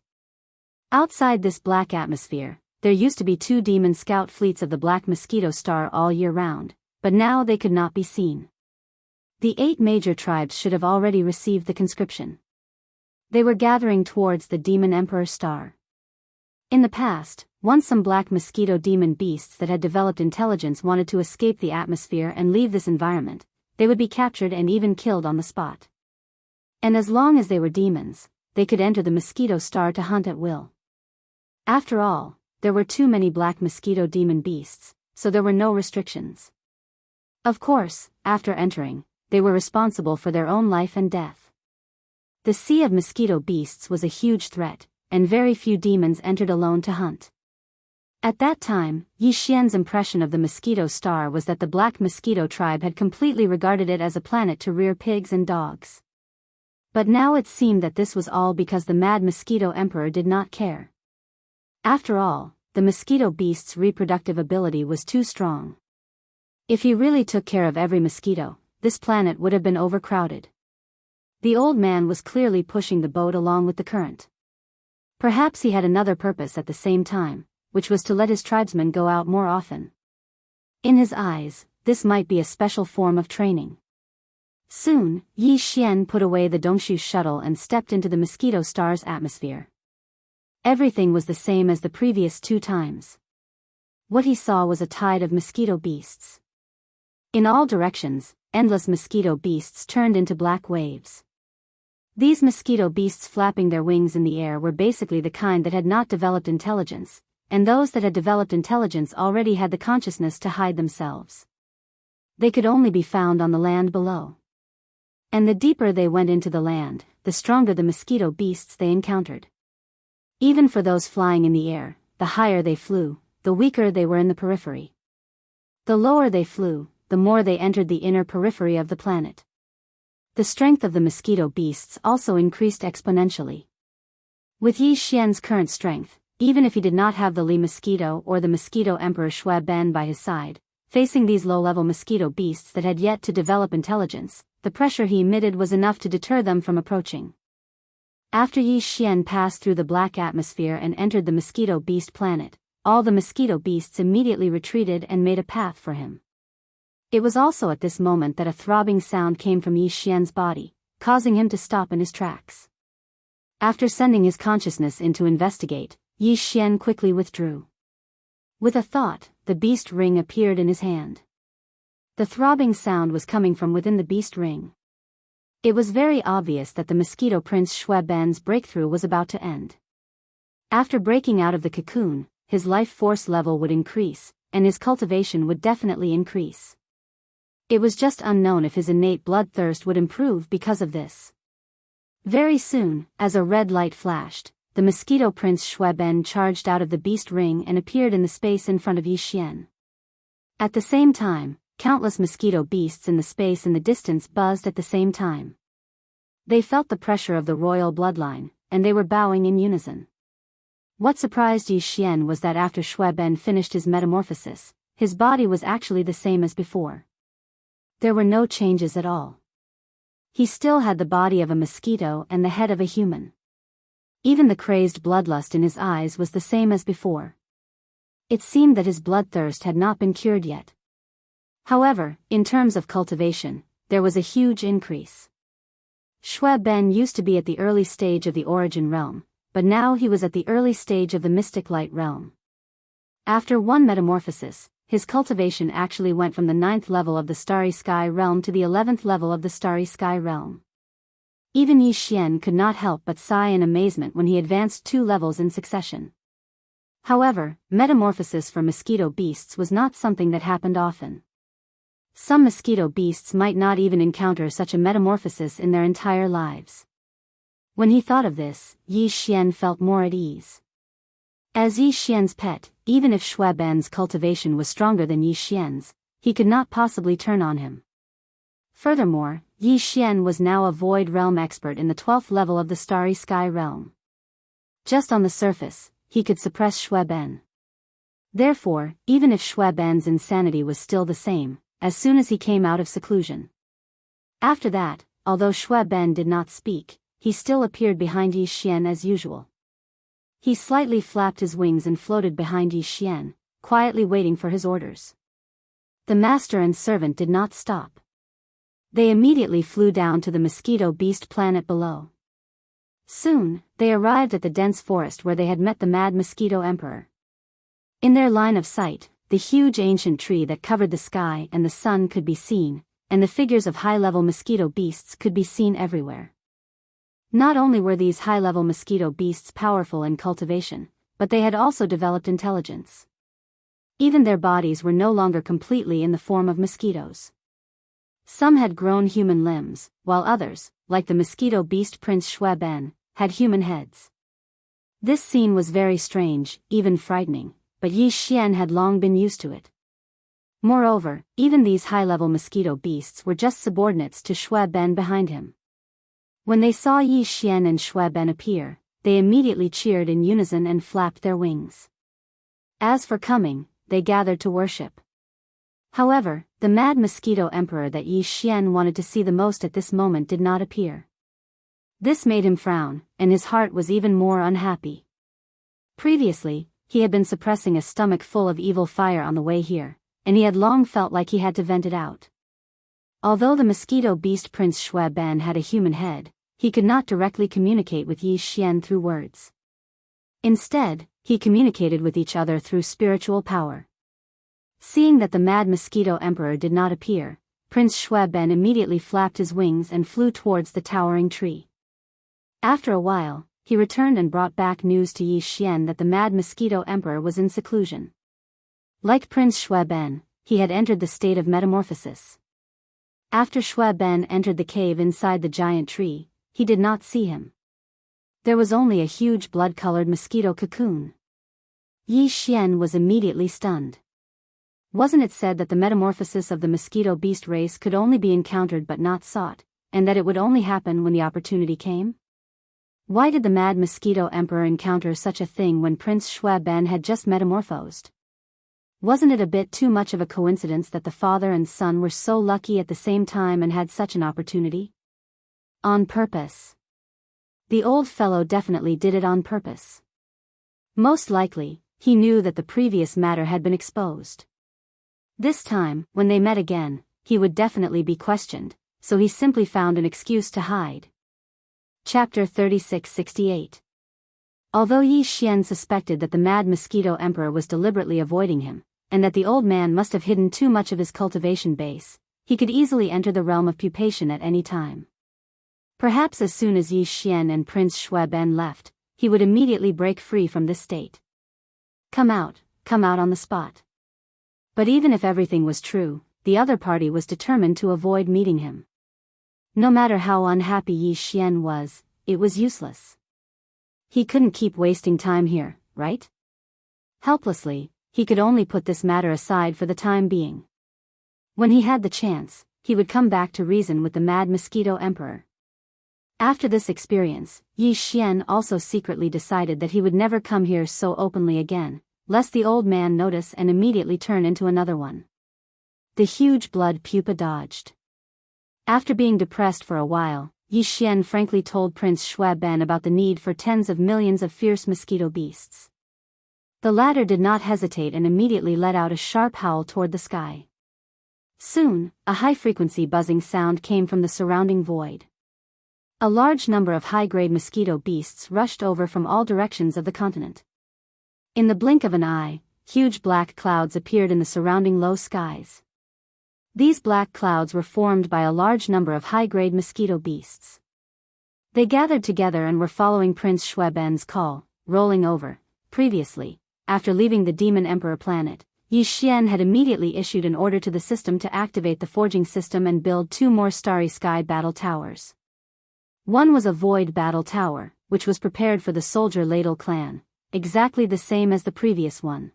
Outside this black atmosphere, there used to be 2 demon scout fleets of the Black Mosquito Star all year round, but now they could not be seen. The 8 major tribes should have already received the conscription. They were gathering towards the Demon Emperor Star. In the past, once some black mosquito demon beasts that had developed intelligence wanted to escape the atmosphere and leave this environment, they would be captured and even killed on the spot. And as long as they were demons, they could enter the Mosquito Star to hunt at will. After all, there were too many black mosquito demon beasts, so there were no restrictions. Of course, after entering, they were responsible for their own life and death. The sea of mosquito beasts was a huge threat, and very few demons entered alone to hunt. At that time, Yi Xian's impression of the Mosquito Star was that the Black Mosquito tribe had completely regarded it as a planet to rear pigs and dogs. But now it seemed that this was all because the Mad Mosquito Emperor did not care. After all, the mosquito beast's reproductive ability was too strong. If he really took care of every mosquito, this planet would have been overcrowded. The old man was clearly pushing the boat along with the current. Perhaps he had another purpose at the same time, which was to let his tribesmen go out more often. In his eyes, this might be a special form of training. Soon, Yi Xian put away the Dongshu shuttle and stepped into the Mosquito Star's atmosphere. Everything was the same as the previous 2 times. What he saw was a tide of mosquito beasts. In all directions, endless mosquito beasts turned into black waves. These mosquito beasts flapping their wings in the air were basically the kind that had not developed intelligence, and those that had developed intelligence already had the consciousness to hide themselves. They could only be found on the land below. And the deeper they went into the land, the stronger the mosquito beasts they encountered. Even for those flying in the air, the higher they flew, the weaker they were in the periphery. The lower they flew, the more they entered the inner periphery of the planet. The strength of the mosquito beasts also increased exponentially. With Yi Xian's current strength, even if he did not have the Li Mosquito or the Mosquito Emperor Shui Ben by his side, facing these low-level mosquito beasts that had yet to develop intelligence, the pressure he emitted was enough to deter them from approaching. After Yi Xian passed through the black atmosphere and entered the mosquito beast planet, all the mosquito beasts immediately retreated and made a path for him. It was also at this moment that a throbbing sound came from Yi Xian's body, causing him to stop in his tracks. After sending his consciousness in to investigate, Yi Xian quickly withdrew. With a thought, the beast ring appeared in his hand. The throbbing sound was coming from within the beast ring. It was very obvious that the Mosquito Prince Shui Ben's breakthrough was about to end. After breaking out of the cocoon, his life force level would increase, and his cultivation would definitely increase. It was just unknown if his innate bloodthirst would improve because of this. Very soon, as a red light flashed, the Mosquito Prince Shui Ben charged out of the beast ring and appeared in the space in front of Yi Xian. At the same time, countless mosquito beasts in the space in the distance buzzed at the same time. They felt the pressure of the royal bloodline, and they were bowing in unison. What surprised Yi Xian was that after Shui Ben finished his metamorphosis, his body was actually the same as before. There were no changes at all. He still had the body of a mosquito and the head of a human. Even the crazed bloodlust in his eyes was the same as before. It seemed that his bloodthirst had not been cured yet. However, in terms of cultivation, there was a huge increase. Shui Ben used to be at the early stage of the origin realm, but now he was at the early stage of the mystic light realm. After one metamorphosis, his cultivation actually went from the 9th level of the starry sky realm to the 11th level of the starry sky realm. Even Yi Xian could not help but sigh in amazement when he advanced 2 levels in succession. However, metamorphosis for mosquito beasts was not something that happened often. Some mosquito beasts might not even encounter such a metamorphosis in their entire lives. When he thought of this, Yi Xian felt more at ease. As Yi Xian's pet, even if Shui Ben's cultivation was stronger than Yi Xian's, he could not possibly turn on him. Furthermore, Yi Xian was now a void realm expert in the 12th level of the starry sky realm. Just on the surface, he could suppress Shui Ben. Therefore, even if Shui Ben's insanity was still the same, as soon as he came out of seclusion. After that, although Shui Ben did not speak, he still appeared behind Yi Xian as usual. He slightly flapped his wings and floated behind Yi Xian, quietly waiting for his orders. The master and servant did not stop. They immediately flew down to the mosquito beast planet below. Soon, they arrived at the dense forest where they had met the mad mosquito emperor. In their line of sight, the huge ancient tree that covered the sky and the sun could be seen, and the figures of high-level mosquito beasts could be seen everywhere. Not only were these high-level mosquito beasts powerful in cultivation, but they had also developed intelligence. Even their bodies were no longer completely in the form of mosquitoes. Some had grown human limbs, while others, like the mosquito beast Prince Shui Ben, had human heads. This scene was very strange, even frightening, but Yi Xian had long been used to it. Moreover, even these high-level mosquito beasts were just subordinates to Shui Ben behind him. When they saw Yi Xian and Shui Ben appear, they immediately cheered in unison and flapped their wings. As for coming, they gathered to worship. However, the mad mosquito emperor that Yi Xian wanted to see the most at this moment did not appear. This made him frown, and his heart was even more unhappy. Previously, he had been suppressing a stomach full of evil fire on the way here, and he had long felt like he had to vent it out. Although the mosquito beast Prince Shui Ben had a human head, he could not directly communicate with Yi Xian through words. Instead, he communicated with each other through spiritual power. Seeing that the mad mosquito emperor did not appear, Prince Shui Ben immediately flapped his wings and flew towards the towering tree. After a while, he returned and brought back news to Yi Xian that the mad mosquito emperor was in seclusion. Like Prince Shui Ben, he had entered the state of metamorphosis. After Shui Ben entered the cave inside the giant tree, he did not see him. There was only a huge blood-colored mosquito cocoon. Yi Xian was immediately stunned. Wasn't it said that the metamorphosis of the mosquito beast race could only be encountered but not sought, and that it would only happen when the opportunity came? Why did the mad mosquito emperor encounter such a thing when Prince Shui Ben had just metamorphosed? Wasn't it a bit too much of a coincidence that the father and son were so lucky at the same time and had such an opportunity? On purpose. The old fellow definitely did it on purpose. Most likely, he knew that the previous matter had been exposed. This time, when they met again, he would definitely be questioned, so he simply found an excuse to hide. Chapter 3668. Although Yi Xian suspected that the mad mosquito emperor was deliberately avoiding him, and that the old man must have hidden too much of his cultivation base, he could easily enter the realm of pupation at any time. Perhaps as soon as Yi Xian and Prince Shui Ben left, he would immediately break free from this state. Come out on the spot. But even if everything was true, the other party was determined to avoid meeting him. No matter how unhappy Yi Xian was, it was useless. He couldn't keep wasting time here, right? Helplessly, he could only put this matter aside for the time being. When he had the chance, he would come back to reason with the mad mosquito emperor. After this experience, Yi Xian also secretly decided that he would never come here so openly again, lest the old man notice and immediately turn into another one. The huge blood pupa dodged. After being depressed for a while, Yi Xian frankly told Prince Shuaben about the need for tens of millions of fierce mosquito beasts. The latter did not hesitate and immediately let out a sharp howl toward the sky. Soon, a high-frequency buzzing sound came from the surrounding void. A large number of high-grade mosquito beasts rushed over from all directions of the continent. In the blink of an eye, huge black clouds appeared in the surrounding low skies. These black clouds were formed by a large number of high-grade mosquito beasts. They gathered together and were following Prince Shuaben's call, rolling over. Previously, after leaving the Demon Emperor planet, Yi Xian had immediately issued an order to the system to activate the forging system and build 2 more Starry Sky battle towers. One was a void battle tower, which was prepared for the soldier ladle clan, exactly the same as the previous one.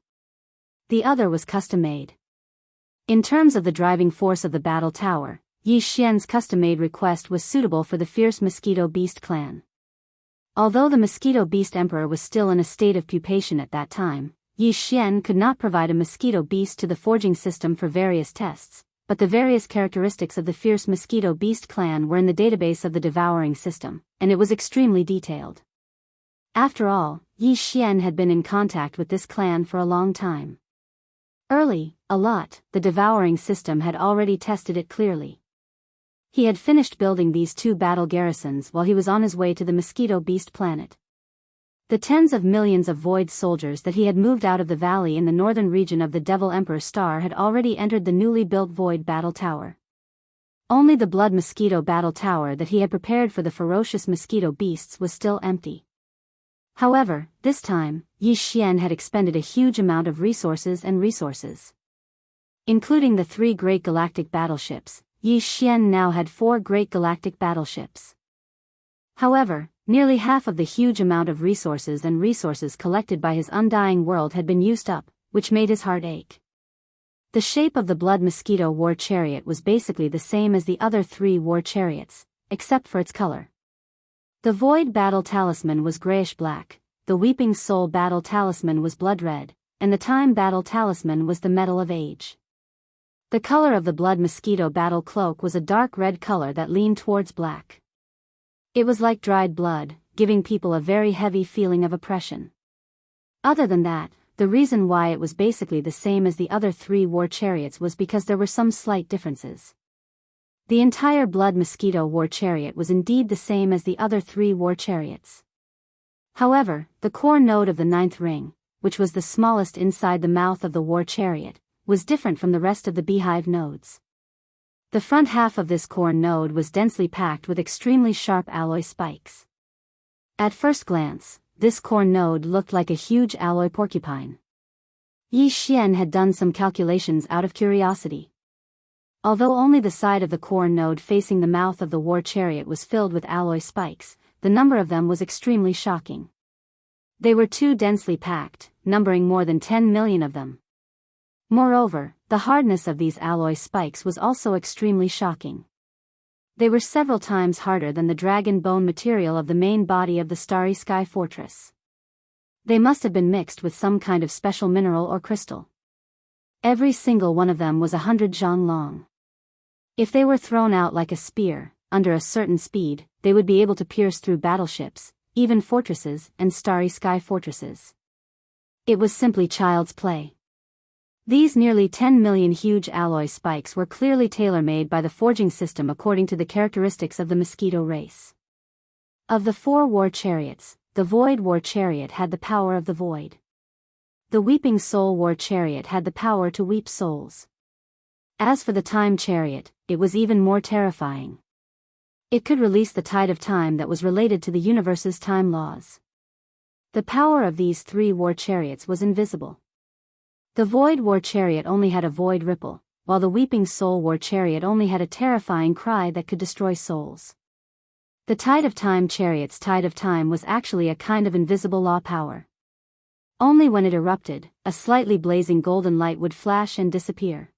The other was custom-made. In terms of the driving force of the battle tower, Yi Xian's custom-made request was suitable for the fierce mosquito beast clan. Although the mosquito beast emperor was still in a state of pupation at that time, Yi Xian could not provide a mosquito beast to the forging system for various tests, but the various characteristics of the fierce mosquito beast clan were in the database of the devouring system, and it was extremely detailed. After all, Yi Xian had been in contact with this clan for a long time. The devouring system had already tested it clearly. He had finished building these 2 battle garrisons while he was on his way to the mosquito beast planet. The tens of millions of void soldiers that he had moved out of the valley in the northern region of the Devil Emperor Star had already entered the newly built void battle tower. Only the blood mosquito battle tower that he had prepared for the ferocious mosquito beasts was still empty. However, this time, Yi Xian had expended a huge amount of resources. Including the 3 great galactic battleships, Yi Xian now had 4 great galactic battleships. However, nearly half of the huge amount of resources collected by his undying world had been used up, which made his heart ache. The shape of the blood mosquito war chariot was basically the same as the other 3 war chariots, except for its color. The void battle talisman was grayish-black, the weeping soul battle talisman was blood-red, and the time battle talisman was the metal of age. The color of the blood mosquito battle cloak was a dark red color that leaned towards black. It was like dried blood, giving people a very heavy feeling of oppression. Other than that, the reason why it was basically the same as the other 3 war chariots was because there were some slight differences. The entire blood mosquito war chariot was indeed the same as the other 3 war chariots. However, the core node of the 9th ring, which was the smallest inside the mouth of the war chariot, was different from the rest of the beehive nodes. The front half of this core node was densely packed with extremely sharp alloy spikes. At first glance, this core node looked like a huge alloy porcupine. Yi Xian had done some calculations out of curiosity. Although only the side of the core node facing the mouth of the war chariot was filled with alloy spikes, the number of them was extremely shocking. They were too densely packed, numbering more than 10 million of them. Moreover, the hardness of these alloy spikes was also extremely shocking. They were several times harder than the dragon bone material of the main body of the Starry Sky Fortress. They must have been mixed with some kind of special mineral or crystal. Every single one of them was 100 zhang long. If they were thrown out like a spear, under a certain speed, they would be able to pierce through battleships, even fortresses and Starry Sky fortresses. It was simply child's play. These nearly 10 million huge alloy spikes were clearly tailor-made by the forging system according to the characteristics of the mosquito race. Of the 4 war chariots, the Void War Chariot had the power of the void. The Weeping Soul War Chariot had the power to weep souls. As for the Time Chariot, it was even more terrifying. It could release the tide of time that was related to the universe's time laws. The power of these 3 war chariots was invisible. The Void War Chariot only had a void ripple, while the Weeping Soul War Chariot only had a terrifying cry that could destroy souls. The Tide of Time Chariot's Tide of Time was actually a kind of invisible law power. Only when it erupted, a slightly blazing golden light would flash and disappear.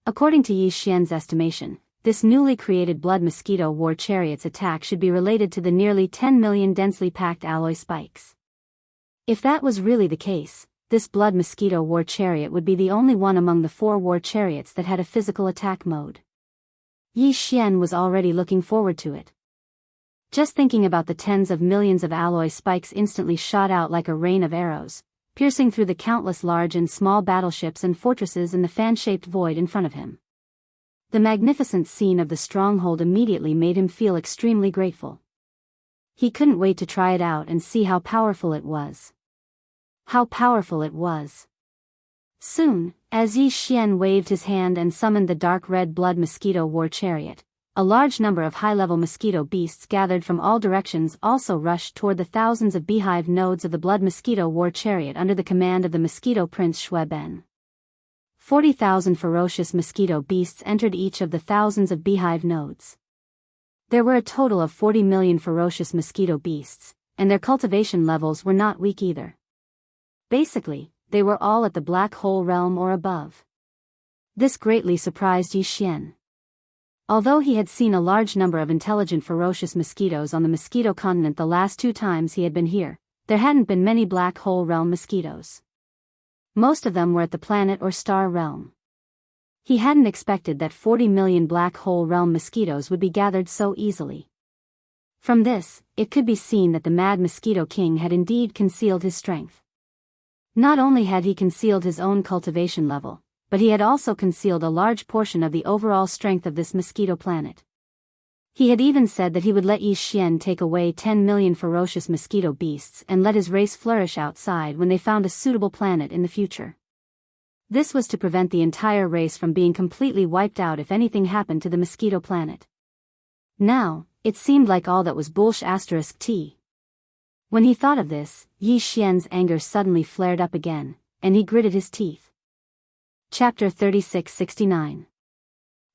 According to Yi Xian's estimation, this newly created blood mosquito war chariot's attack should be related to the nearly 10 million densely packed alloy spikes. If that was really the case, this blood mosquito war chariot would be the only one among the 4 war chariots that had a physical attack mode. Yi Xian was already looking forward to it. Just thinking about the tens of millions of alloy spikes instantly shot out like a rain of arrows, piercing through the countless large and small battleships and fortresses in the fan-shaped void in front of him. The magnificent scene of the stronghold immediately made him feel extremely grateful. He couldn't wait to try it out and see how powerful it was. How powerful it was. Soon, as Yi Xian waved his hand and summoned the dark red blood mosquito war chariot, a large number of high-level mosquito beasts gathered from all directions also rushed toward the thousands of beehive nodes of the blood mosquito war chariot under the command of the mosquito prince Shui Ben. 40,000 ferocious mosquito beasts entered each of the thousands of beehive nodes. There were a total of 40 million ferocious mosquito beasts, and their cultivation levels were not weak either. Basically, they were all at the black hole realm or above. This greatly surprised Yi Xian. Although he had seen a large number of intelligent ferocious mosquitoes on the mosquito continent the last 2 times he had been here, there hadn't been many black hole realm mosquitoes. Most of them were at the planet or star realm. He hadn't expected that 40 million black hole realm mosquitoes would be gathered so easily. From this, it could be seen that the Mad Mosquito King had indeed concealed his strength. Not only had he concealed his own cultivation level, but he had also concealed a large portion of the overall strength of this mosquito planet. He had even said that he would let Yi Xian take away 10 million ferocious mosquito beasts and let his race flourish outside when they found a suitable planet in the future. This was to prevent the entire race from being completely wiped out if anything happened to the mosquito planet. Now, it seemed like all that was bullsh*t. When he thought of this, Yi Xian's anger suddenly flared up again, and he gritted his teeth. Chapter 3669.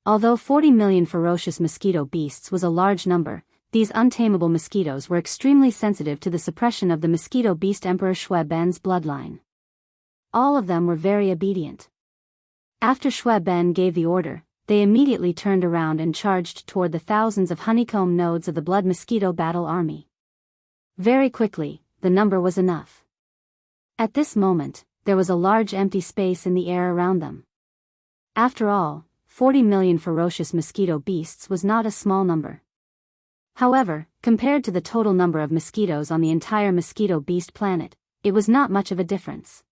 Although 40 million ferocious mosquito beasts was a large number, these untamable mosquitoes were extremely sensitive to the suppression of the mosquito beast Emperor Shui Ben's bloodline. All of them were very obedient. After Shui Ben gave the order, they immediately turned around and charged toward the thousands of honeycomb nodes of the blood mosquito battle army. Very quickly, the number was enough. At this moment, there was a large empty space in the air around them. After all, 40 million ferocious mosquito beasts was not a small number. However, compared to the total number of mosquitoes on the entire mosquito beast planet, it was not much of a difference.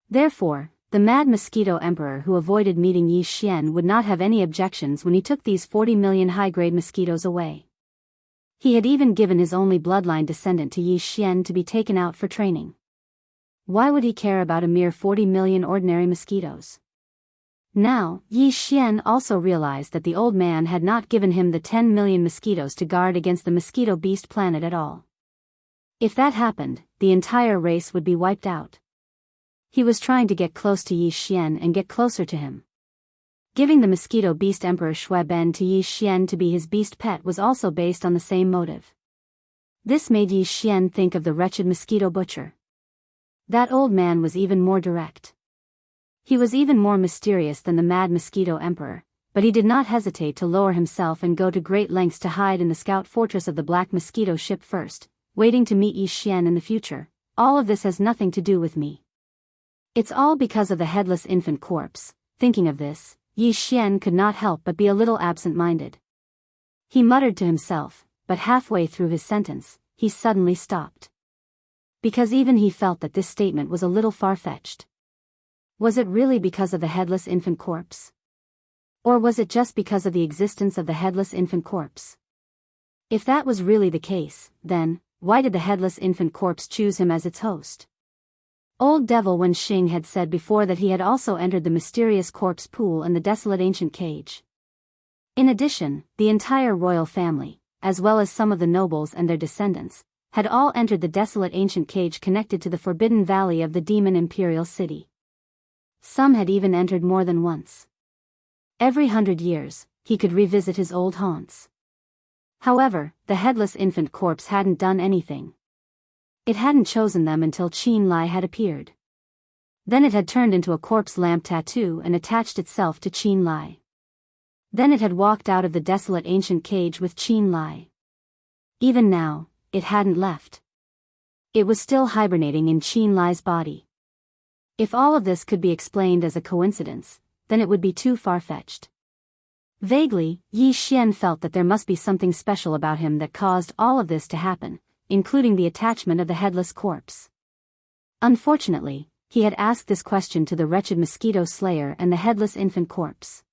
Therefore, the Mad Mosquito Emperor who avoided meeting Yi Xian would not have any objections when he took these 40 million high-grade mosquitoes away. He had even given his only bloodline descendant to Yi Xian to be taken out for training. Why would he care about a mere 40 million ordinary mosquitoes? Now, Yi Xian also realized that the old man had not given him the 10 million mosquitoes to guard against the mosquito beast planet at all. If that happened, the entire race would be wiped out. He was trying to get close to Yi Xian and get closer to him. Giving the mosquito beast Emperor Shui Ben to Yi Xian to be his beast pet was also based on the same motive. This made Yi Xian think of the wretched mosquito butcher. That old man was even more direct. He was even more mysterious than the Mad Mosquito Emperor, but he did not hesitate to lower himself and go to great lengths to hide in the scout fortress of the Black Mosquito ship first, waiting to meet Yi Xian in the future. All of this has nothing to do with me. It's all because of the headless infant corpse. Thinking of this, Yi Xian could not help but be a little absent-minded. He muttered to himself, but halfway through his sentence, he suddenly stopped. Because even he felt that this statement was a little far-fetched. Was it really because of the headless infant corpse? Or was it just because of the existence of the headless infant corpse? If that was really the case, then, why did the headless infant corpse choose him as its host? Old Devil Wen Xing had said before that he had also entered the mysterious corpse pool and the desolate ancient cage. In addition, the entire royal family, as well as some of the nobles and their descendants, had all entered the desolate ancient cage connected to the Forbidden Valley of the Demon Imperial City. Some had even entered more than once. Every 100 years, he could revisit his old haunts. However, the headless infant corpse hadn't done anything. It hadn't chosen them until Qin Lai had appeared. Then it had turned into a corpse lamp tattoo and attached itself to Qin Lai. Then it had walked out of the desolate ancient cage with Qin Lai. Even now, it hadn't left. It was still hibernating in Qin Lai's body. If all of this could be explained as a coincidence, then it would be too far-fetched. Vaguely, Yi Xian felt that there must be something special about him that caused all of this to happen, including the attachment of the headless corpse. Unfortunately, he had asked this question to the wretched mosquito slayer and the headless infant corpse.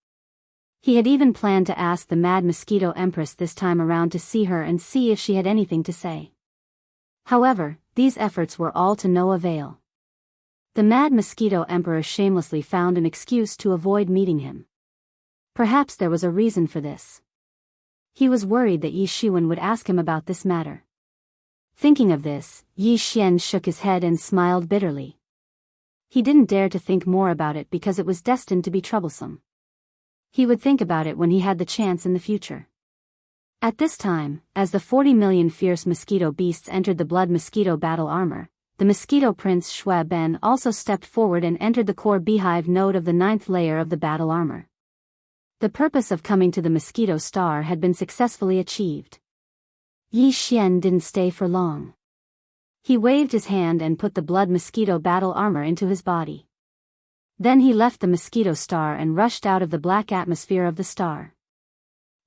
He had even planned to ask the mad mosquito empress this time around to see her and see if she had anything to say. However, these efforts were all to no avail. The mad mosquito emperor shamelessly found an excuse to avoid meeting him. Perhaps there was a reason for this. He was worried that Yi Shiwen would ask him about this matter. Thinking of this, Yi Xian shook his head and smiled bitterly. He didn't dare to think more about it because it was destined to be troublesome. He would think about it when he had the chance in the future. At this time, as the 40 million fierce mosquito beasts entered the blood mosquito battle armor, the mosquito prince Xue Ben also stepped forward and entered the core beehive node of the 9th layer of the battle armor. The purpose of coming to the mosquito star had been successfully achieved. Yi Xian didn't stay for long. He waved his hand and put the blood mosquito battle armor into his body. Then he left the mosquito star and rushed out of the black atmosphere of the star.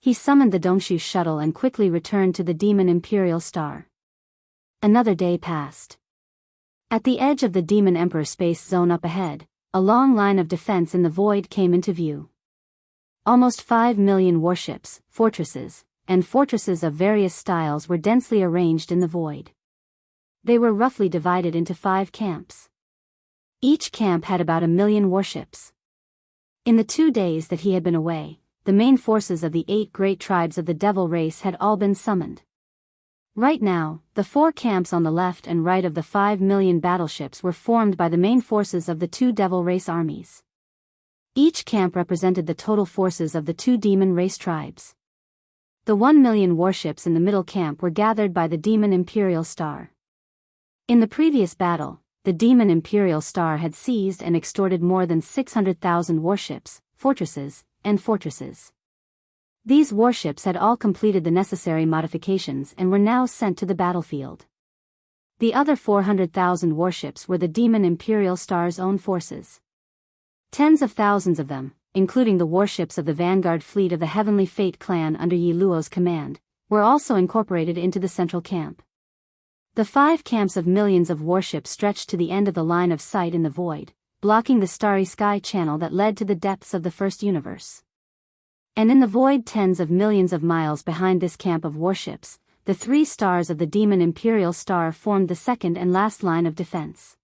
He summoned the Dongshu shuttle and quickly returned to the demon imperial star. Another day passed. At the edge of the demon emperor space zone up ahead, a long line of defense in the void came into view. Almost 5 million warships, fortresses, and fortresses of various styles were densely arranged in the void. They were roughly divided into 5 camps. Each camp had about 1 million warships. In the 2 days that he had been away, the main forces of the 8 great tribes of the devil race had all been summoned. Right now, the 4 camps on the left and right of the 5 million battleships were formed by the main forces of the 2 devil race armies. Each camp represented the total forces of the 2 demon race tribes. The 1 million warships in the middle camp were gathered by the demon imperial star. In the previous battle, the demon imperial star had seized and extorted more than 600,000 warships, fortresses, and fortresses. These warships had all completed the necessary modifications and were now sent to the battlefield. The other 400,000 warships were the demon imperial star's own forces. Tens of thousands of them, including the warships of the vanguard fleet of the Heavenly Fate clan under Yi Luo's command, were also incorporated into the central camp. The 5 camps of millions of warships stretched to the end of the line of sight in the void, blocking the starry sky channel that led to the depths of the first universe. And in the void tens of millions of miles behind this camp of warships, the 3 stars of the demon imperial star formed the second and last line of defense.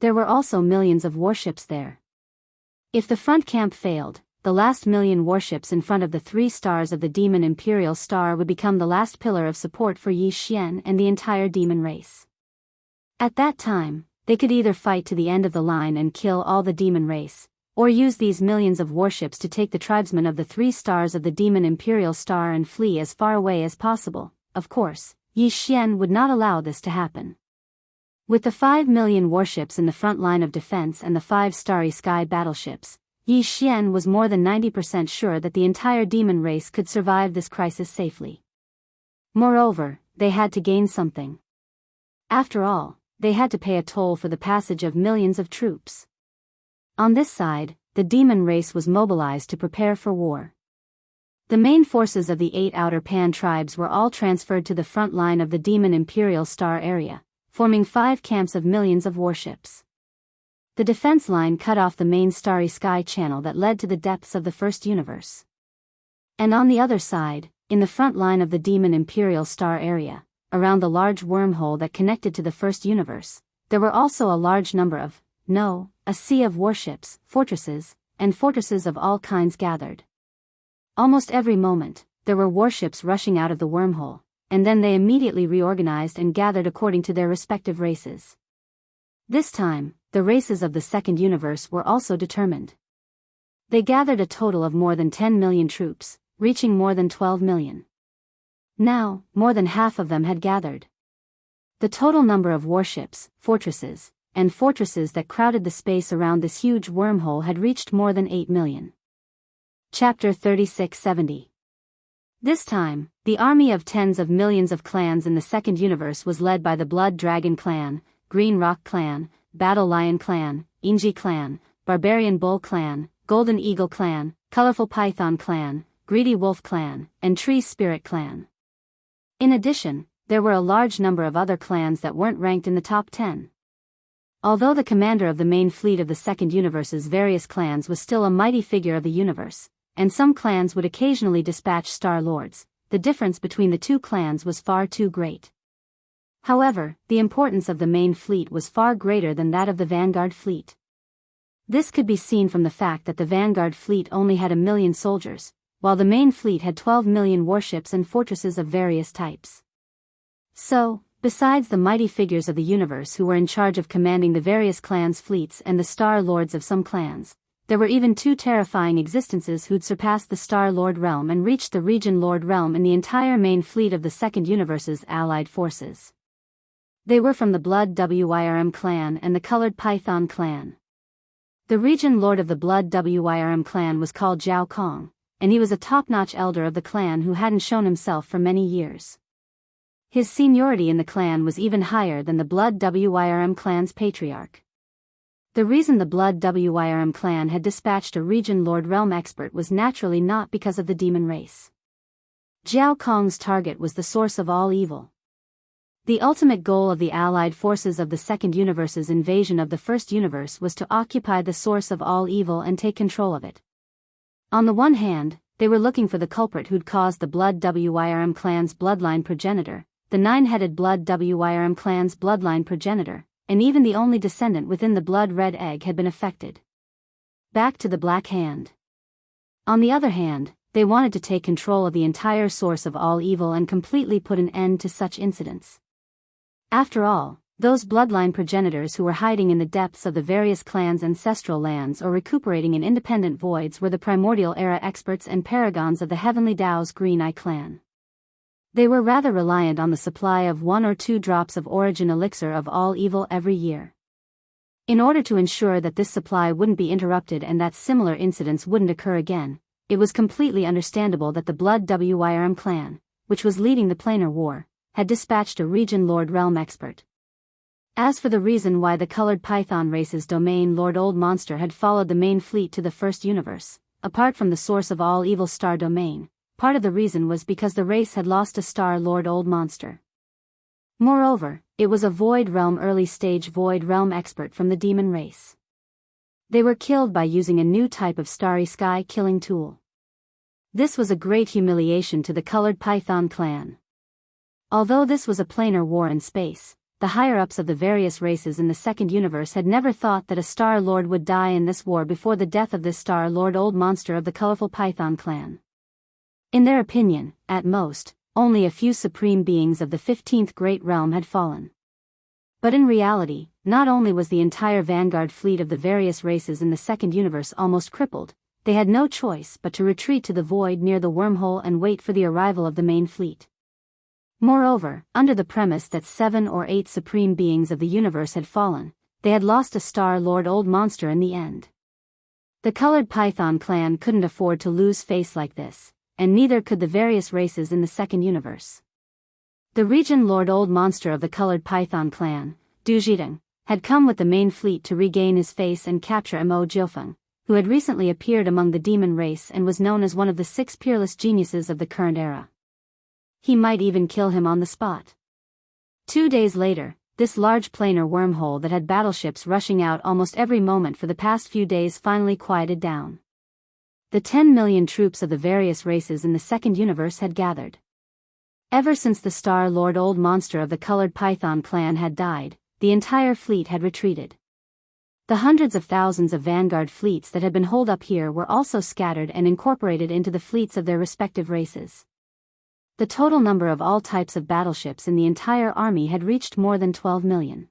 There were also millions of warships there. If the front camp failed, the last million warships in front of the 3 stars of the demon imperial star would become the last pillar of support for Yi Xian and the entire demon race. At that time, they could either fight to the end of the line and kill all the demon race, or use these millions of warships to take the tribesmen of the 3 stars of the demon imperial star and flee as far away as possible. Of course, Yi Xian would not allow this to happen. With the 5 million warships in the front line of defense and the 5 starry sky battleships, Yi Xian was more than 90% sure that the entire demon race could survive this crisis safely. Moreover, they had to gain something. After all, they had to pay a toll for the passage of millions of troops. On this side, the demon race was mobilized to prepare for war. The main forces of the 8 outer Pan tribes were all transferred to the front line of the demon imperial star area, forming 5 camps of millions of warships. The defense line cut off the main starry sky channel that led to the depths of the first universe. And on the other side, in the front line of the demon imperial star area, around the large wormhole that connected to the first universe, there were also a large number of, a sea of warships, fortresses, and fortresses of all kinds gathered. Almost every moment, there were warships rushing out of the wormhole, and then they immediately reorganized and gathered according to their respective races. This time, the races of the second universe were also determined. They gathered a total of more than 10 million troops, reaching more than 12 million. Now, more than half of them had gathered. The total number of warships, fortresses, and fortresses that crowded the space around this huge wormhole had reached more than 8 million. Chapter 3670. This time, the army of tens of millions of clans in the second universe was led by the Blood Dragon Clan, Green Rock Clan, Battle Lion Clan, Inji Clan, Barbarian Bull Clan, Golden Eagle Clan, Colorful Python Clan, Greedy Wolf Clan, and Tree Spirit Clan. In addition, there were a large number of other clans that weren't ranked in the top 10. Although the commander of the main fleet of the second universe's various clans was still a mighty figure of the universe, and some clans would occasionally dispatch Star Lords, the difference between the two clans was far too great. However, the importance of the main fleet was far greater than that of the Vanguard fleet. This could be seen from the fact that the Vanguard fleet only had 1 million soldiers, while the main fleet had 12 million warships and fortresses of various types. So, besides the mighty figures of the universe who were in charge of commanding the various clans' fleets and the Star Lords of some clans, there were even 2 terrifying existences who'd surpassed the Star Lord realm and reached the Region Lord realm in the entire main fleet of the second universe's allied forces. They were from the Blood Wyrm clan and the Colored Python clan. The Region Lord of the Blood Wyrm clan was called Zhao Kong, and he was a top-notch elder of the clan who hadn't shown himself for many years. His seniority in the clan was even higher than the Blood Wyrm clan's patriarch. The reason the Blood Wyrm clan had dispatched a Region Lord realm expert was naturally not because of the demon race. Zhao Kong's target was the source of all evil. The ultimate goal of the allied forces of the second universe's invasion of the first universe was to occupy the source of all evil and take control of it. On the one hand, they were looking for the culprit who'd caused the Blood Wyrm clan's bloodline progenitor, the 9-headed Blood Wyrm clan's bloodline progenitor, and even the only descendant within the blood red egg had been affected. Back to the Black Hand. On the other hand, they wanted to take control of the entire source of all evil and completely put an end to such incidents. After all, those bloodline progenitors who were hiding in the depths of the various clans' ancestral lands or recuperating in independent voids were the primordial era experts and paragons of the Heavenly Dao's Green Eye clan. They were rather reliant on the supply of 1 or 2 drops of origin elixir of all evil every year. In order to ensure that this supply wouldn't be interrupted and that similar incidents wouldn't occur again, it was completely understandable that the Blood Wyrm clan, which was leading the planar war, had dispatched a Region Lord realm expert. As for the reason why the Colored Python race's domain Lord Old Monster had followed the main fleet to the first universe, apart from the source of all evil Star Domain, part of the reason was because the race had lost a Star Lord Old Monster. Moreover, it was a Void Realm early-stage Void Realm expert from the demon race. They were killed by using a new type of Starry Sky killing tool. This was a great humiliation to the Colored Python clan. Although this was a planar war in space, the higher-ups of the various races in the second universe had never thought that a Star Lord would die in this war before the death of this Star Lord Old Monster of the Colorful Python clan. In their opinion, at most, only a few supreme beings of the 15th Great Realm had fallen. But in reality, not only was the entire Vanguard fleet of the various races in the second universe almost crippled, they had no choice but to retreat to the void near the wormhole and wait for the arrival of the main fleet. Moreover, under the premise that 7 or 8 supreme beings of the universe had fallen, they had lost a Star Lord Old Monster in the end. The Colored Python clan couldn't afford to lose face like this, and neither could the various races in the second universe. The Region Lord Old Monster of the Colored Python clan, Du Zhidong, had come with the main fleet to regain his face and capture Mo Jiufeng, who had recently appeared among the demon race and was known as one of the 6 peerless geniuses of the current era. He might even kill him on the spot. 2 days later, this large planar wormhole that had battleships rushing out almost every moment for the past few days finally quieted down. The 10 million troops of the various races in the second universe had gathered. Ever since the Star Lord Old Monster of the Colored Python clan had died, the entire fleet had retreated. The hundreds of thousands of Vanguard fleets that had been holed up here were also scattered and incorporated into the fleets of their respective races. The total number of all types of battleships in the entire army had reached more than 12 million.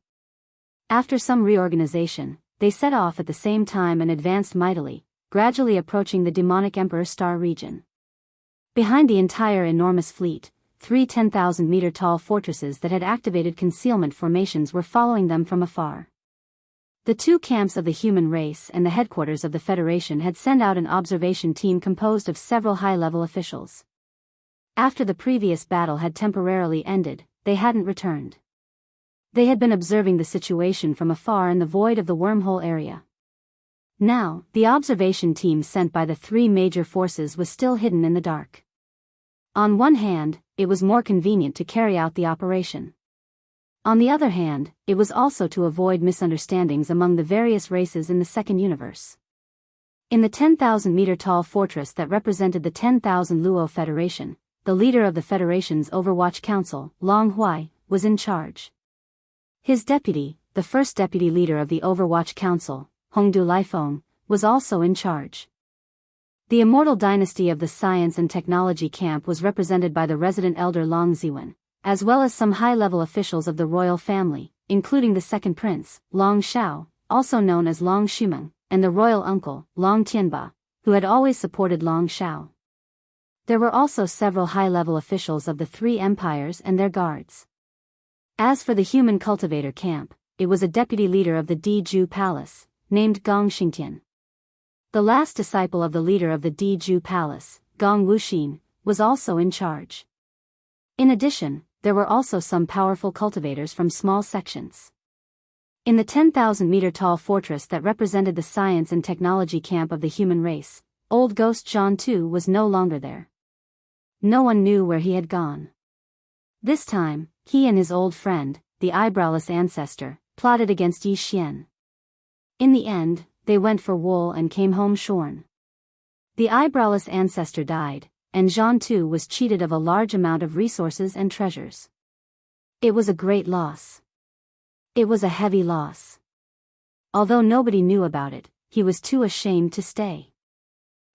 After some reorganization, they set off at the same time and advanced mightily, gradually approaching the demonic Emperor Star region. Behind the entire enormous fleet, 3 10,000-meter-tall fortresses that had activated concealment formations were following them from afar. The two camps of the human race and the headquarters of the Federation had sent out an observation team composed of several high-level officials. After the previous battle had temporarily ended, they hadn't returned. They had been observing the situation from afar in the void of the wormhole area. Now, the observation team sent by the three major forces was still hidden in the dark. On one hand, it was more convenient to carry out the operation. On the other hand, it was also to avoid misunderstandings among the various races in the second universe. In the 10,000-meter-tall fortress that represented the 10,000 Luo Federation, the leader of the Federation's Overwatch Council, Long Huai, was in charge. His deputy, the first deputy leader of the Overwatch Council, Hongdu Laifeng, was also in charge. The immortal dynasty of the Science and Technology Camp was represented by the resident elder Long Ziwen, as well as some high-level officials of the royal family, including the second prince, Long Shao, also known as Long Shimeng, and the royal uncle, Long Tianba, who had always supported Long Shao. There were also several high-level officials of the three empires and their guards. As for the human cultivator camp, it was a deputy leader of the Diju Palace, named Gong Xingtian. The last disciple of the leader of the Diju Palace, Gong Wuxin, was also in charge. In addition, there were also some powerful cultivators from small sections. In the 10,000-meter-tall fortress that represented the science and technology camp of the human race, old ghost Zhan Tu was no longer there. No one knew where he had gone. This time, he and his old friend, the eyebrowless ancestor, plotted against Yi Xian. In the end, they went for wool and came home shorn. The eyebrowless ancestor died, and Zhan Tu was cheated of a large amount of resources and treasures. It was a great loss. It was a heavy loss. Although nobody knew about it, he was too ashamed to stay.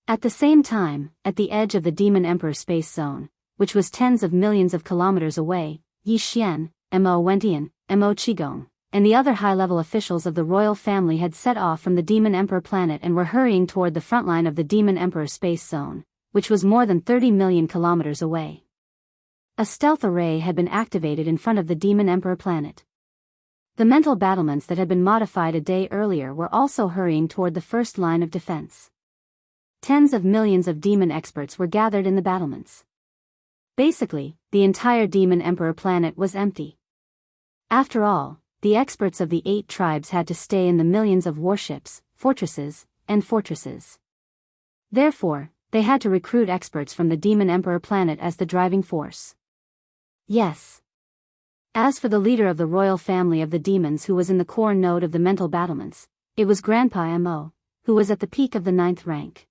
At the same time, at the edge of the Demon Emperor space zone, which was tens of millions of kilometers away, Yi Xian, Mo Wentian, Mo Qigong, and the other high-level officials of the royal family had set off from the Demon Emperor planet and were hurrying toward the front line of the Demon Emperor space zone, which was more than 30 million kilometers away. A stealth array had been activated in front of the Demon Emperor planet. The mental battlements that had been modified a day earlier were also hurrying toward the first line of defense. Tens of millions of demon experts were gathered in the battlements. Basically, the entire Demon Emperor planet was empty. After all, the experts of the 8 tribes had to stay in the millions of warships, fortresses, and fortresses. Therefore, they had to recruit experts from the Demon Emperor planet as the driving force. Yes. As for the leader of the royal family of the demons who was in the core node of the mental battlements, it was Grandpa Mo, who was at the peak of the 9th rank.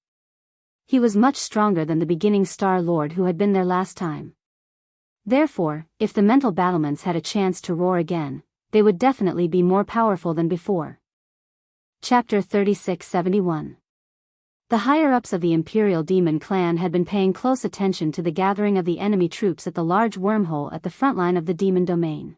He was much stronger than the beginning Star Lord who had been there last time. Therefore, if the mental battlements had a chance to roar again, they would definitely be more powerful than before. Chapter 3671. The higher-ups of the Imperial Demon Clan had been paying close attention to the gathering of the enemy troops at the large wormhole at the front line of the Demon Domain.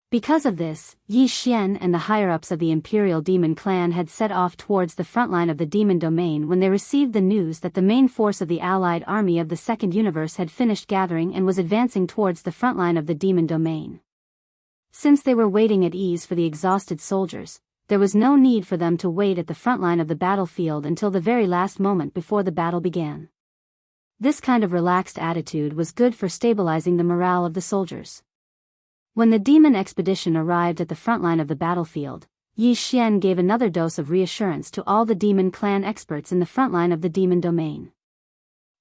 Because of this, Yi Xian and the higher-ups of the Imperial Demon Clan had set off towards the front line of the Demon Domain when they received the news that the main force of the allied army of the Second Universe had finished gathering and was advancing towards the front line of the Demon Domain. Since they were waiting at ease for the exhausted soldiers, there was no need for them to wait at the front line of the battlefield until the very last moment before the battle began. This kind of relaxed attitude was good for stabilizing the morale of the soldiers. When the demon expedition arrived at the front line of the battlefield, Yi Xian gave another dose of reassurance to all the demon clan experts in the front line of the demon domain.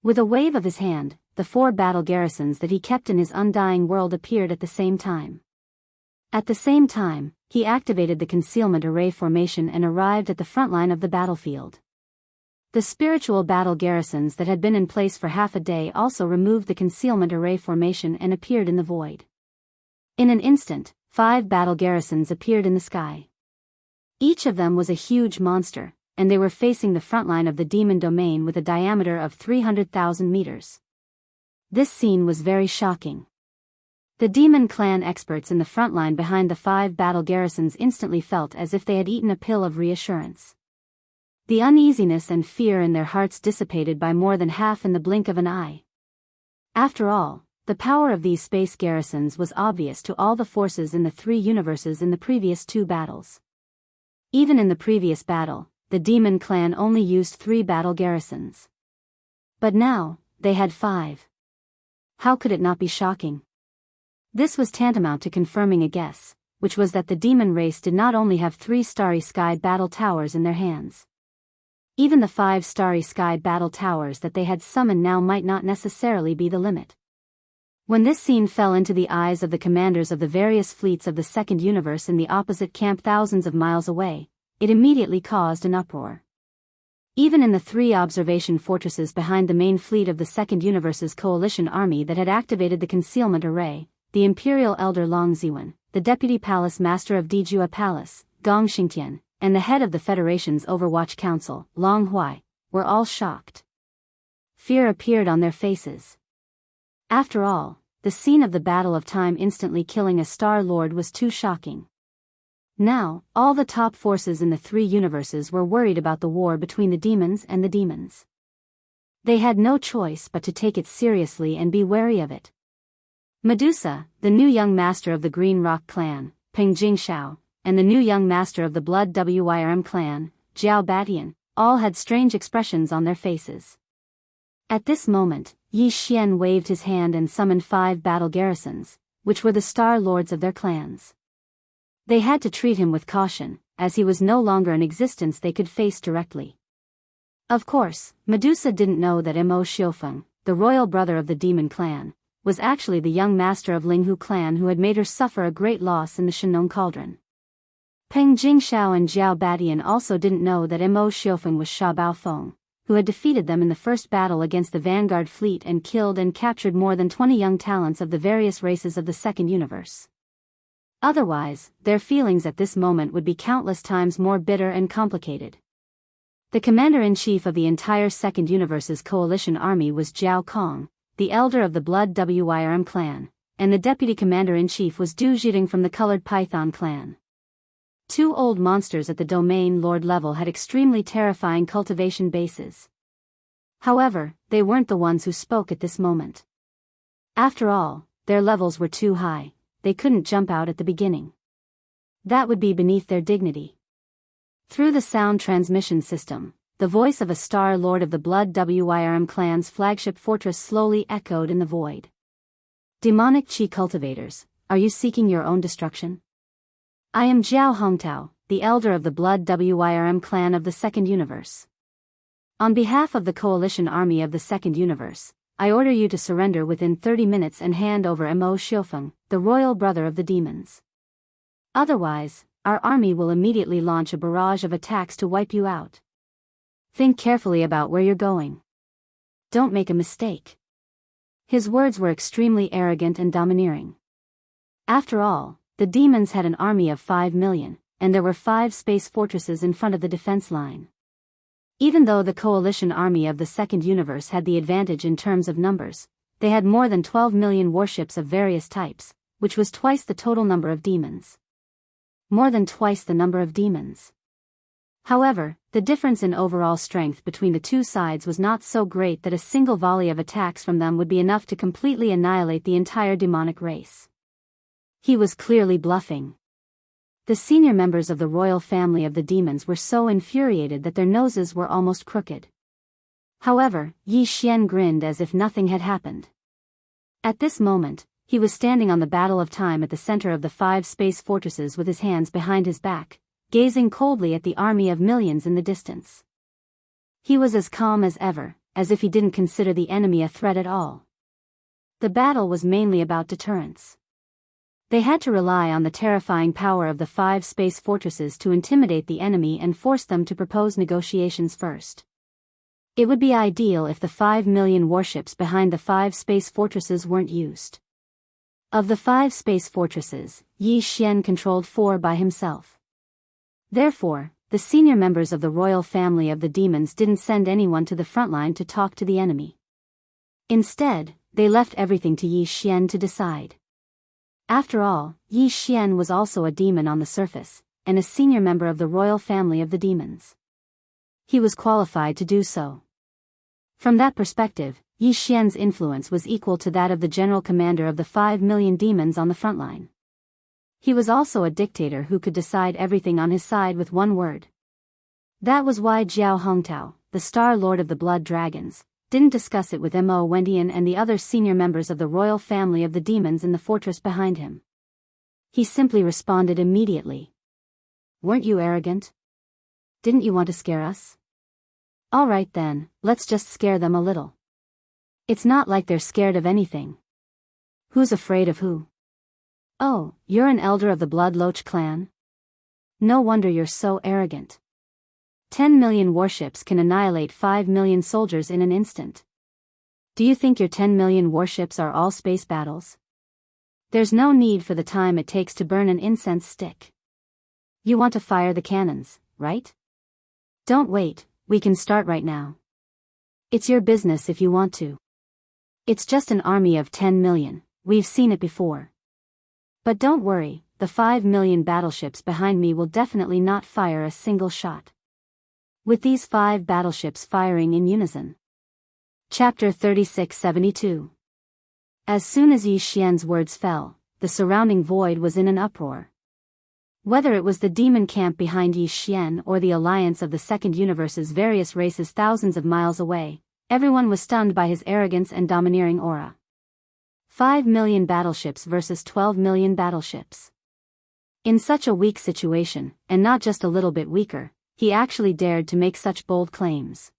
With a wave of his hand, the 4 battle garrisons that he kept in his undying world appeared at the same time. At the same time, he activated the concealment array formation and arrived at the front line of the battlefield. The spiritual battle garrisons that had been in place for half a day also removed the concealment array formation and appeared in the void. In an instant, 5 battle garrisons appeared in the sky. Each of them was a huge monster, and they were facing the front line of the demon domain with a diameter of 300,000 meters. This scene was very shocking. The demon clan experts in the front line behind the 5 battle garrisons instantly felt as if they had eaten a pill of reassurance. The uneasiness and fear in their hearts dissipated by more than half in the blink of an eye. After all, the power of these space garrisons was obvious to all the forces in the 3 universes in the previous 2 battles. Even in the previous battle, the demon clan only used 3 battle garrisons. But now, they had 5. How could it not be shocking? This was tantamount to confirming a guess, which was that the demon race did not only have 3 starry sky battle towers in their hands. Even the 5 starry sky battle towers that they had summoned now might not necessarily be the limit. When this scene fell into the eyes of the commanders of the various fleets of the second universe in the opposite camp thousands of miles away, it immediately caused an uproar. Even in the 3 observation fortresses behind the main fleet of the second universe's coalition army that had activated the concealment array, the Imperial Elder Long Ziwen, the Deputy Palace Master of Dijua Palace, Gong Xingtian, and the head of the Federation's Overwatch Council, Long Huai, were all shocked. Fear appeared on their faces. After all, the scene of the Battle of Time instantly killing a Star Lord was too shocking. Now, all the top forces in the 3 universes were worried about the war between the demons and the demons. They had no choice but to take it seriously and be wary of it. Medusa, the new young master of the Green Rock clan, Peng Jingxiao, and the new young master of the Blood Wyrm clan, Jiao Batian, all had strange expressions on their faces. At this moment, Yi Xian waved his hand and summoned 5 battle garrisons, which were the star lords of their clans. They had to treat him with caution, as he was no longer an existence they could face directly. Of course, Medusa didn't know that Mo Xiufeng, the royal brother of the demon clan, was actually the young master of Linghu clan who had made her suffer a great loss in the Shenong Cauldron. Peng Jingxiao and Jiao Batian also didn't know that Mo Xiufeng was Sha Baofeng, who had defeated them in the first battle against the Vanguard fleet and killed and captured more than 20 young talents of the various races of the second universe. Otherwise, their feelings at this moment would be countless times more bitter and complicated. The commander-in-chief of the entire second universe's coalition army was Jiao Kong, the elder of the Blood Wyrm clan, and the deputy commander-in-chief was Du Zhiding from the Colored Python clan. 2 old monsters at the domain lord level had extremely terrifying cultivation bases. However, they weren't the ones who spoke at this moment. After all, their levels were too high, they couldn't jump out at the beginning. That would be beneath their dignity. Through the sound transmission system, the voice of a star lord of the Blood Wyrm clan's flagship fortress slowly echoed in the void. Demonic Qi cultivators, are you seeking your own destruction? I am Jiao Hongtao, the elder of the Blood Wyrm clan of the Second Universe. On behalf of the coalition army of the Second Universe, I order you to surrender within 30 minutes and hand over Mo Xiufeng, the royal brother of the demons. Otherwise, our army will immediately launch a barrage of attacks to wipe you out. Think carefully about where you're going. Don't make a mistake. His words were extremely arrogant and domineering. After all, the demons had an army of 5 million, and there were 5 space fortresses in front of the defense line. Even though the coalition army of the second universe had the advantage in terms of numbers, they had more than 12 million warships of various types, which was twice the total number of demons. More than twice the number of demons. However, the difference in overall strength between the 2 sides was not so great that a single volley of attacks from them would be enough to completely annihilate the entire demonic race. He was clearly bluffing. The senior members of the royal family of the demons were so infuriated that their noses were almost crooked. However, Yi Xian grinned as if nothing had happened. At this moment, he was standing on the Battle of Time at the center of the 5 space fortresses with his hands behind his back, gazing coldly at the army of millions in the distance. He was as calm as ever, as if he didn't consider the enemy a threat at all. The battle was mainly about deterrence. They had to rely on the terrifying power of the 5 space fortresses to intimidate the enemy and force them to propose negotiations first. It would be ideal if the 5 million warships behind the 5 space fortresses weren't used. Of the 5 space fortresses, Yi Xian controlled 4 by himself. Therefore, the senior members of the royal family of the demons didn't send anyone to the front line to talk to the enemy. Instead, they left everything to Yi Xian to decide. After all, Yi Xian was also a demon on the surface, and a senior member of the royal family of the demons. He was qualified to do so. From that perspective, Yi Xian's influence was equal to that of the general commander of the 5 million demons on the front line. He was also a dictator who could decide everything on his side with one word. That was why Jiao Hongtao, the Star Lord of the Blood Dragons, didn't discuss it with Mo Wendian and the other senior members of the royal family of the demons in the fortress behind him. He simply responded immediately. Weren't you arrogant? Didn't you want to scare us? All right then, let's just scare them a little. It's not like they're scared of anything. Who's afraid of who? Oh, you're an elder of the Blood Loach clan? No wonder you're so arrogant. 10 million warships can annihilate 5 million soldiers in an instant. Do you think your 10 million warships are all space battles? There's no need for the time it takes to burn an incense stick. You want to fire the cannons, right? Don't wait, we can start right now. It's your business if you want to. It's just an army of 10 million, we've seen it before. But don't worry, the 5 million battleships behind me will definitely not fire a single shot. With these 5 battleships firing in unison. Chapter 3672. As soon as Yi Xian's words fell, the surrounding void was in an uproar. Whether it was the demon camp behind Yi Xian or the alliance of the Second Universe's various races thousands of miles away, everyone was stunned by his arrogance and domineering aura. 5 million battleships versus 12 million battleships. In such a weak situation, and not just a little bit weaker, he actually dared to make such bold claims.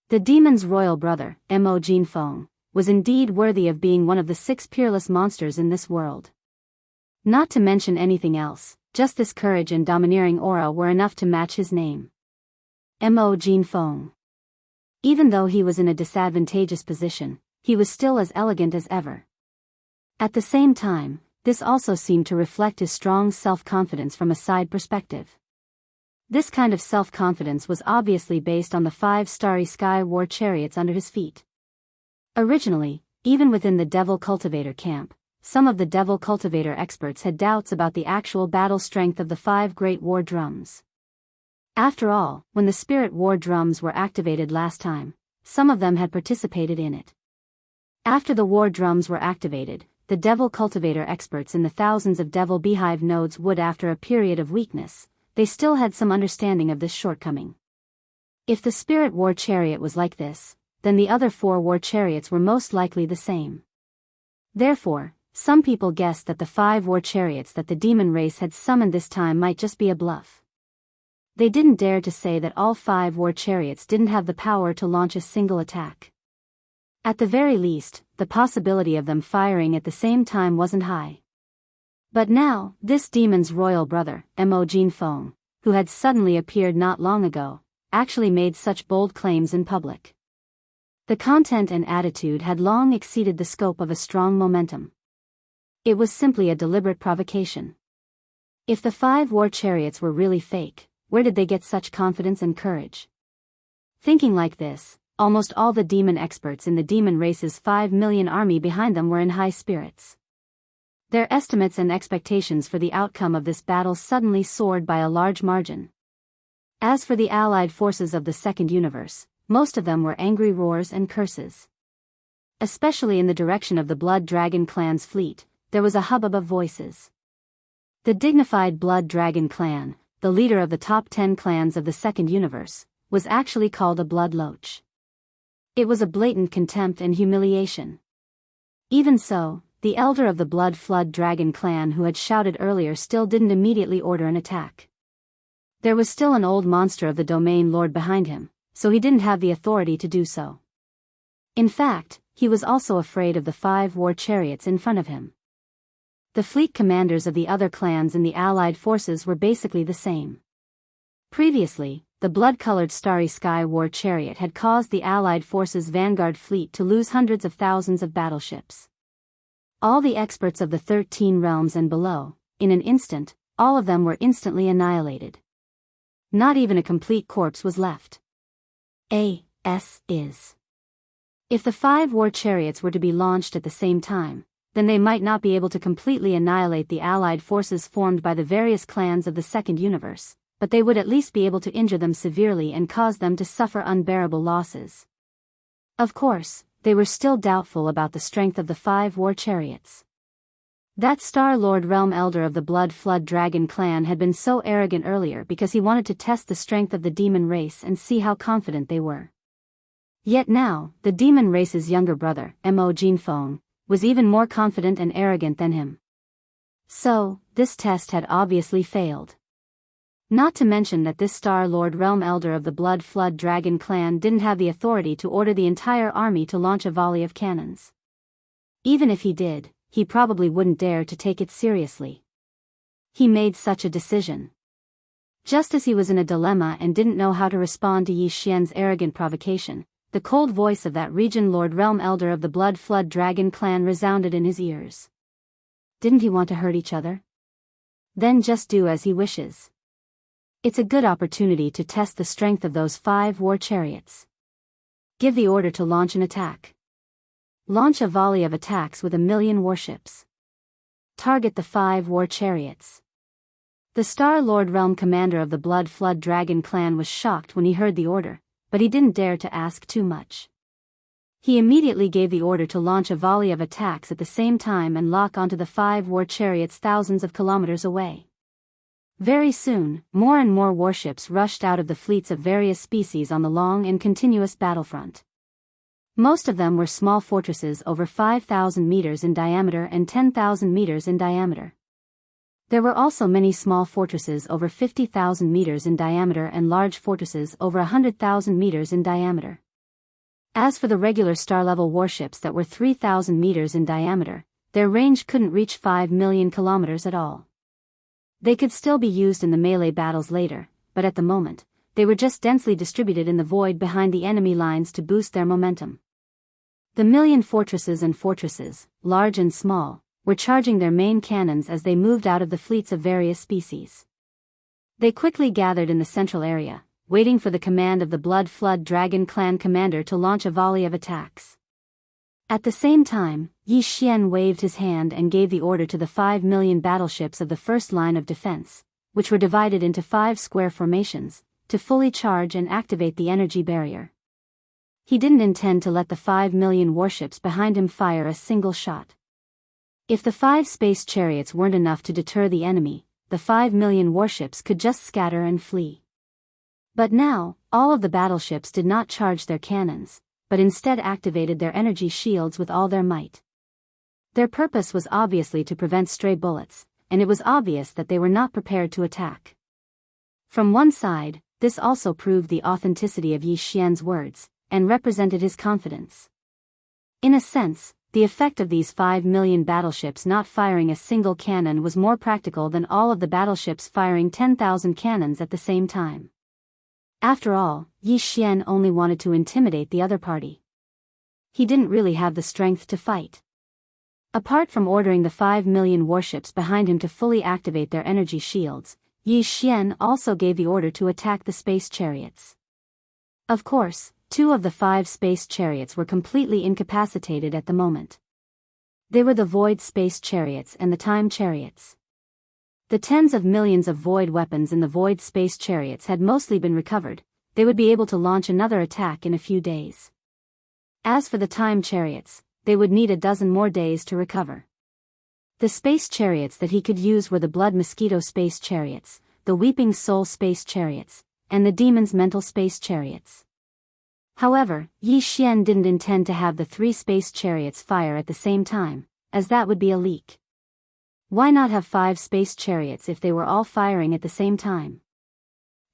The demon's royal brother, Mo Jinfeng, was indeed worthy of being one of the 6 peerless monsters in this world. Not to mention anything else, just this courage and domineering aura were enough to match his name. Mo Jinfeng. Even though he was in a disadvantageous position, he was still as elegant as ever. At the same time, this also seemed to reflect his strong self-confidence from a side perspective. This kind of self-confidence was obviously based on the 5 starry sky war chariots under his feet. Originally, even within the Devil Cultivator camp, some of the Devil Cultivator experts had doubts about the actual battle strength of the 5 great war drums. After all, when the spirit war drums were activated last time, some of them had participated in it. After the war drums were activated, the Devil Cultivator experts in the thousands of Devil Beehive nodes would, after a period of weakness, they still had some understanding of this shortcoming. If the Spirit War Chariot was like this, then the other 4 war chariots were most likely the same. Therefore, some people guessed that the 5 war chariots that the demon race had summoned this time might just be a bluff. They didn't dare to say that all 5 war chariots didn't have the power to launch a single attack. At the very least, the possibility of them firing at the same time wasn't high. But now, this demon's royal brother, Mo Jinfeng, who had suddenly appeared not long ago, actually made such bold claims in public. The content and attitude had long exceeded the scope of a strong momentum. It was simply a deliberate provocation. If the 5 war chariots were really fake, where did they get such confidence and courage? Thinking like this, almost all the demon experts in the demon race's 5 million army behind them were in high spirits. Their estimates and expectations for the outcome of this battle suddenly soared by a large margin. As for the allied forces of the Second Universe, most of them were angry roars and curses. Especially in the direction of the Blood Dragon clan's fleet, there was a hubbub of voices. The dignified Blood Dragon clan, the leader of the top 10 clans of the Second Universe, was actually called a Blood Loach. It was a blatant contempt and humiliation. Even so, the elder of the Blood Flood Dragon clan who had shouted earlier still didn't immediately order an attack. There was still an old monster of the domain lord behind him, so he didn't have the authority to do so. In fact, he was also afraid of the 5 war chariots in front of him. The fleet commanders of the other clans in the allied forces were basically the same. Previously, the blood-colored Starry Sky war chariot had caused the allied forces' vanguard fleet to lose hundreds of thousands of battleships. All the experts of the 13 realms and below, in an instant, all of them were instantly annihilated. Not even a complete corpse was left. If the 5 war chariots were to be launched at the same time, then they might not be able to completely annihilate the allied forces formed by the various clans of the Second Universe, but they would at least be able to injure them severely and cause them to suffer unbearable losses. Of course, they were still doubtful about the strength of the 5 war chariots. That Star-Lord Realm Elder of the Blood Flood Dragon clan had been so arrogant earlier because he wanted to test the strength of the demon race and see how confident they were. Yet now, the demon race's younger brother, Mo Jinfeng, was even more confident and arrogant than him. So, this test had obviously failed. Not to mention that this Star-Lord Realm Elder of the Blood Flood Dragon clan didn't have the authority to order the entire army to launch a volley of cannons. Even if he did, he probably wouldn't dare to take it seriously. He made such a decision. Just as he was in a dilemma and didn't know how to respond to Yi Xian's arrogant provocation, the cold voice of that region Lord Realm Elder of the Blood Flood Dragon clan resounded in his ears. Didn't he want to hurt each other? Then just do as he wishes. It's a good opportunity to test the strength of those 5 war chariots. Give the order to launch an attack. Launch a volley of attacks with 1,000,000 warships. Target the 5 war chariots. The Star-Lord Realm commander of the Blood Flood Dragon clan was shocked when he heard the order, but he didn't dare to ask too much. He immediately gave the order to launch a volley of attacks at the same time and lock onto the 5 war chariots thousands of kilometers away. Very soon, more and more warships rushed out of the fleets of various species on the long and continuous battlefront. Most of them were small fortresses over 5,000 meters in diameter and 10,000 meters in diameter. There were also many small fortresses over 50,000 meters in diameter and large fortresses over 100,000 meters in diameter. As for the regular star-level warships that were 3,000 meters in diameter, their range couldn't reach 5 million kilometers at all. They could still be used in the melee battles later, but at the moment, they were just densely distributed in the void behind the enemy lines to boost their momentum. The million fortresses and fortresses, large and small, were charging their main cannons as they moved out of the fleets of various species. They quickly gathered in the central area, waiting for the command of the Blood Flood Dragon clan commander to launch a volley of attacks. At the same time, Yi Xian waved his hand and gave the order to the 5 million battleships of the first line of defense, which were divided into 5 square formations, to fully charge and activate the energy barrier. He didn't intend to let the 5 million warships behind him fire a single shot. If the 5 space chariots weren't enough to deter the enemy, the 5 million warships could just scatter and flee. But now, all of the battleships did not charge their cannons, but instead activated their energy shields with all their might. Their purpose was obviously to prevent stray bullets, and it was obvious that they were not prepared to attack. From one side, this also proved the authenticity of Yi Xian's words, and represented his confidence. In a sense, the effect of these 5 million battleships not firing a single cannon was more practical than all of the battleships firing 10,000 cannons at the same time. After all, Yi Xian only wanted to intimidate the other party. He didn't really have the strength to fight. Apart from ordering the 5 million warships behind him to fully activate their energy shields, Yi Xian also gave the order to attack the space chariots. Of course, 2 of the 5 space chariots were completely incapacitated at the moment. They were the Void Space Chariots and the Time Chariots. The tens of millions of void weapons in the Void Space Chariots had mostly been recovered. They would be able to launch another attack in a few days. As for the Time Chariots, they would need a dozen more days to recover. The space chariots that he could use were the Blood Mosquito Space Chariots, the Weeping Soul Space Chariots, and the Demon's Mental Space Chariots. However, Yi Xian didn't intend to have the 3 space chariots fire at the same time, as that would be a leak. Why not have 5 space chariots if they were all firing at the same time?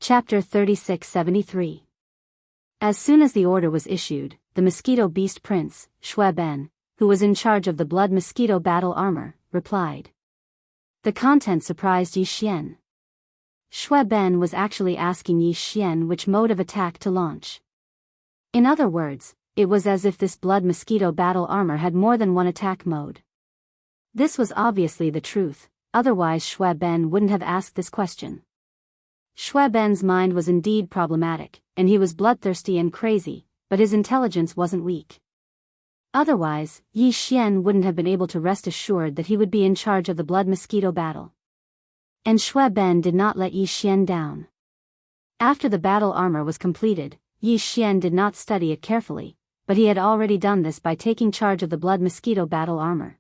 Chapter 3673. As soon as the order was issued, the Mosquito Beast Prince, Shui Ben, who was in charge of the Blood Mosquito battle armor, replied. The content surprised Yi Xian. Shui Ben was actually asking Yi Xian which mode of attack to launch. In other words, it was as if this Blood Mosquito battle armor had more than one attack mode. This was obviously the truth, otherwise Shui Ben wouldn't have asked this question. Shui Ben's mind was indeed problematic, and he was bloodthirsty and crazy, but his intelligence wasn't weak. Otherwise, Yi Xian wouldn't have been able to rest assured that he would be in charge of the Blood Mosquito battle. And Shui Ben did not let Yi Xian down. After the battle armor was completed, Yi Xian did not study it carefully, but he had already done this by taking charge of the Blood Mosquito battle armor.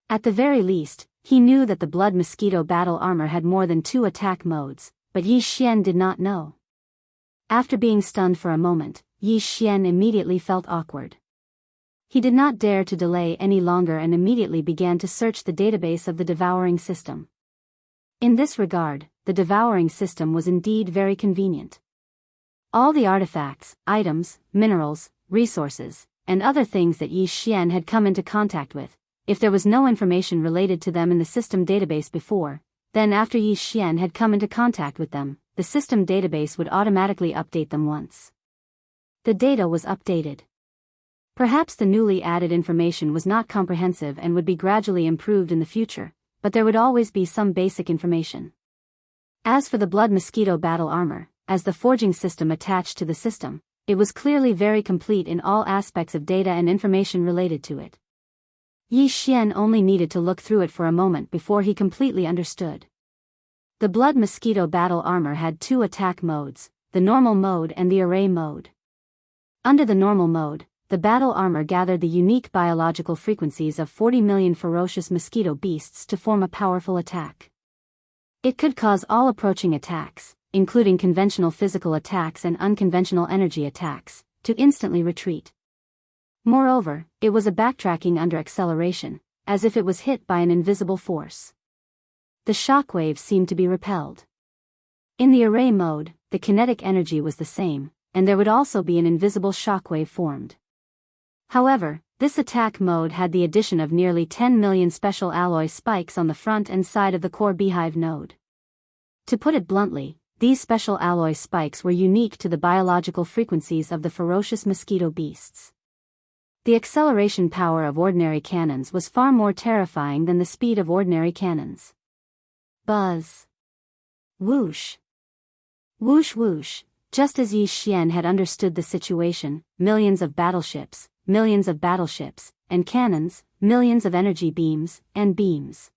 At the very least, he knew that the blood mosquito battle armor had more than 2 attack modes, but Yi Xian did not know. After being stunned for a moment, Yi Xian immediately felt awkward. He did not dare to delay any longer and immediately began to search the database of the devouring system. In this regard, the devouring system was indeed very convenient. All the artifacts, items, minerals, resources, and other things that Yi Xian had come into contact with, if there was no information related to them in the system database before, then after Yi Xian had come into contact with them, the system database would automatically update them once the data was updated. Perhaps the newly added information was not comprehensive and would be gradually improved in the future, but there would always be some basic information. As for the blood mosquito battle armor, as the forging system attached to the system, it was clearly very complete in all aspects of data and information related to it. Yi Xian only needed to look through it for a moment before he completely understood. The blood mosquito battle armor had 2 attack modes, the normal mode and the array mode. Under the normal mode, the battle armor gathered the unique biological frequencies of 40 million ferocious mosquito beasts to form a powerful attack. It could cause all approaching attacks, including conventional physical attacks and unconventional energy attacks, to instantly retreat. Moreover, it was a backtracking under acceleration, as if it was hit by an invisible force. The shockwaves seemed to be repelled. In the array mode, the kinetic energy was the same, and there would also be an invisible shockwave formed. However, this attack mode had the addition of nearly 10 million special alloy spikes on the front and side of the core beehive node. To put it bluntly, these special alloy spikes were unique to the biological frequencies of the ferocious mosquito beasts. The acceleration power of ordinary cannons was far more terrifying than the speed of ordinary cannons. Buzz. Whoosh. Whoosh whoosh. Just as Yi Xian had understood the situation, millions of battleships, and cannons, millions of energy beams, and beams.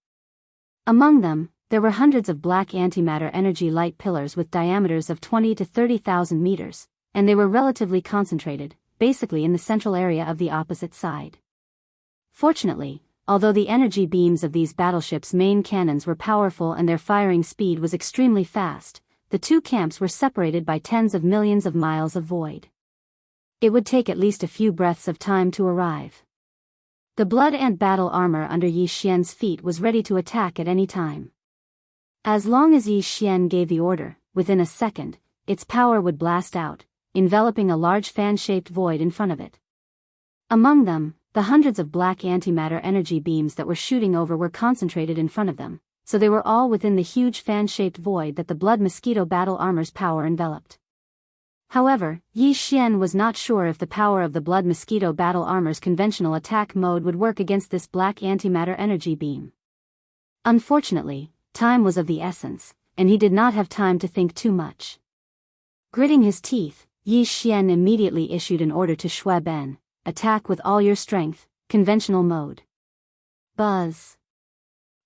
Among them, there were hundreds of black antimatter energy light pillars with diameters of 20 to 30,000 meters, and they were relatively concentrated, basically in the central area of the opposite side. Fortunately, although the energy beams of these battleships' main cannons were powerful and their firing speed was extremely fast, the 2 camps were separated by tens of millions of miles of void. It would take at least a few breaths of time to arrive. The blood ant battle armor under Yi Xian's feet was ready to attack at any time. As long as Yi Xian gave the order, within a second, its power would blast out, enveloping a large fan-shaped void in front of it. Among them, the hundreds of black antimatter energy beams that were shooting over were concentrated in front of them, so they were all within the huge fan-shaped void that the blood mosquito battle armor's power enveloped. However, Yi Xian was not sure if the power of the blood mosquito battle armor's conventional attack mode would work against this black antimatter energy beam. Unfortunately, time was of the essence, and he did not have time to think too much. Gritting his teeth, Yi Xian immediately issued an order to Shui Ben, attack with all your strength, conventional mode. Buzz.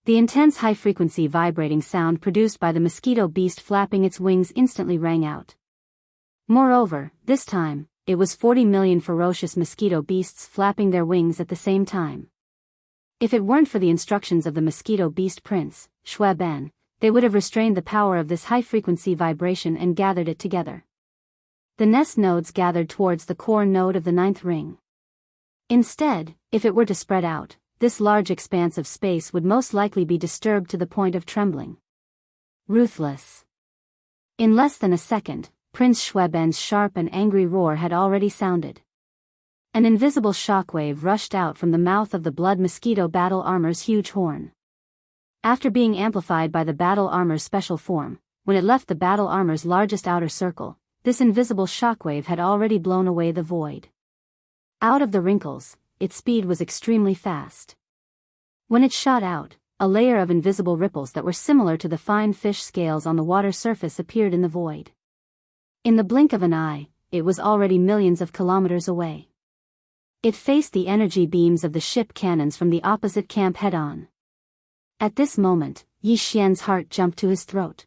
The intense high-frequency vibrating sound produced by the mosquito beast flapping its wings instantly rang out. Moreover, this time, it was 40 million ferocious mosquito beasts flapping their wings at the same time. If it weren't for the instructions of the mosquito beast prince, Shui Ben, they would have restrained the power of this high-frequency vibration and gathered it together. The nest nodes gathered towards the core node of the 9th ring. Instead, if it were to spread out, this large expanse of space would most likely be disturbed to the point of trembling. Ruthless. In less than a second, Prince Shui Ben's sharp and angry roar had already sounded. An invisible shockwave rushed out from the mouth of the blood mosquito battle armor's huge horn. After being amplified by the battle armor's special form, when it left the battle armor's largest outer circle, this invisible shockwave had already blown away the void. Out of the wrinkles, its speed was extremely fast. When it shot out, a layer of invisible ripples that were similar to the fine fish scales on the water surface appeared in the void. In the blink of an eye, it was already millions of kilometers away. It faced the energy beams of the ship cannons from the opposite camp head-on. At this moment, Yi Xian's heart jumped to his throat.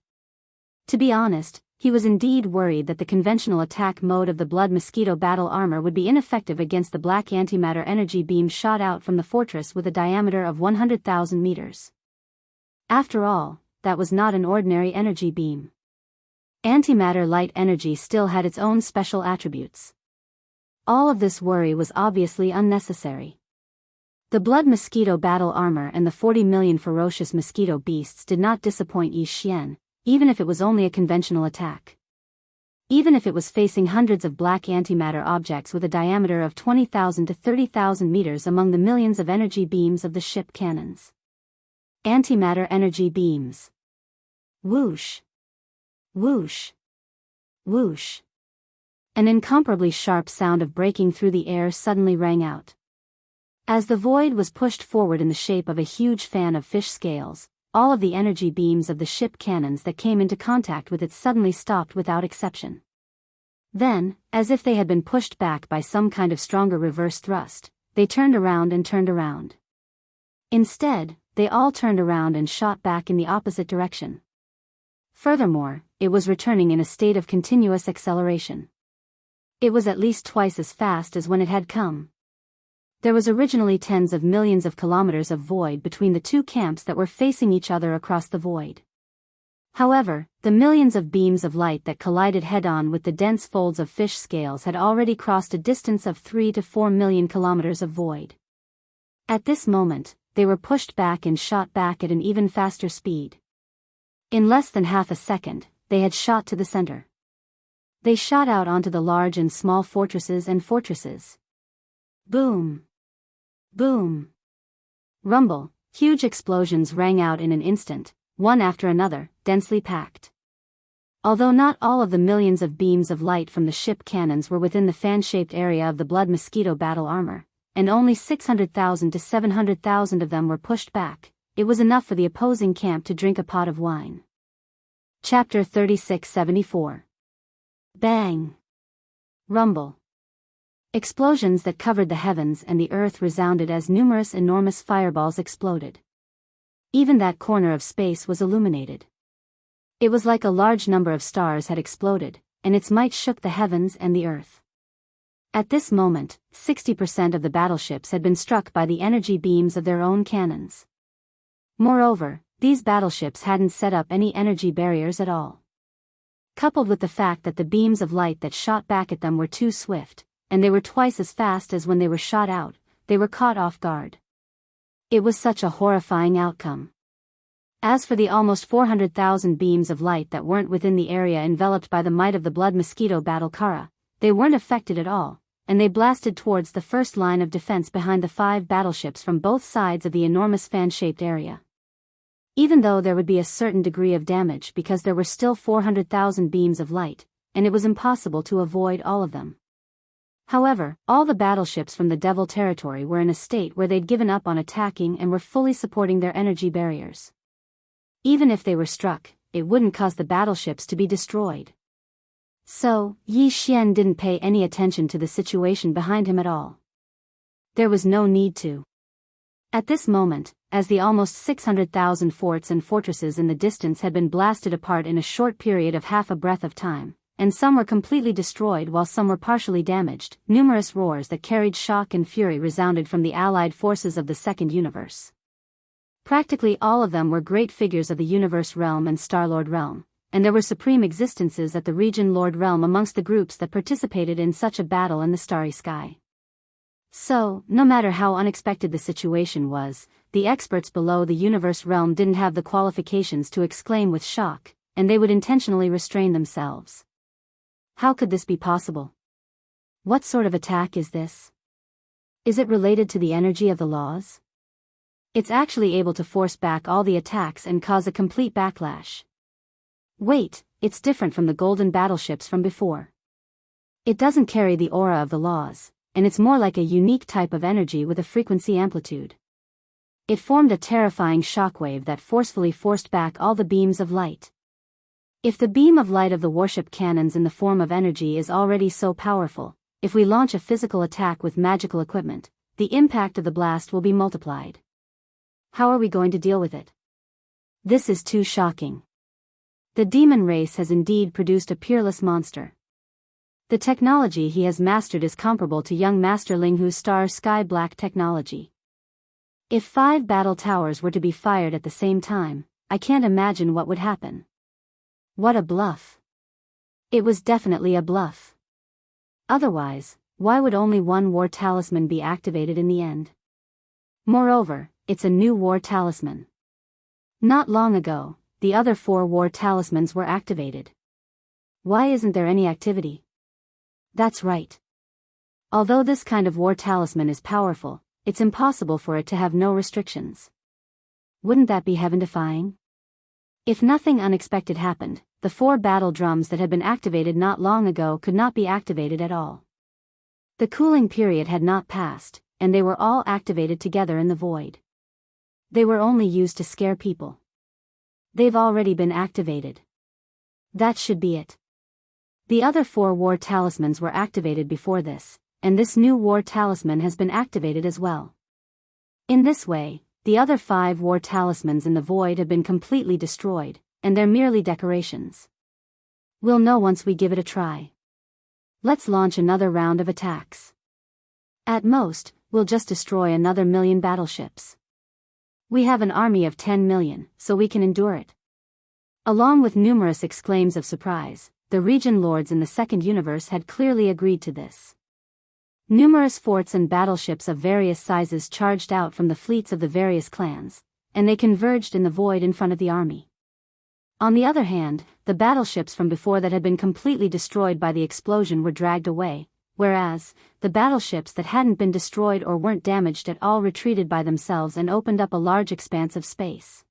To be honest, He was indeed worried that the conventional attack mode of the blood mosquito battle armor would be ineffective against the black antimatter energy beam shot out from the fortress with a diameter of 100,000 meters. After all, that was not an ordinary energy beam. Antimatter light energy still had its own special attributes. All of this worry was obviously unnecessary. The blood mosquito battle armor and the 40 million ferocious mosquito beasts did not disappoint Yi Xian, even if it was only a conventional attack. Even if it was facing hundreds of black antimatter objects with a diameter of 20,000 to 30,000 meters among the millions of energy beams of the ship cannons. Antimatter energy beams. Whoosh. Whoosh. Whoosh. An incomparably sharp sound of breaking through the air suddenly rang out. As the void was pushed forward in the shape of a huge fan of fish scales, all of the energy beams of the ship cannons that came into contact with it suddenly stopped without exception. Then, as if they had been pushed back by some kind of stronger reverse thrust, they turned around and turned around. Instead, they all turned around and shot back in the opposite direction. Furthermore, it was returning in a state of continuous acceleration. It was at least twice as fast as when it had come. There was originally tens of millions of kilometers of void between the two camps that were facing each other across the void. However, the millions of beams of light that collided head-on with the dense folds of fish scales had already crossed a distance of 3 to 4 million kilometers of void. At this moment, they were pushed back and shot back at an even faster speed. In less than half a second, they had shot to the center. They shot out onto the large and small fortresses and fortresses. Boom! Boom! Rumble, huge explosions rang out in an instant, one after another, densely packed. Although not all of the millions of beams of light from the ship cannons were within the fan-shaped area of the blood mosquito battle armor, and only 600,000 to 700,000 of them were pushed back, it was enough for the opposing camp to drink a pot of wine. Chapter 3674. Bang! Rumble. Explosions that covered the heavens and the earth resounded as numerous enormous fireballs exploded. Even that corner of space was illuminated. It was like a large number of stars had exploded, and its might shook the heavens and the earth. At this moment, 60% of the battleships had been struck by the energy beams of their own cannons. Moreover, these battleships hadn't set up any energy barriers at all. Coupled with the fact that the beams of light that shot back at them were too swift, and they were twice as fast as when they were shot out, they were caught off guard. It was such a horrifying outcome. As for the almost 400,000 beams of light that weren't within the area enveloped by the might of the blood mosquito battle Kara, they weren't affected at all, and they blasted towards the first line of defense behind the 5 battleships from both sides of the enormous fan-shaped area. Even though there would be a certain degree of damage because there were still 400,000 beams of light, and it was impossible to avoid all of them. However, all the battleships from the Devil territory were in a state where they'd given up on attacking and were fully supporting their energy barriers. Even if they were struck, it wouldn't cause the battleships to be destroyed. So, Yi Xian didn't pay any attention to the situation behind him at all. There was no need to. At this moment, as the almost 600,000 forts and fortresses in the distance had been blasted apart in a short period of half a breath of time, and some were completely destroyed while some were partially damaged, numerous roars that carried shock and fury resounded from the allied forces of the Second Universe. Practically all of them were great figures of the Universe Realm and Star-Lord Realm, and there were supreme existences at the Region Lord Realm amongst the groups that participated in such a battle in the starry sky. So, no matter how unexpected the situation was, the experts below the Universe Realm didn't have the qualifications to exclaim with shock, and they would intentionally restrain themselves. How could this be possible? What sort of attack is this? Is it related to the energy of the laws? It's actually able to force back all the attacks and cause a complete backlash. Wait, it's different from the golden battleships from before. It doesn't carry the aura of the laws, and it's more like a unique type of energy with a frequency amplitude. It formed a terrifying shockwave that forcefully forced back all the beams of light. If the beam of light of the warship cannons in the form of energy is already so powerful, if we launch a physical attack with magical equipment, the impact of the blast will be multiplied. How are we going to deal with it? This is too shocking. The demon race has indeed produced a peerless monster. The technology he has mastered is comparable to young Master Ling Hu's star sky black technology. If 5 battle towers were to be fired at the same time, I can't imagine what would happen. What a bluff. It was definitely a bluff. Otherwise, why would only one war talisman be activated in the end? Moreover, it's a new war talisman. Not long ago, the other 4 war talismans were activated. Why isn't there any activity? That's right. Although this kind of war talisman is powerful, it's impossible for it to have no restrictions. Wouldn't that be heaven-defying? If nothing unexpected happened, the 4 battle drums that had been activated not long ago could not be activated at all. The cooling period had not passed, and they were all activated together in the void. They were only used to scare people. They've already been activated. That should be it. The other 4 war talismans were activated before this, and this new war talisman has been activated as well. In this way, the other 5 war talismans in the void have been completely destroyed, and they're merely decorations. We'll know once we give it a try. Let's launch another round of attacks. At most, we'll just destroy another 1,000,000 battleships. We have an army of 10 million, so we can endure it. Along with numerous exclaims of surprise, the region lords in the second universe had clearly agreed to this. Numerous forts and battleships of various sizes charged out from the fleets of the various clans, and they converged in the void in front of the army. On the other hand, the battleships from before that had been completely destroyed by the explosion were dragged away, whereas, the battleships that hadn't been destroyed or weren't damaged at all retreated by themselves and opened up a large expanse of space.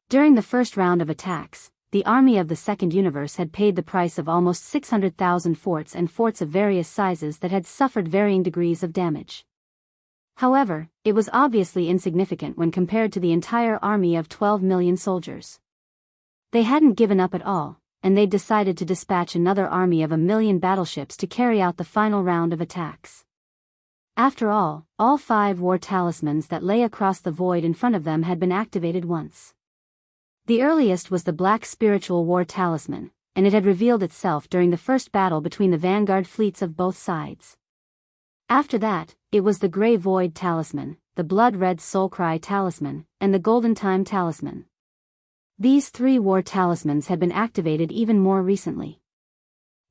During the first round of attacks, the army of the second universe had paid the price of almost 600,000 forts and forts of various sizes that had suffered varying degrees of damage. However, it was obviously insignificant when compared to the entire army of 12 million soldiers. They hadn't given up at all, and they'd decided to dispatch another army of 1,000,000 battleships to carry out the final round of attacks. After all 5 war talismans that lay across the void in front of them had been activated once. The earliest was the Black Spiritual War Talisman, and it had revealed itself during the first battle between the vanguard fleets of both sides. After that, it was the Grey Void Talisman, the Blood Red Soulcry Talisman, and the Golden Time Talisman. These 3 war talismans had been activated even more recently.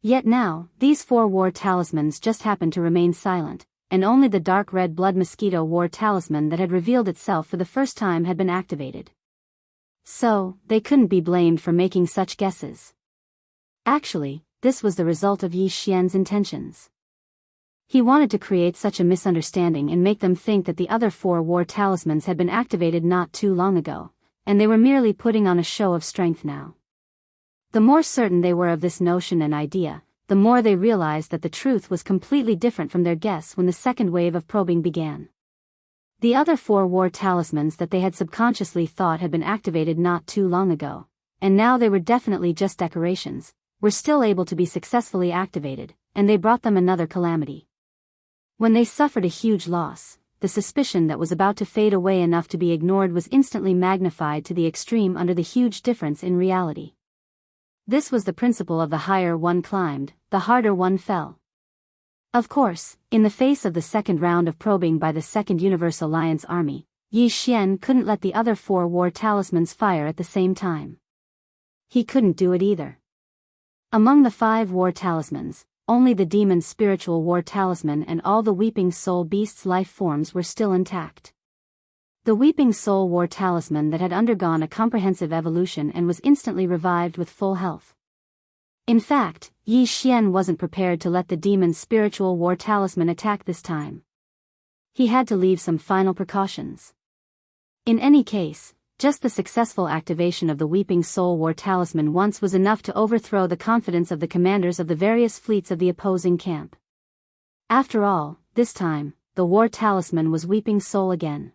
Yet now, these 4 war talismans just happened to remain silent, and only the Dark Red Blood Mosquito War Talisman that had revealed itself for the first time had been activated. So, they couldn't be blamed for making such guesses. Actually, this was the result of Yi Xian's intentions. He wanted to create such a misunderstanding and make them think that the other 4 war talismans had been activated not too long ago, and they were merely putting on a show of strength now. The more certain they were of this notion and idea, the more they realized that the truth was completely different from their guess when the second wave of probing began. The other 4 war talismans that they had subconsciously thought had been activated not too long ago, and now they were definitely just decorations, were still able to be successfully activated, and they brought them another calamity. When they suffered a huge loss, the suspicion that was about to fade away enough to be ignored was instantly magnified to the extreme under the huge difference in reality. This was the principle of the higher one climbed, the harder one fell. Of course, in the face of the second round of probing by the Second Universe Alliance Army, Yi Xian couldn't let the other 4 war talismans fire at the same time. He couldn't do it either. Among the 5 war talismans, only the Demon's Spiritual War Talisman and all the Weeping Soul Beast's life forms were still intact. The Weeping Soul War Talisman that had undergone a comprehensive evolution and was instantly revived with full health. In fact, Yi Xian wasn't prepared to let the Demon's Spiritual War Talisman attack this time. He had to leave some final precautions. In any case, just the successful activation of the Weeping Soul War Talisman once was enough to overthrow the confidence of the commanders of the various fleets of the opposing camp. After all, this time, the War Talisman was Weeping Soul again.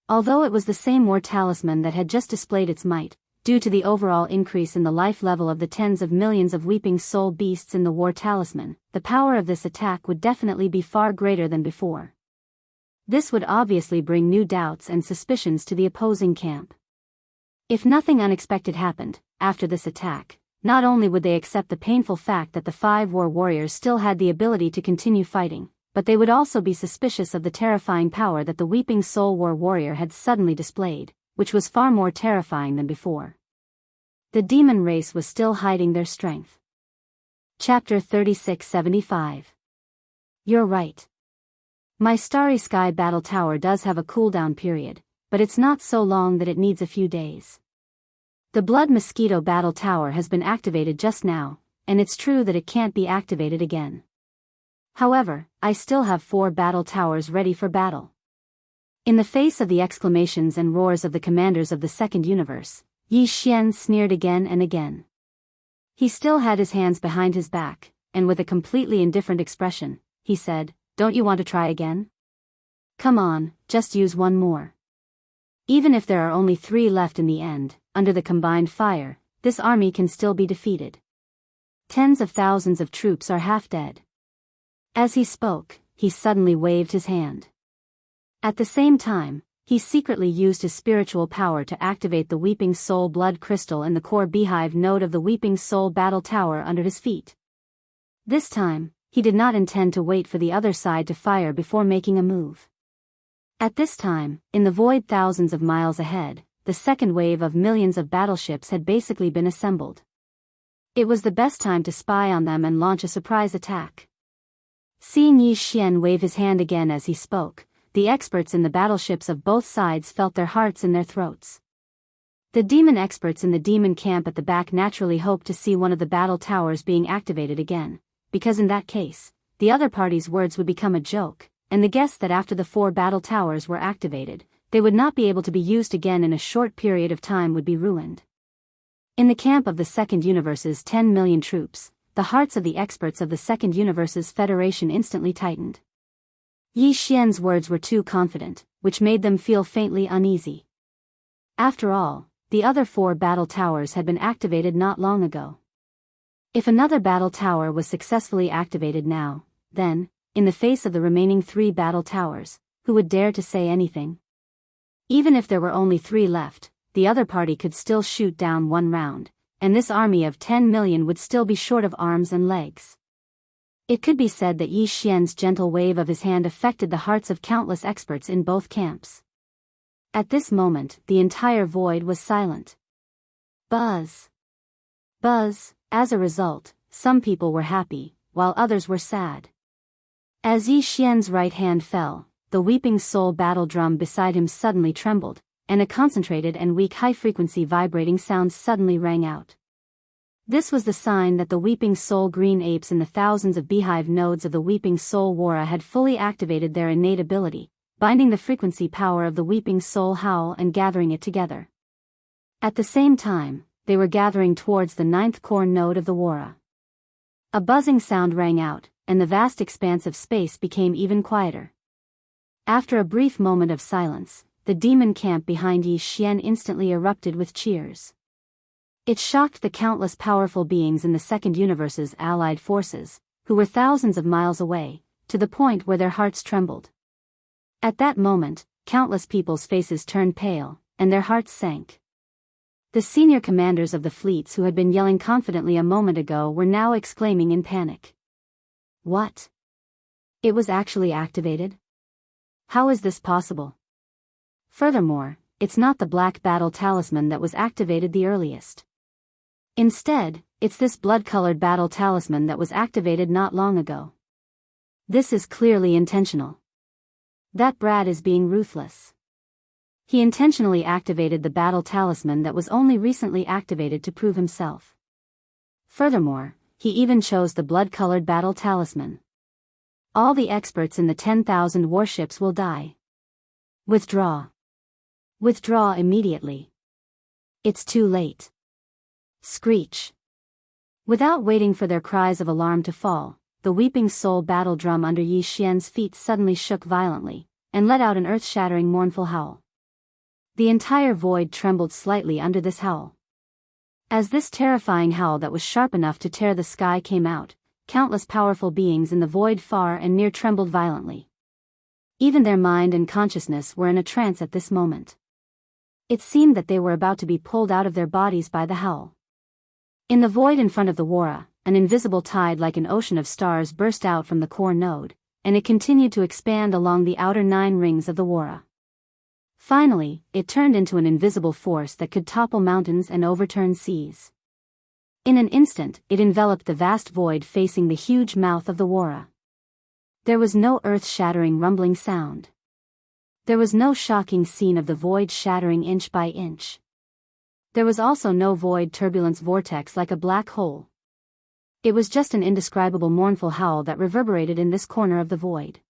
Although it was the same War Talisman that had just displayed its might, due to the overall increase in the life level of the tens of millions of Weeping Soul Beasts in the War Talisman, the power of this attack would definitely be far greater than before. This would obviously bring new doubts and suspicions to the opposing camp. If nothing unexpected happened, after this attack, not only would they accept the painful fact that the 5 war warriors still had the ability to continue fighting, but they would also be suspicious of the terrifying power that the Weeping Soul War warrior had suddenly displayed, which was far more terrifying than before. The demon race was still hiding their strength. Chapter 3675. You're right. My Starry Sky Battle Tower does have a cooldown period, but it's not so long that it needs a few days. The Blood Mosquito Battle Tower has been activated just now, and it's true that it can't be activated again. However, I still have 4 battle towers ready for battle. In the face of the exclamations and roars of the commanders of the Second Universe, Yi Xian sneered again and again. He still had his hands behind his back, and with a completely indifferent expression, he said, "Don't you want to try again? Come on, just use one more." Even if there are only 3 left in the end, under the combined fire, this army can still be defeated. Tens of thousands of troops are half dead. As he spoke, he suddenly waved his hand. At the same time, he secretly used his spiritual power to activate the Weeping Soul Blood Crystal in the core beehive node of the Weeping Soul Battle Tower under his feet. This time, he did not intend to wait for the other side to fire before making a move. At this time, in the void thousands of miles ahead, the second wave of millions of battleships had basically been assembled. It was the best time to spy on them and launch a surprise attack. Seeing Yi Xian wave his hand again as he spoke, the experts in the battleships of both sides felt their hearts in their throats. The demon experts in the demon camp at the back naturally hoped to see one of the battle towers being activated again, because in that case, the other party's words would become a joke, and the guess that after the 4 battle towers were activated, they would not be able to be used again in a short period of time would be ruined. In the camp of the Second Universe's 10 million troops, the hearts of the experts of the Second Universe's Federation instantly tightened. Yi Xian's words were too confident, which made them feel faintly uneasy. After all, the other 4 battle towers had been activated not long ago. If another battle tower was successfully activated now, then, in the face of the remaining 3 battle towers, who would dare to say anything? Even if there were only 3 left, the other party could still shoot down 1 round, and this army of 10 million would still be short of arms and legs. It could be said that Yi Xian's gentle wave of his hand affected the hearts of countless experts in both camps. At this moment, the entire void was silent. Buzz. Buzz. As a result, some people were happy, while others were sad. As Yi Xian's right hand fell, the Weeping Soul battle drum beside him suddenly trembled, and a concentrated and weak high-frequency vibrating sound suddenly rang out. This was the sign that the Weeping Soul green apes in the thousands of beehive nodes of the Weeping Soul Wara had fully activated their innate ability, binding the frequency power of the Weeping Soul howl and gathering it together. At the same time, they were gathering towards the 9th core node of the Wara. A buzzing sound rang out, and the vast expanse of space became even quieter. After a brief moment of silence, the demon camp behind Yi Xian instantly erupted with cheers. It shocked the countless powerful beings in the Second Universe's allied forces, who were thousands of miles away, to the point where their hearts trembled. At that moment, countless people's faces turned pale, and their hearts sank. The senior commanders of the fleets who had been yelling confidently a moment ago were now exclaiming in panic. What? It was actually activated? How is this possible? Furthermore, it's not the Black Battle Talisman that was activated the earliest. Instead, it's this blood-colored battle talisman that was activated not long ago. This is clearly intentional. That brat is being ruthless. He intentionally activated the battle talisman that was only recently activated to prove himself. Furthermore, he even chose the blood-colored battle talisman. All the experts in the 10,000 warships will die. Withdraw. Withdraw immediately. It's too late. Screech. Without waiting for their cries of alarm to fall, the Weeping Soul battle drum under Yi Xian's feet suddenly shook violently, and let out an earth-shattering mournful howl. The entire void trembled slightly under this howl. As this terrifying howl that was sharp enough to tear the sky came out, countless powerful beings in the void far and near trembled violently. Even their mind and consciousness were in a trance at this moment. It seemed that they were about to be pulled out of their bodies by the howl. In the void in front of the Wara, an invisible tide like an ocean of stars burst out from the core node, and it continued to expand along the outer 9 rings of the Wara. Finally, it turned into an invisible force that could topple mountains and overturn seas. In an instant, it enveloped the vast void facing the huge mouth of the Wara. There was no earth-shattering rumbling sound. There was no shocking scene of the void shattering inch by inch. There was also no void turbulence vortex like a black hole. It was just an indescribable mournful howl that reverberated in this corner of the void.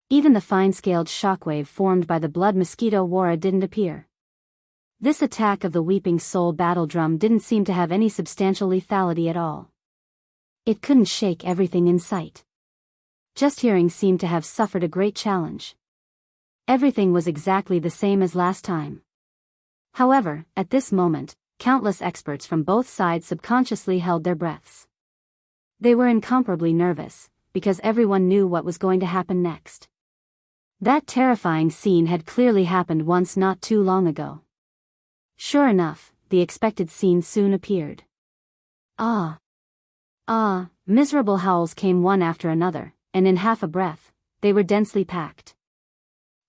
Even the fine-scaled shockwave formed by the blood mosquito Wara didn't appear. This attack of the weeping soul battle drum didn't seem to have any substantial lethality at all. It couldn't shake everything in sight. Just hearing seemed to have suffered a great challenge. Everything was exactly the same as last time. However, at this moment, countless experts from both sides subconsciously held their breaths. They were incomparably nervous, because everyone knew what was going to happen next. That terrifying scene had clearly happened once not too long ago. Sure enough, the expected scene soon appeared. Miserable howls came one after another, and in half a breath, they were densely packed.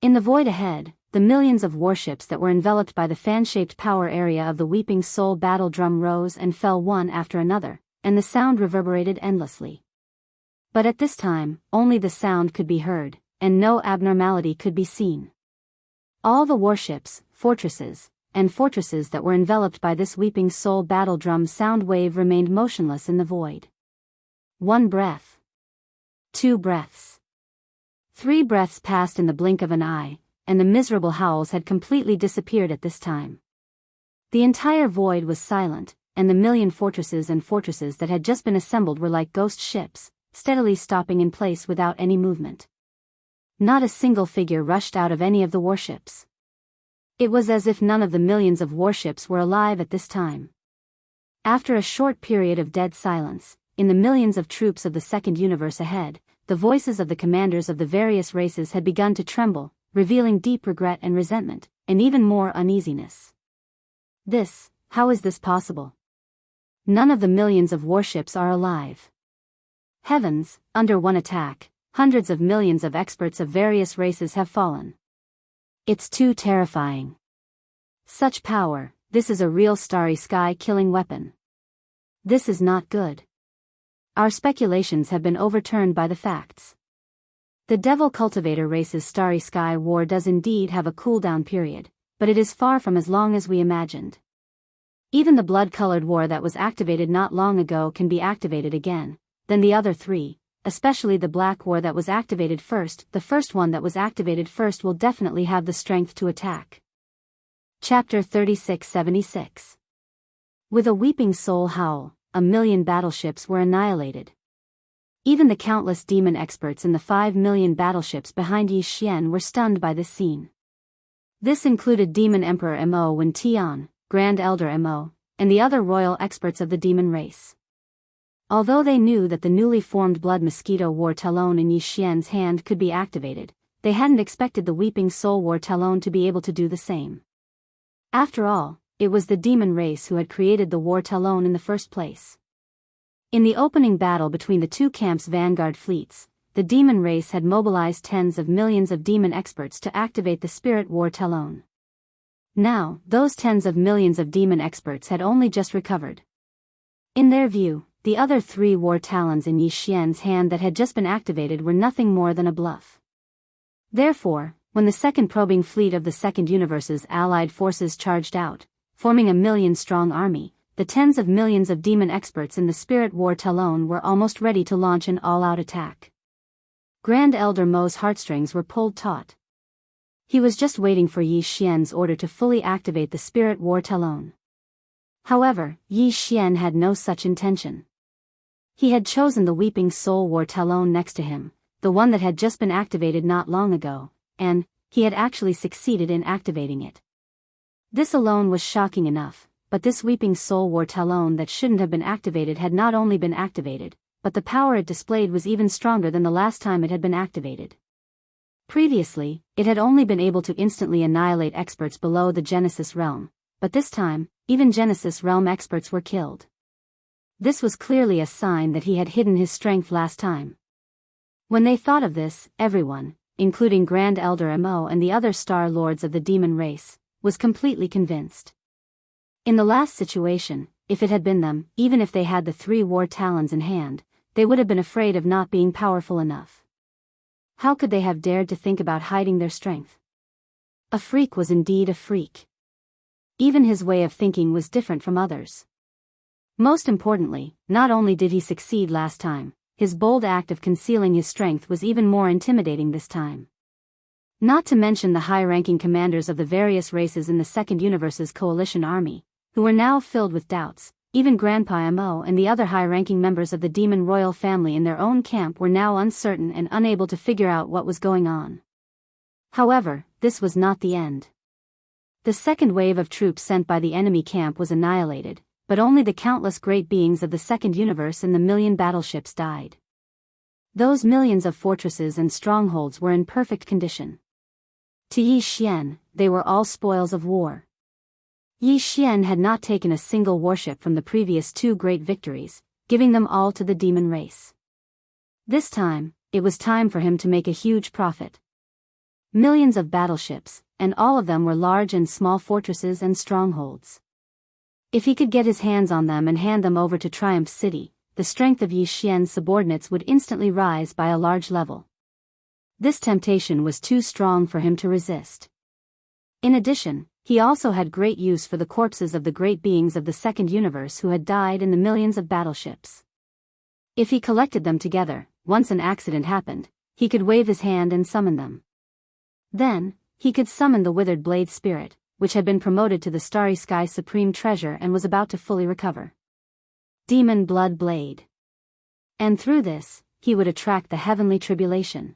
In the void ahead, the millions of warships that were enveloped by the fan-shaped power area of the Weeping Soul battle drum rose and fell one after another, and the sound reverberated endlessly. But at this time, only the sound could be heard, and no abnormality could be seen. All the warships, fortresses that were enveloped by this Weeping Soul battle drum sound wave remained motionless in the void. 1 breath. 2 breaths. 3 breaths passed in the blink of an eye, and the miserable howls had completely disappeared at this time. The entire void was silent, and the million fortresses that had just been assembled were like ghost ships, steadily stopping in place without any movement. Not a single figure rushed out of any of the warships. It was as if none of the millions of warships were alive at this time. After a short period of dead silence, in the millions of troops of the second universe ahead, the voices of the commanders of the various races had begun to tremble, revealing deep regret and resentment, and even more uneasiness. How is this possible? None of the millions of warships are alive. Heavens, under one attack, hundreds of millions of experts of various races have fallen. It's too terrifying. Such power, this is a real starry sky killing weapon. This is not good. Our speculations have been overturned by the facts. The Devil Cultivator race's Starry Sky War does indeed have a cooldown period, but it is far from as long as we imagined. Even the blood-colored war that was activated not long ago can be activated again, then the other 3, especially the Black War that was activated first, the first one that was activated first will definitely have the strength to attack. Chapter 3676. With a weeping soul howl, 1,000,000 battleships were annihilated. Even the countless demon experts in the 5,000,000 battleships behind Yi Xian were stunned by this scene. This included Demon Emperor Mo Wen Tian, Grand Elder Mo, and the other royal experts of the demon race. Although they knew that the newly formed Blood Mosquito War Talon in Yi Xian's hand could be activated, they hadn't expected the Weeping Soul War Talon to be able to do the same. After all, it was the demon race who had created the War Talon in the first place. In the opening battle between the two camps' vanguard fleets, the demon race had mobilized tens of millions of demon experts to activate the Spirit War Talon. Now, those tens of millions of demon experts had only just recovered. In their view, the other 3 War Talons in Yi Xian's hand that had just been activated were nothing more than a bluff. Therefore, when the second probing fleet of the Second Universe's allied forces charged out, forming a 1,000,000-strong army, the tens of millions of demon experts in the Spirit War Talon were almost ready to launch an all-out attack. Grand Elder Mo's heartstrings were pulled taut. He was just waiting for Yi Xian's order to fully activate the Spirit War Talon. However, Yi Xian had no such intention. He had chosen the Weeping Soul War Talon next to him, the one that had just been activated not long ago, and he had actually succeeded in activating it. This alone was shocking enough, but this Weeping Soul War Talon that shouldn't have been activated had not only been activated, but the power it displayed was even stronger than the last time it had been activated. Previously, it had only been able to instantly annihilate experts below the Genesis realm, but this time, even Genesis realm experts were killed. This was clearly a sign that he had hidden his strength last time. When they thought of this, everyone, including Grand Elder Mo and the other Star Lords of the demon race, was completely convinced. In the last situation, if it had been them, even if they had the 3 war talons in hand, they would have been afraid of not being powerful enough. How could they have dared to think about hiding their strength? A freak was indeed a freak. Even his way of thinking was different from others. Most importantly, not only did he succeed last time, his bold act of concealing his strength was even more intimidating this time. Not to mention the high-ranking commanders of the various races in the Second Universe's coalition army, who were now filled with doubts. Even Grandpa Mo and the other high-ranking members of the demon royal family in their own camp were now uncertain and unable to figure out what was going on. However, this was not the end. The second wave of troops sent by the enemy camp was annihilated, but only the countless great beings of the Second Universe and the million battleships died. Those millions of fortresses and strongholds were in perfect condition. To Yi Xian, they were all spoils of war. Yi Xian had not taken a single warship from the previous 2 great victories, giving them all to the demon race. This time, it was time for him to make a huge profit. Millions of battleships, and all of them were large and small fortresses and strongholds. If he could get his hands on them and hand them over to Triumph City, the strength of Yi Xian's subordinates would instantly rise by a large level. This temptation was too strong for him to resist. In addition, he also had great use for the corpses of the great beings of the Second Universe who had died in the millions of battleships. If he collected them together, once an accident happened, he could wave his hand and summon them. Then, he could summon the Withered Blade Spirit, which had been promoted to the Starry Sky Supreme Treasure and was about to fully recover. Demon Blood Blade. And through this, he would attract the heavenly tribulation.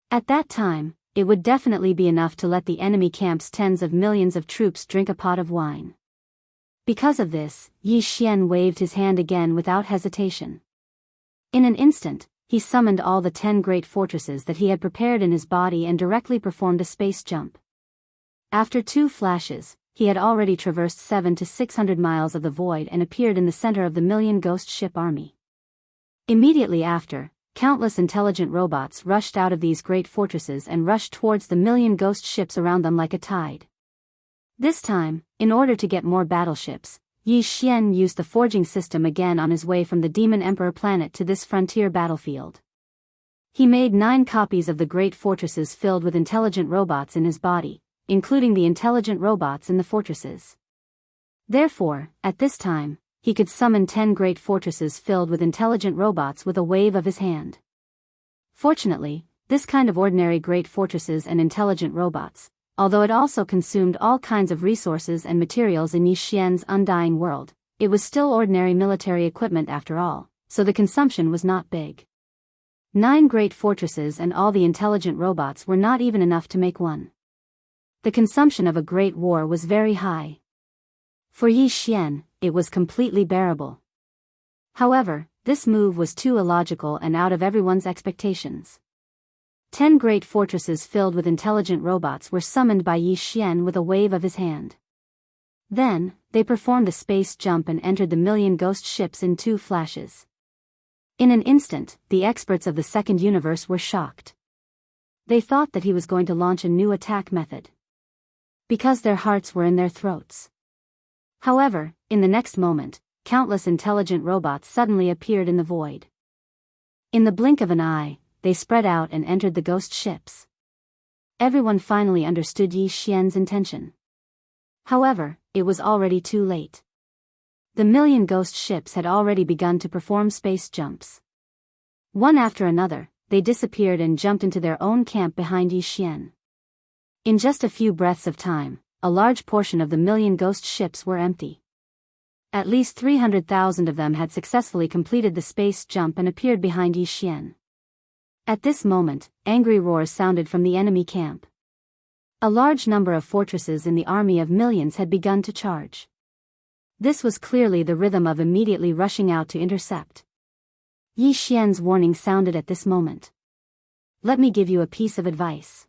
At that time, it would definitely be enough to let the enemy camp's tens of millions of troops drink a pot of wine. Because of this, Yi Xian waved his hand again without hesitation. In an instant, he summoned all the 10 great fortresses that he had prepared in his body and directly performed a space jump. After 2 flashes, he had already traversed 700 to 600 miles of the void and appeared in the center of the million ghost ship army. Immediately after, countless intelligent robots rushed out of these great fortresses and rushed towards the million ghost ships around them like a tide. This time, in order to get more battleships, Yi Xian used the forging system again on his way from the Demon Emperor planet to this frontier battlefield. He made 9 copies of the great fortresses filled with intelligent robots in his body, including the intelligent robots in the fortresses. Therefore, at this time, he could summon 10 great fortresses filled with intelligent robots with a wave of his hand. Fortunately, this kind of ordinary great fortresses and intelligent robots, although it also consumed all kinds of resources and materials in Yi Xian's undying world, it was still ordinary military equipment after all, so the consumption was not big. 9 great fortresses and all the intelligent robots were not even enough to make one. The consumption of a great war was very high. For Yi Xian, it was completely bearable. However, this move was too illogical and out of everyone's expectations. 10 great fortresses filled with intelligent robots were summoned by Yi Xian with a wave of his hand. Then, they performed a space jump and entered the million ghost ships in 2 flashes. In an instant, the experts of the Second Universe were shocked. They thought that he was going to launch a new attack method, because their hearts were in their throats. However, in the next moment, countless intelligent robots suddenly appeared in the void. In the blink of an eye, they spread out and entered the ghost ships. Everyone finally understood Yi Xian's intention. However, it was already too late. The million ghost ships had already begun to perform space jumps. One after another, they disappeared and jumped into their own camp behind Yi Xian. In just a few breaths of time, a large portion of the million ghost ships were empty. At least 300,000 of them had successfully completed the space jump and appeared behind Yi Xian. At this moment, angry roars sounded from the enemy camp. A large number of fortresses in the army of millions had begun to charge. This was clearly the rhythm of immediately rushing out to intercept. Yi Xian's warning sounded at this moment. let me give you a piece of advice.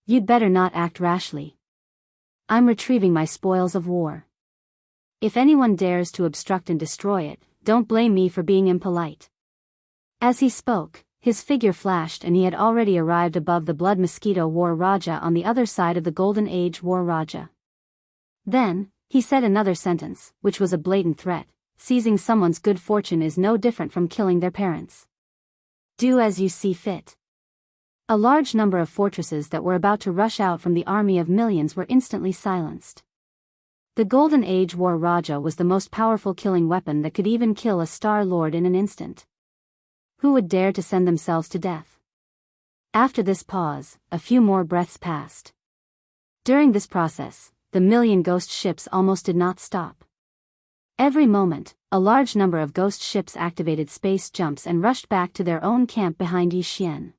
You'd better not act rashly. I'm retrieving my spoils of war. If anyone dares to obstruct and destroy it, don't blame me for being impolite." As he spoke, his figure flashed and he had already arrived above the Blood Mosquito War Raja on the other side of the Golden Age War Raja. Then, he said another sentence, which was a blatant threat: seizing someone's good fortune is no different from killing their parents. Do as you see fit. A large number of fortresses that were about to rush out from the army of millions were instantly silenced. The Golden Age War Raja was the most powerful killing weapon that could even kill a Star Lord in an instant. Who would dare to send themselves to death? After this pause, a few more breaths passed. During this process, the million ghost ships almost did not stop. Every moment, a large number of ghost ships activated space jumps and rushed back to their own camp behind Yixian.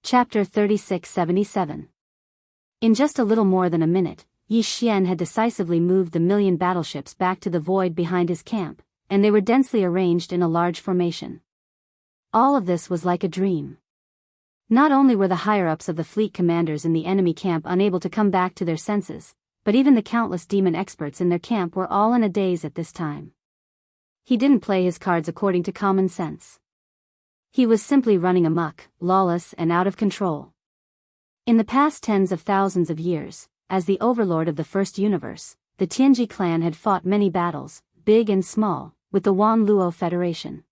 Chapter 3677. In just a little more than a minute, Yixian had decisively moved the million battleships back to the void behind his camp, and they were densely arranged in a large formation. All of this was like a dream. Not only were the higher-ups of the fleet commanders in the enemy camp unable to come back to their senses, but even the countless demon experts in their camp were all in a daze at this time. He didn't play his cards according to common sense. He was simply running amok, lawless and out of control. In the past tens of thousands of years, as the overlord of the first universe, the Tianji clan had fought many battles, big and small, with the Wan Luo Federation.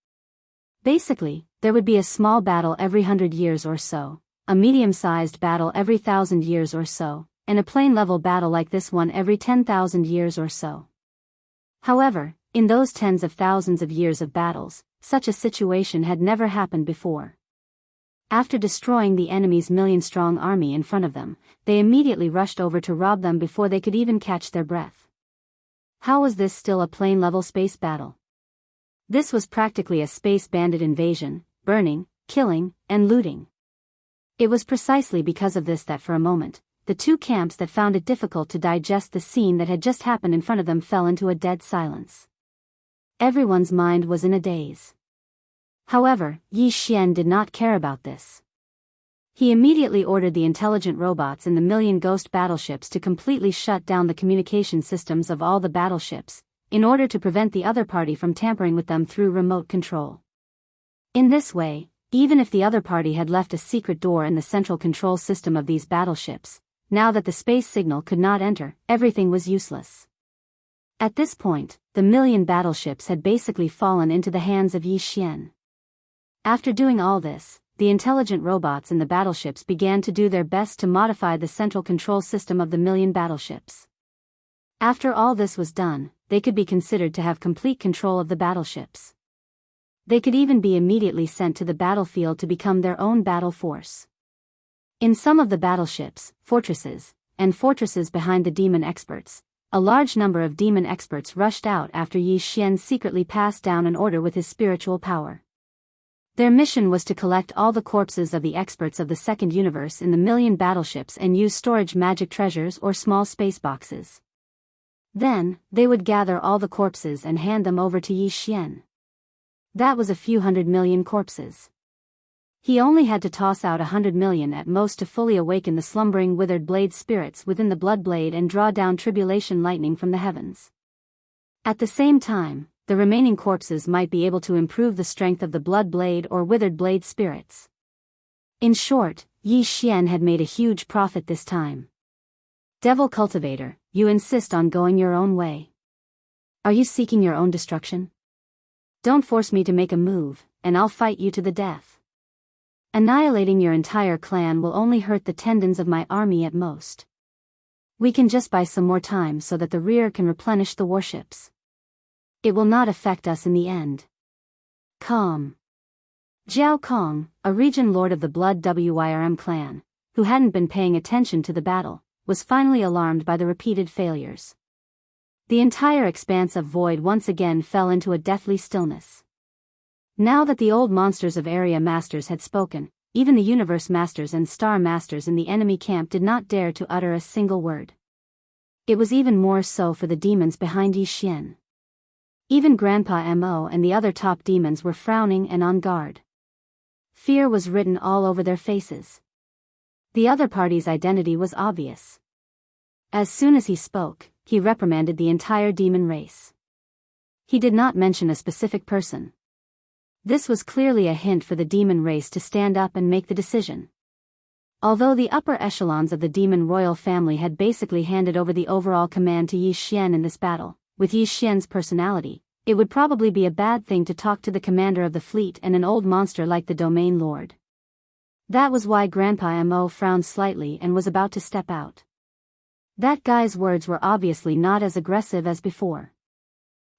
Basically, there would be a small battle every 100 years or so, a medium-sized battle every 1,000 years or so, and a plain-level battle like this one every 10,000 years or so. However, in those tens of thousands of years of battles, such a situation had never happened before. After destroying the enemy's million-strong army in front of them, they immediately rushed over to rob them before they could even catch their breath. How was this still a plain-level space battle? This was practically a space bandit invasion, burning, killing, and looting. It was precisely because of this that for a moment, the two camps that found it difficult to digest the scene that had just happened in front of them fell into a dead silence. Everyone's mind was in a daze. However, Yixian did not care about this. He immediately ordered the intelligent robots in the million ghost battleships to completely shut down the communication systems of all the battleships, in order to prevent the other party from tampering with them through remote control. In this way, even if the other party had left a secret door in the central control system of these battleships, now that the space signal could not enter, everything was useless. At this point, the million battleships had basically fallen into the hands of Yixian. After doing all this, the intelligent robots in the battleships began to do their best to modify the central control system of the million battleships. After all this was done, they could be considered to have complete control of the battleships. They could even be immediately sent to the battlefield to become their own battle force. In some of the battleships, fortresses, and fortresses behind the demon experts, a large number of demon experts rushed out after Yixian secretly passed down an order with his spiritual power. Their mission was to collect all the corpses of the experts of the second universe in the million battleships and use storage magic treasures or small space boxes. Then, they would gather all the corpses and hand them over to Yixian. That was a few 100 million corpses. He only had to toss out 100 million at most to fully awaken the slumbering withered blade spirits within the blood blade and draw down tribulation lightning from the heavens. At the same time, the remaining corpses might be able to improve the strength of the blood blade or withered blade spirits. In short, Yixian had made a huge profit this time. Devil cultivator, you insist on going your own way. Are you seeking your own destruction? Don't force me to make a move, and I'll fight you to the death. Annihilating your entire clan will only hurt the tendons of my army at most. We can just buy some more time so that the rear can replenish the warships. It will not affect us in the end. Calm. Jiao Kong, a region lord of the Blood Wyrm clan, who hadn't been paying attention to the battle, was finally alarmed by the repeated failures. The entire expanse of void once again fell into a deathly stillness. Now that the old monsters of area masters had spoken, even the universe masters and star masters in the enemy camp did not dare to utter a single word. It was even more so for the demons behind Yixian. Even Grandpa Mo and the other top demons were frowning and on guard. Fear was written all over their faces. The other party's identity was obvious. As soon as he spoke, he reprimanded the entire demon race. He did not mention a specific person. This was clearly a hint for the demon race to stand up and make the decision. Although the upper echelons of the demon royal family had basically handed over the overall command to Yi Xian in this battle, with Yi Xian's personality, it would probably be a bad thing to talk to the commander of the fleet and an old monster like the domain lord. That was why Grandpa Mo frowned slightly and was about to step out. That guy's words were obviously not as aggressive as before.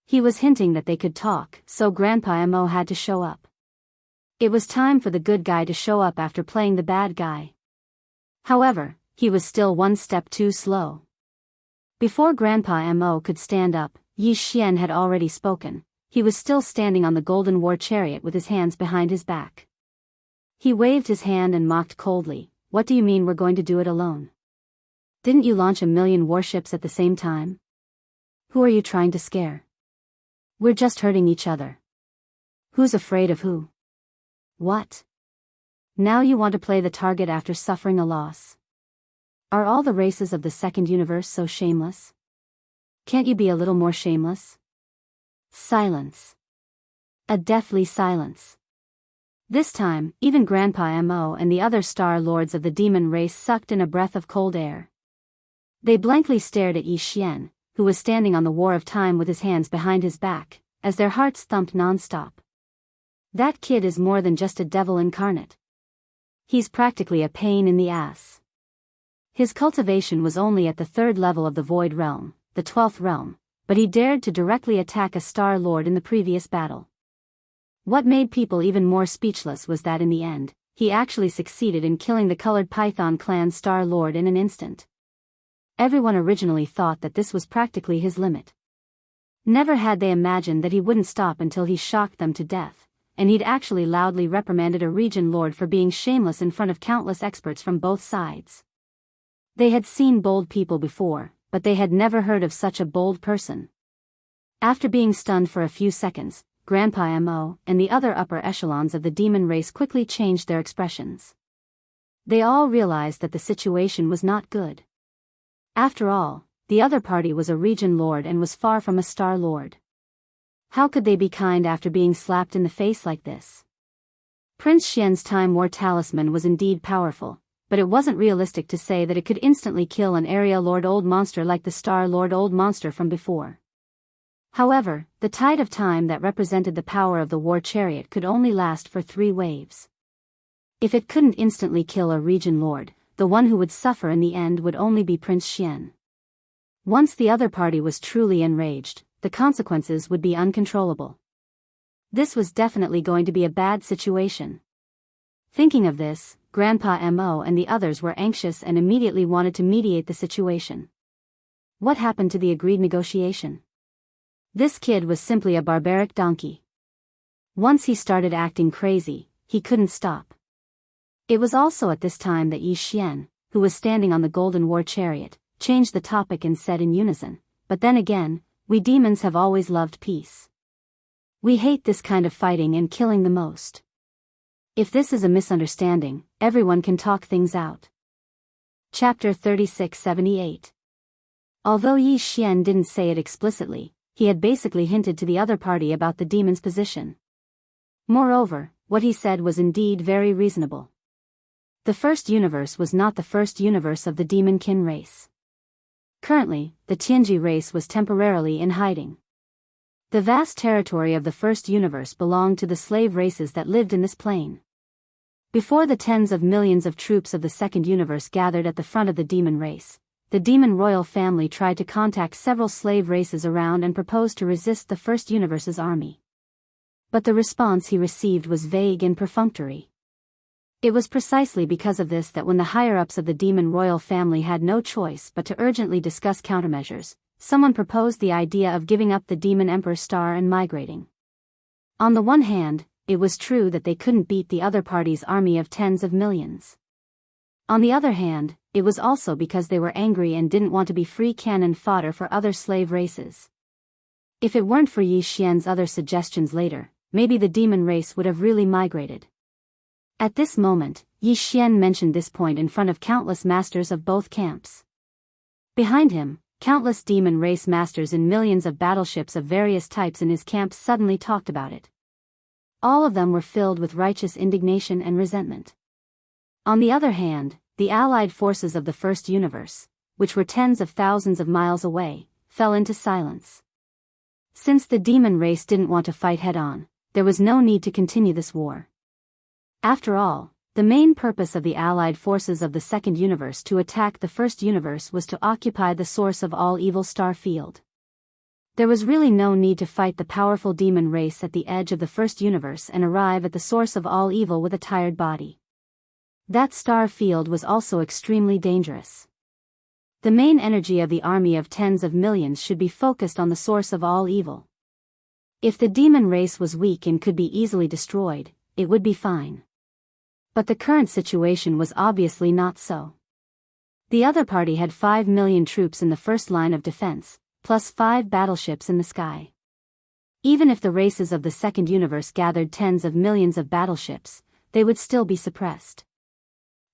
He was hinting that they could talk, so Grandpa Mo had to show up. It was time for the good guy to show up after playing the bad guy. However, he was still one step too slow. Before Grandpa Mo could stand up, Yi Xian had already spoken. He was still standing on the golden war chariot with his hands behind his back. He waved his hand and mocked coldly, "What do you mean we're going to do it alone? Didn't you launch 1,000,000 warships at the same time? Who are you trying to scare? We're just hurting each other. Who's afraid of who? What? Now you want to play the target after suffering a loss? Are all the races of the second universe so shameless? Can't you be a little more shameless?" Silence. A deathly silence. This time, even Grandpa Mo and the other star lords of the demon race sucked in a breath of cold air. They blankly stared at Yi Xian, who was standing on the war of time with his hands behind his back, as their hearts thumped non-stop. That kid is more than just a devil incarnate. He's practically a pain in the ass. His cultivation was only at the 3rd level of the Void Realm, the 12th realm, but he dared to directly attack a Star Lord in the previous battle. What made people even more speechless was that in the end, he actually succeeded in killing the Colored Python clan Star Lord in an instant. Everyone originally thought that this was practically his limit. Never had they imagined that he wouldn't stop until he shocked them to death, and he'd actually loudly reprimanded a region lord for being shameless in front of countless experts from both sides. They had seen bold people before, but they had never heard of such a bold person. After being stunned for a few seconds, Grandpa Mo and the other upper echelons of the demon race quickly changed their expressions. They all realized that the situation was not good. After all, the other party was a region lord and was far from a star lord. How could they be kind after being slapped in the face like this? Prince Xian's Time War talisman was indeed powerful, but it wasn't realistic to say that it could instantly kill an area lord old monster like the Star Lord old monster from before. However, the tide of time that represented the power of the war chariot could only last for 3 waves. If it couldn't instantly kill a region lord, the one who would suffer in the end would only be Prince Xian. Once the other party was truly enraged, the consequences would be uncontrollable. This was definitely going to be a bad situation. Thinking of this, Grandpa Mo and the others were anxious and immediately wanted to mediate the situation. What happened to the agreed negotiation? This kid was simply a barbaric donkey. Once he started acting crazy, he couldn't stop. It was also at this time that Yi Xian, who was standing on the golden war chariot, changed the topic and said in unison, "But then again, we demons have always loved peace. We hate this kind of fighting and killing the most. If this is a misunderstanding, everyone can talk things out." Chapter 3678. Although Yi Xian didn't say it explicitly, he had basically hinted to the other party about the demon's position. Moreover, what he said was indeed very reasonable. The first universe was not the first universe of the demon kin race. Currently, the Tianji race was temporarily in hiding. The vast territory of the first universe belonged to the slave races that lived in this plane. Before the tens of millions of troops of the second universe gathered at the front of the demon race, the demon royal family tried to contact several slave races around and proposed to resist the first universe's army. But the response he received was vague and perfunctory. It was precisely because of this that when the higher-ups of the demon royal family had no choice but to urgently discuss countermeasures, someone proposed the idea of giving up the demon emperor star and migrating. On the one hand, it was true that they couldn't beat the other party's army of tens of millions. On the other hand, it was also because they were angry and didn't want to be free cannon fodder for other slave races. If it weren't for Yi Xian's other suggestions later, maybe the demon race would have really migrated. At this moment, Yi Xian mentioned this point in front of countless masters of both camps. Behind him, countless demon race masters in millions of battleships of various types in his camp suddenly talked about it. All of them were filled with righteous indignation and resentment. On the other hand, the allied forces of the first universe, which were tens of thousands of miles away, fell into silence. Since the demon race didn't want to fight head-on, there was no need to continue this war. After all, the main purpose of the allied forces of the second universe to attack the first universe was to occupy the source of all evil star field. There was really no need to fight the powerful demon race at the edge of the first universe and arrive at the source of all evil with a tired body. That star field was also extremely dangerous. The main energy of the army of tens of millions should be focused on the source of all evil. If the demon race was weak and could be easily destroyed, it would be fine. But the current situation was obviously not so. The other party had 5 million troops in the first line of defense, plus 5 battleships in the sky. Even if the races of the second universe gathered tens of millions of battleships, they would still be suppressed.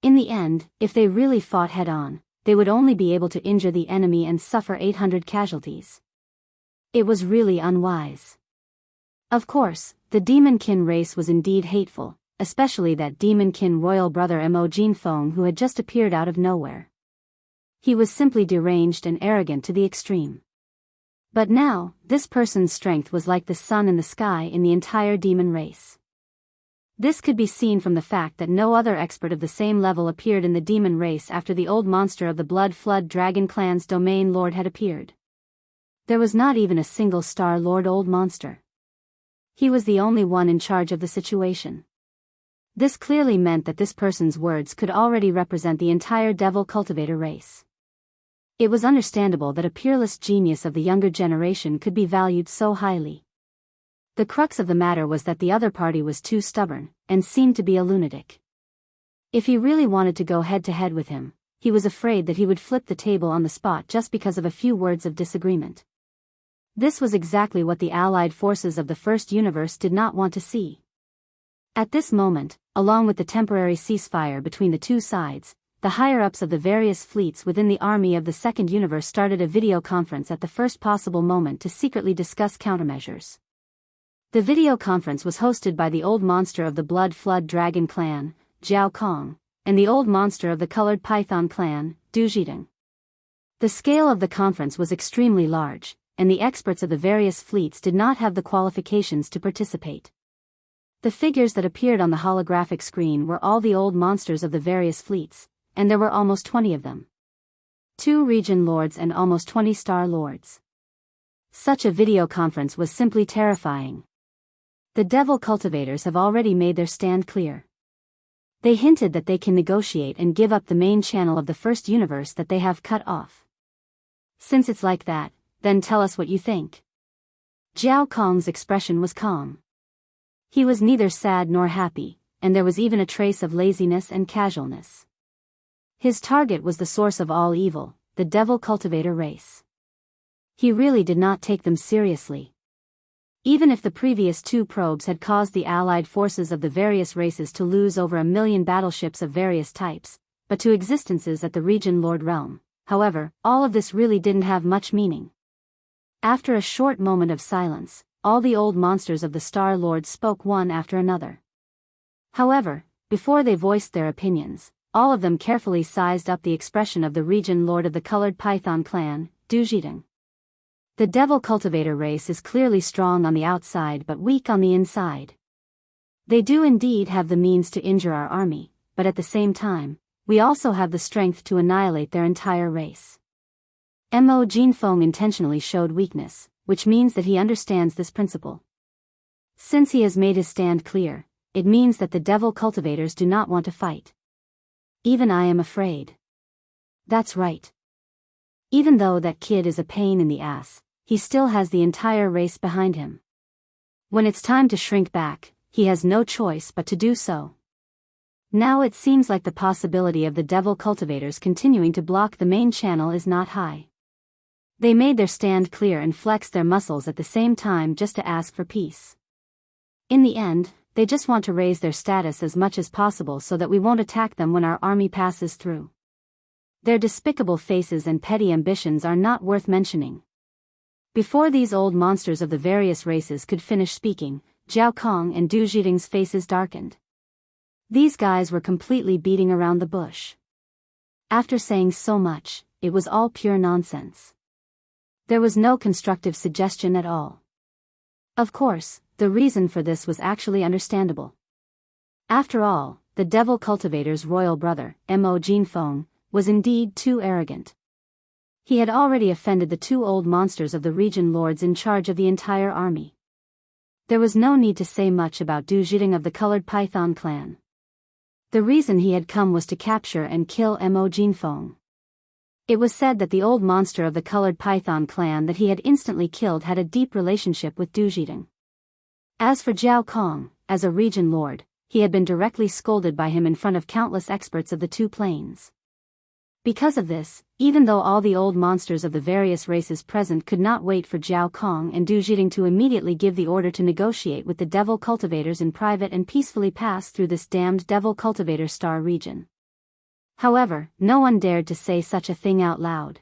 In the end, if they really fought head-on, they would only be able to injure the enemy and suffer 800 casualties. It was really unwise. Of course, the Demonkin race was indeed hateful, especially that Demonkin royal brother Mo Jinfeng who had just appeared out of nowhere. He was simply deranged and arrogant to the extreme. But now, this person's strength was like the sun in the sky in the entire demon race. This could be seen from the fact that no other expert of the same level appeared in the demon race after the old monster of the Blood Flood Dragon Clan's domain lord had appeared. There was not even a single Star Lord old monster. He was the only one in charge of the situation. This clearly meant that this person's words could already represent the entire devil cultivator race. It was understandable that a peerless genius of the younger generation could be valued so highly. The crux of the matter was that the other party was too stubborn, and seemed to be a lunatic. If he really wanted to go head-to-head with him, he was afraid that he would flip the table on the spot just because of a few words of disagreement. This was exactly what the allied forces of the first universe did not want to see. At this moment, along with the temporary ceasefire between the two sides, the higher-ups of the various fleets within the army of the second universe started a video conference at the first possible moment to secretly discuss countermeasures. The video conference was hosted by the old monster of the Blood Flood Dragon Clan, Jiao Kong, and the old monster of the Colored Python Clan, Du Zhidong. The scale of the conference was extremely large, and the experts of the various fleets did not have the qualifications to participate. The figures that appeared on the holographic screen were all the old monsters of the various fleets, and there were almost 20 of them. 2 region lords and almost 20 star lords. Such a video conference was simply terrifying. The devil cultivators have already made their stand clear. They hinted that they can negotiate and give up the main channel of the first universe that they have cut off. Since it's like that, then tell us what you think. Jiao Kong's expression was calm. He was neither sad nor happy, and there was even a trace of laziness and casualness. His target was the source of all evil, the devil cultivator race. He really did not take them seriously. Even if the previous 2 probes had caused the allied forces of the various races to lose over 1 million battleships of various types, but to existences at the region lord realm, however, all of this really didn't have much meaning. After a short moment of silence, all the old monsters of the Star Lords spoke one after another. However, before they voiced their opinions, all of them carefully sized up the expression of the region lord of the Colored Python Clan, Du Zhidong. The devil cultivator race is clearly strong on the outside but weak on the inside. They do indeed have the means to injure our army, but at the same time, we also have the strength to annihilate their entire race. Mo Jinfeng intentionally showed weakness, which means that he understands this principle. Since he has made his stand clear, it means that the devil cultivators do not want to fight. Even I am afraid. That's right. Even though that kid is a pain in the ass, he still has the entire race behind him. When it's time to shrink back, he has no choice but to do so. Now it seems like the possibility of the devil cultivators continuing to block the main channel is not high. They made their stand clear and flexed their muscles at the same time just to ask for peace. In the end, they just want to raise their status as much as possible so that we won't attack them when our army passes through. Their despicable faces and petty ambitions are not worth mentioning. Before these old monsters of the various races could finish speaking, Zhao Kong and Du Zhiding's faces darkened. These guys were completely beating around the bush. After saying so much, it was all pure nonsense. There was no constructive suggestion at all. Of course, the reason for this was actually understandable. After all, the devil cultivator's royal brother, Mo Jinfeng, was indeed too arrogant. He had already offended the two old monsters of the region lords in charge of the entire army. There was no need to say much about Du Zhiding of the Colored Python clan. The reason he had come was to capture and kill Mo Jinfeng. It was said that the old monster of the Colored Python clan that he had instantly killed had a deep relationship with Du Zhiding. As for Zhao Kong, as a region lord, he had been directly scolded by him in front of countless experts of the two planes. Because of this, even though all the old monsters of the various races present could not wait for Zhao Kong and Du Zhiding to immediately give the order to negotiate with the devil cultivators in private and peacefully pass through this damned devil cultivator star region. However, no one dared to say such a thing out loud.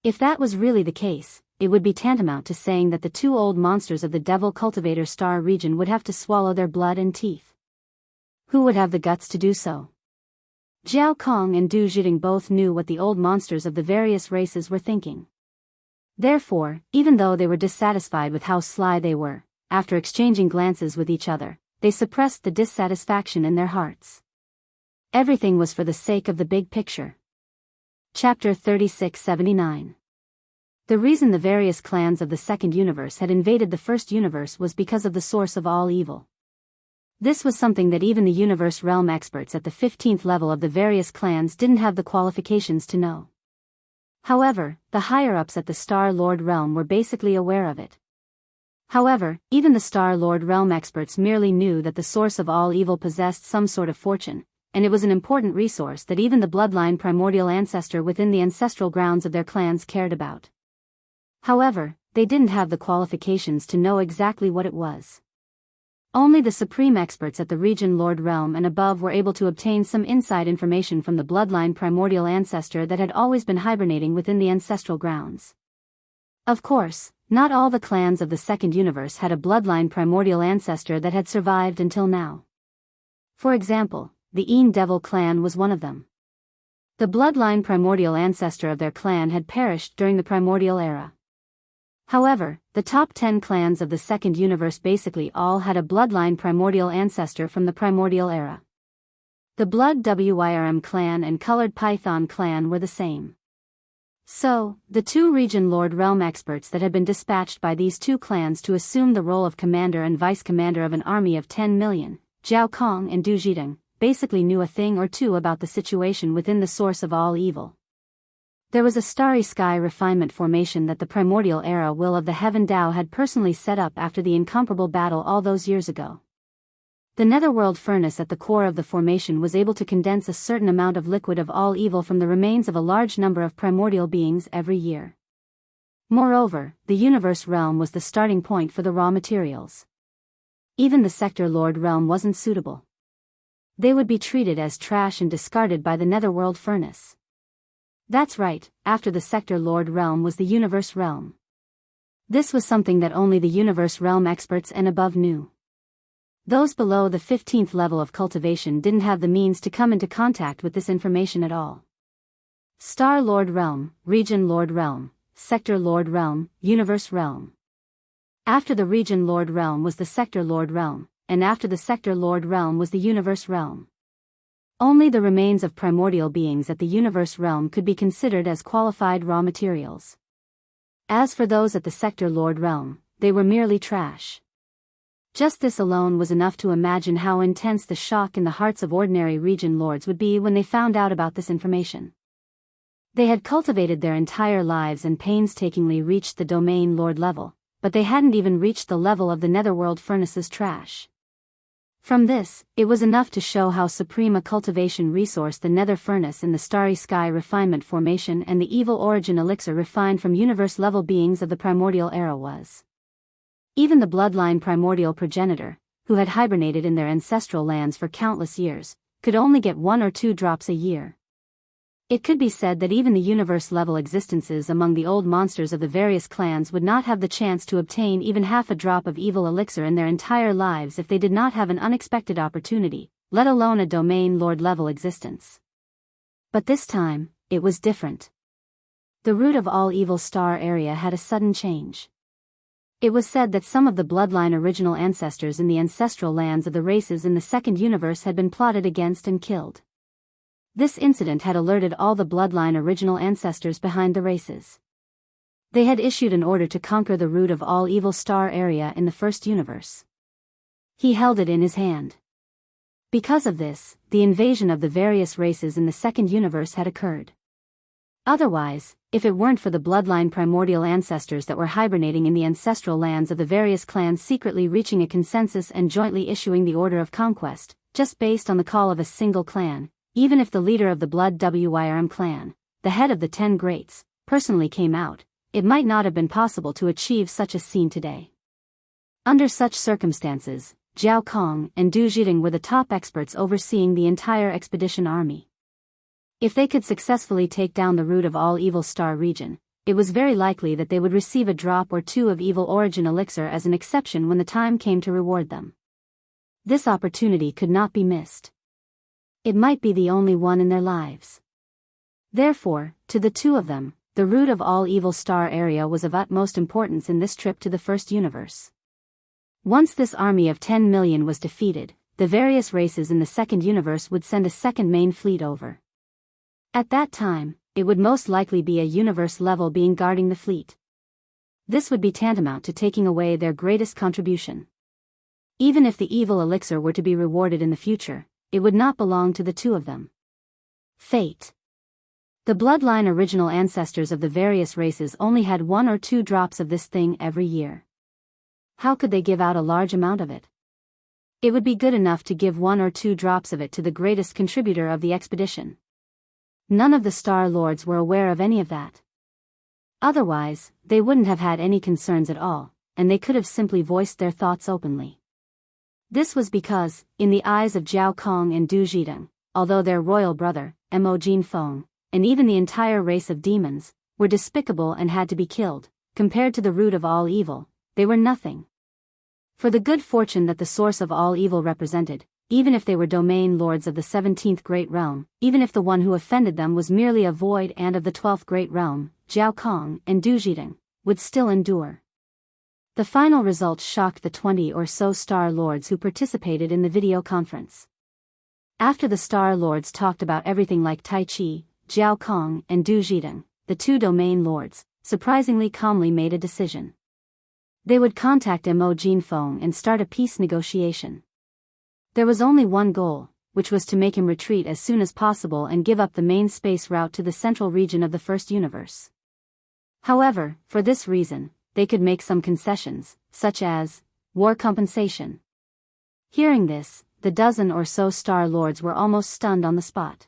If that was really the case, it would be tantamount to saying that the two old monsters of the devil cultivator star region would have to swallow their blood and teeth. Who would have the guts to do so? Zhao Kong and Du Zhiding both knew what the old monsters of the various races were thinking. Therefore, even though they were dissatisfied with how sly they were, after exchanging glances with each other, they suppressed the dissatisfaction in their hearts. Everything was for the sake of the big picture. Chapter 3679. The reason the various clans of the second universe had invaded the first universe was because of the source of all evil. This was something that even the universe realm experts at the 15th level of the various clans didn't have the qualifications to know. However, the higher-ups at the Star Lord realm were basically aware of it. However, even the Star Lord realm experts merely knew that the source of all evil possessed some sort of fortune, and it was an important resource that even the bloodline primordial ancestor within the ancestral grounds of their clans cared about. However, they didn't have the qualifications to know exactly what it was. Only the supreme experts at the region lord realm and above were able to obtain some inside information from the bloodline primordial ancestor that had always been hibernating within the ancestral grounds. Of course, not all the clans of the second universe had a bloodline primordial ancestor that had survived until now. For example, the Een Devil clan was one of them. The bloodline primordial ancestor of their clan had perished during the primordial era. However, the top 10 clans of the second universe basically all had a bloodline primordial ancestor from the primordial era. The Blood Wyrm clan and Colored Python clan were the same. So, the two region lord realm experts that had been dispatched by these two clans to assume the role of commander and vice-commander of an army of 10 million, Zhao Kong and Du Zhiding, basically knew a thing or two about the situation within the source of all evil. There was a starry sky refinement formation that the primordial era will of the Heaven Tao had personally set up after the incomparable battle all those years ago. The netherworld furnace at the core of the formation was able to condense a certain amount of liquid of all evil from the remains of a large number of primordial beings every year. Moreover, the universe realm was the starting point for the raw materials. Even the sector lord realm wasn't suitable. They would be treated as trash and discarded by the netherworld furnace. That's right, after the sector lord realm was the universe realm. This was something that only the universe realm experts and above knew. Those below the 15th level of cultivation didn't have the means to come into contact with this information at all. Star Lord Realm, Region Lord Realm, Sector Lord Realm, Universe Realm. After the Region Lord Realm was the Sector Lord Realm, and after the Sector Lord Realm was the Universe Realm. Only the remains of primordial beings at the Universe Realm could be considered as qualified raw materials. As for those at the Sector Lord Realm, they were merely trash. Just this alone was enough to imagine how intense the shock in the hearts of ordinary region lords would be when they found out about this information. They had cultivated their entire lives and painstakingly reached the domain lord level, but they hadn't even reached the level of the netherworld furnace's trash. From this, it was enough to show how supreme a cultivation resource the nether furnace in the starry sky refinement formation and the evil origin elixir refined from universe-level beings of the primordial era was. Even the bloodline primordial progenitor, who had hibernated in their ancestral lands for countless years, could only get 1 or 2 drops a year. It could be said that even the universe-level existences among the old monsters of the various clans would not have the chance to obtain even half a drop of evil elixir in their entire lives if they did not have an unexpected opportunity, let alone a domain lord-level existence. But this time, it was different. The root of all evil star area had a sudden change. It was said that some of the bloodline original ancestors in the ancestral lands of the races in the second universe had been plotted against and killed. This incident had alerted all the bloodline original ancestors behind the races. They had issued an order to conquer the root of all evil star area in the first universe. He held it in his hand. Because of this, the invasion of the various races in the second universe had occurred. Otherwise, if it weren't for the bloodline primordial ancestors that were hibernating in the ancestral lands of the various clans secretly reaching a consensus and jointly issuing the order of conquest, just based on the call of a single clan, even if the leader of the Blood Wyrm clan, the head of the 10 Greats, personally came out, it might not have been possible to achieve such a scene today. Under such circumstances, Zhao Kong and Du Zhiding were the top experts overseeing the entire expedition army. If they could successfully take down the root of all evil star region, it was very likely that they would receive a drop or 2 of evil origin elixir as an exception when the time came to reward them. This opportunity could not be missed. It might be the only one in their lives. Therefore, to the 2 of them, the root of all evil star area was of utmost importance in this trip to the first universe. Once this army of 10 million was defeated, the various races in the second universe would send a second main fleet over. At that time, it would most likely be a universe-level being guarding the fleet. This would be tantamount to taking away their greatest contribution. Even if the evil elixir were to be rewarded in the future, it would not belong to the 2 of them. Fate. The bloodline original ancestors of the various races only had 1 or 2 drops of this thing every year. How could they give out a large amount of it? It would be good enough to give 1 or 2 drops of it to the greatest contributor of the expedition. None of the Star Lords were aware of any of that. Otherwise, they wouldn't have had any concerns at all, and they could have simply voiced their thoughts openly. This was because, in the eyes of Zhao Kong and Du Zhiding, although their royal brother, Mo Jinfeng, and even the entire race of demons, were despicable and had to be killed, compared to the root of all evil, they were nothing. For the good fortune that the source of all evil represented, even if they were domain lords of the 17th Great Realm, even if the one who offended them was merely a void and of the 12th Great Realm, Zhao Kong and Du Zhiding, would still endure. The final results shocked the 20 or so Star Lords who participated in the video conference. After the Star Lords talked about everything like Tai Chi, Zhao Kong and Du Zhiding, the 2 domain lords, surprisingly calmly made a decision. They would contact Mo Jinfeng and start a peace negotiation. There was only one goal, which was to make him retreat as soon as possible and give up the main space route to the central region of the first universe. However, for this reason, they could make some concessions, such as war compensation. Hearing this, the dozen or so Star Lords were almost stunned on the spot.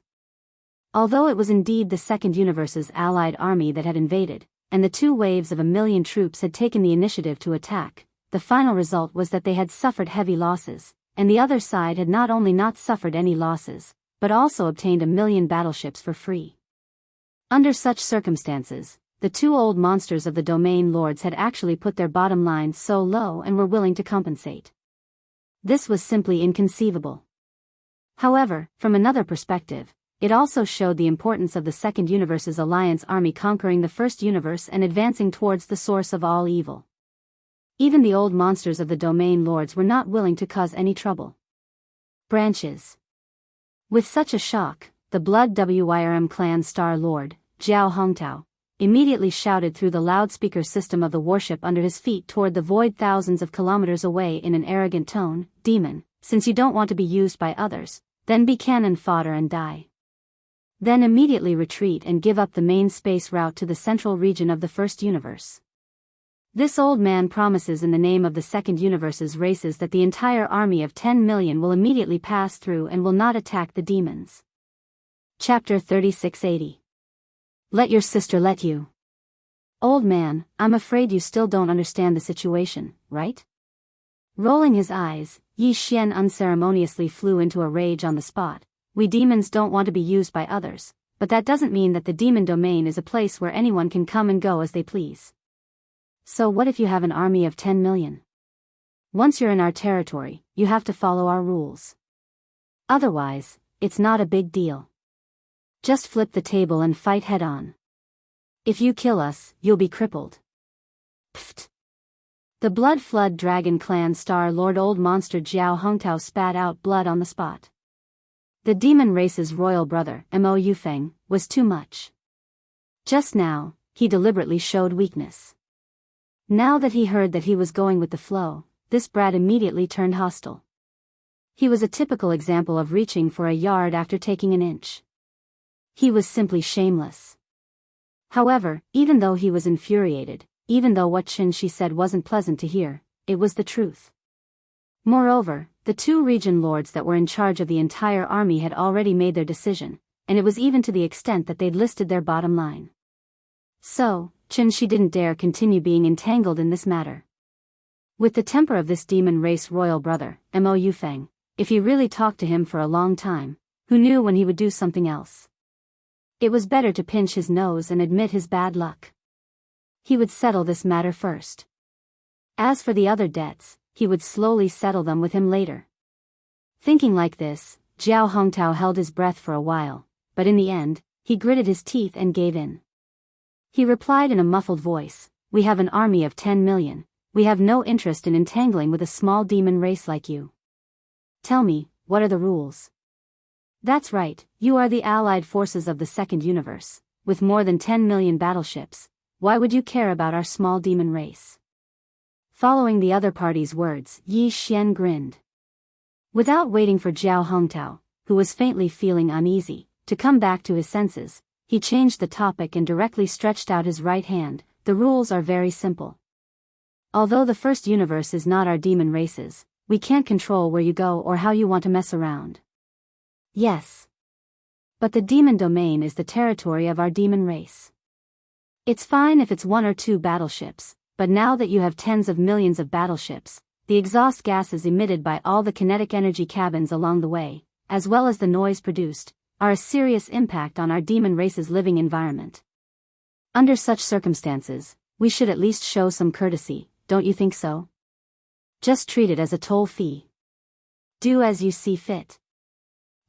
Although it was indeed the second universe's allied army that had invaded, and the 2 waves of 1 million troops had taken the initiative to attack, the final result was that they had suffered heavy losses, and the other side had not only not suffered any losses, but also obtained 1 million battleships for free. Under such circumstances, the 2 old monsters of the domain lords had actually put their bottom line so low and were willing to compensate. This was simply inconceivable. However, from another perspective, it also showed the importance of the second universe's alliance army conquering the first universe and advancing towards the source of all evil. Even the old monsters of the domain lords were not willing to cause any trouble. Branches. With such a shock, the Blood Wyrm clan Star Lord, Zhao Hongtao, immediately shouted through the loudspeaker system of the warship under his feet toward the void thousands of kilometers away in an arrogant tone, "Demon, since you don't want to be used by others, then be cannon fodder and die. Then immediately retreat and give up the main space route to the central region of the first universe." This old man promises in the name of the second universe's races that the entire army of 10 million will immediately pass through and will not attack the demons. Chapter 3680. Let your sister let you. Old man, I'm afraid you still don't understand the situation, right? Rolling his eyes, Yi Xian unceremoniously flew into a rage on the spot. We demons don't want to be used by others, but that doesn't mean that the demon domain is a place where anyone can come and go as they please. So what if you have an army of 10 million? Once you're in our territory, you have to follow our rules. Otherwise, it's not a big deal. Just flip the table and fight head-on. If you kill us, you'll be crippled. Pfft. The Blood Flood Dragon Clan Star Lord Old Monster Jiao Hongtao spat out blood on the spot. The demon race's royal brother, Mo Yufeng, was too much. Just now, he deliberately showed weakness. Now that he heard that he was going with the flow, this brat immediately turned hostile. He was a typical example of reaching for a yard after taking an inch. He was simply shameless. However, even though he was infuriated, even though what Shi said wasn't pleasant to hear, it was the truth. Moreover, the two region lords that were in charge of the entire army had already made their decision, and it was even to the extent that they'd listed their bottom line. So, Shi didn't dare continue being entangled in this matter. With the temper of this demon race royal brother, Mo Yufeng, if he really talked to him for a long time, who knew when he would do something else? It was better to pinch his nose and admit his bad luck. He would settle this matter first. As for the other debts, he would slowly settle them with him later. Thinking like this, Jiao Hongtao held his breath for a while, but in the end, he gritted his teeth and gave in. He replied in a muffled voice, "We have an army of 10 million, we have no interest in entangling with a small demon race like you. Tell me, what are the rules?" "That's right, you are the allied forces of the second universe, with more than 10 million battleships. Why would you care about our small demon race?" Following the other party's words, Yi Xian grinned. Without waiting for Jiao Hongtao, who was faintly feeling uneasy, to come back to his senses, he changed the topic and directly stretched out his right hand. "The rules are very simple. Although the first universe is not our demon races, we can't control where you go or how you want to mess around." "Yes. But the demon domain is the territory of our demon race. It's fine if it's 1 or 2 battleships, but now that you have tens of millions of battleships, the exhaust gases emitted by all the kinetic energy cabins along the way, as well as the noise produced, are a serious impact on our demon race's living environment. Under such circumstances, we should at least show some courtesy, don't you think so? Just treat it as a toll fee. Do as you see fit."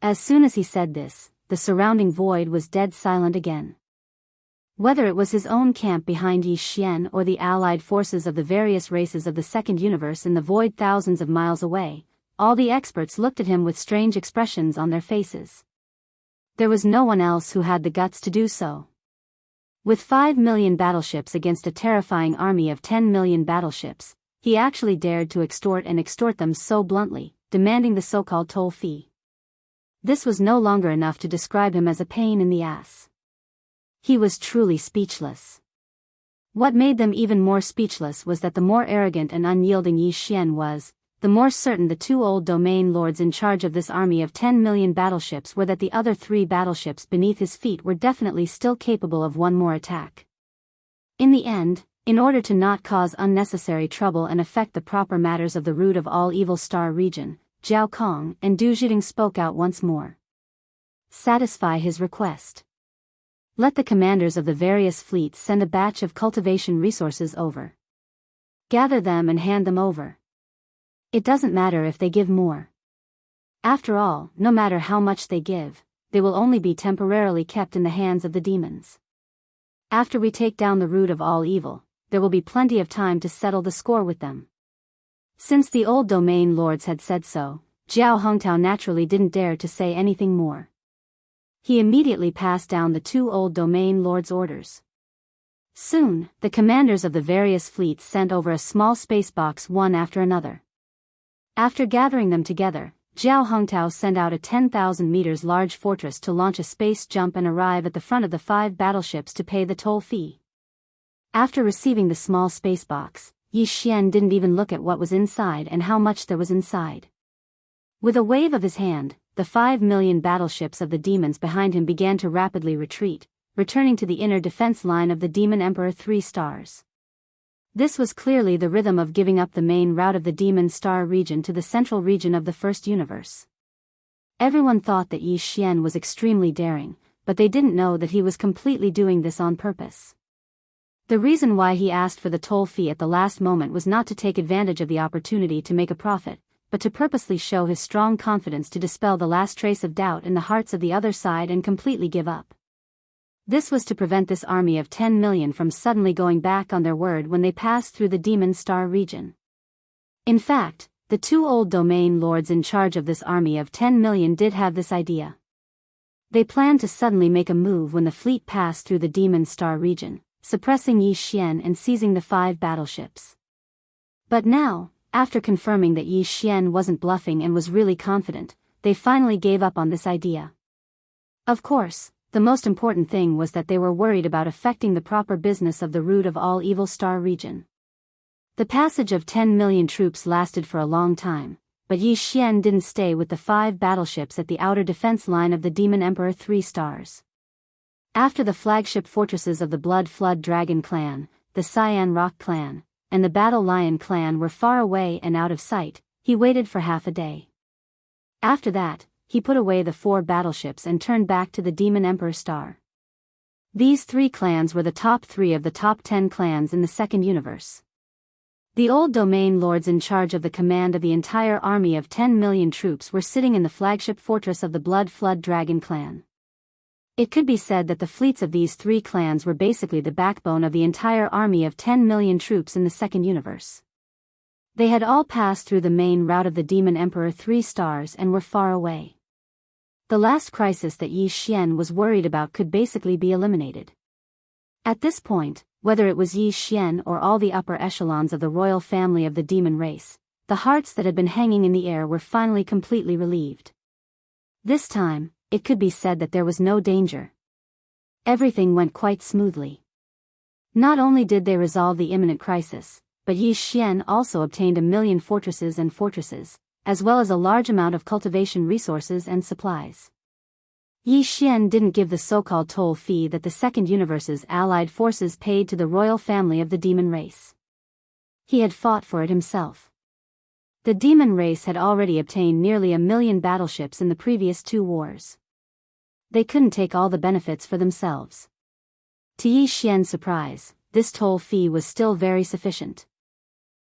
As soon as he said this, the surrounding void was dead silent again. Whether it was his own camp behind Yi Xian or the allied forces of the various races of the second universe in the void thousands of miles away, all the experts looked at him with strange expressions on their faces. There was no one else who had the guts to do so. With 5 million battleships against a terrifying army of 10 million battleships, he actually dared to extort them so bluntly, demanding the so-called toll fee. This was no longer enough to describe him as a pain in the ass. He was truly speechless. What made them even more speechless was that the more arrogant and unyielding Yi Xian was, the more certain the 2 old domain lords in charge of this army of 10 million battleships were that the other 3 battleships beneath his feet were definitely still capable of one more attack. In the end, in order to not cause unnecessary trouble and affect the proper matters of the root of all evil star region, Zhao Kong and Du Zhiding spoke out once more. Satisfy his request. Let the commanders of the various fleets send a batch of cultivation resources over. Gather them and hand them over. It doesn't matter if they give more. After all, no matter how much they give, they will only be temporarily kept in the hands of the demons. After we take down the root of all evil, there will be plenty of time to settle the score with them." Since the old domain lords had said so, Jiao Hongtao naturally didn't dare to say anything more. He immediately passed down the 2 old domain lords' orders. Soon, the commanders of the various fleets sent over a small space box one after another. After gathering them together, Jiao Hongtao sent out a 10,000 meters large fortress to launch a space jump and arrive at the front of the 5 battleships to pay the toll fee. After receiving the small space box, Yi Xian didn't even look at what was inside and how much there was inside. With a wave of his hand, the 5 million battleships of the demons behind him began to rapidly retreat, returning to the inner defense line of the Demon Emperor 3 stars. This was clearly the rhythm of giving up the main route of the demon star region to the central region of the first universe. Everyone thought that Yi Xian was extremely daring, but they didn't know that he was completely doing this on purpose. The reason why he asked for the toll fee at the last moment was not to take advantage of the opportunity to make a profit, but to purposely show his strong confidence to dispel the last trace of doubt in the hearts of the other side and completely give up. This was to prevent this army of 10 million from suddenly going back on their word when they passed through the demon star region. In fact, the two old domain lords in charge of this army of 10 million did have this idea. They planned to suddenly make a move when the fleet passed through the demon star region, suppressing Yi Xian and seizing the 5 battleships. But now, after confirming that Yi Xian wasn't bluffing and was really confident, they finally gave up on this idea. Of course, the most important thing was that they were worried about affecting the proper business of the root of all evil star region. The passage of 10 million troops lasted for a long time, but Yi Xian didn't stay with the 5 battleships at the outer defense line of the Demon Emperor 3 stars. After the flagship fortresses of the Blood Flood Dragon clan, the Cyan Rock clan, and the Battle Lion clan were far away and out of sight, he waited for half a day. After that, he put away the 4 battleships and turned back to the Demon Emperor star. These 3 clans were the top 3 of the top 10 clans in the second universe. The old domain lords in charge of the command of the entire army of 10 million troops were sitting in the flagship fortress of the Blood Flood Dragon clan. It could be said that the fleets of these 3 clans were basically the backbone of the entire army of 10 million troops in the second universe. They had all passed through the main route of the Demon Emperor 3 stars and were far away. The last crisis that Yi Xian was worried about could basically be eliminated. At this point, whether it was Yi Xian or all the upper echelons of the royal family of the demon race, the hearts that had been hanging in the air were finally completely relieved. This time, it could be said that there was no danger. Everything went quite smoothly. Not only did they resolve the imminent crisis, but Yi Xian also obtained 1 million fortresses, as well as a large amount of cultivation resources and supplies. Yi Xian didn't give the so-called toll fee that the second universe's allied forces paid to the royal family of the demon race. He had fought for it himself. The demon race had already obtained nearly 1 million battleships in the previous 2 wars. They couldn't take all the benefits for themselves. To Yi Xian's surprise, this toll fee was still very sufficient.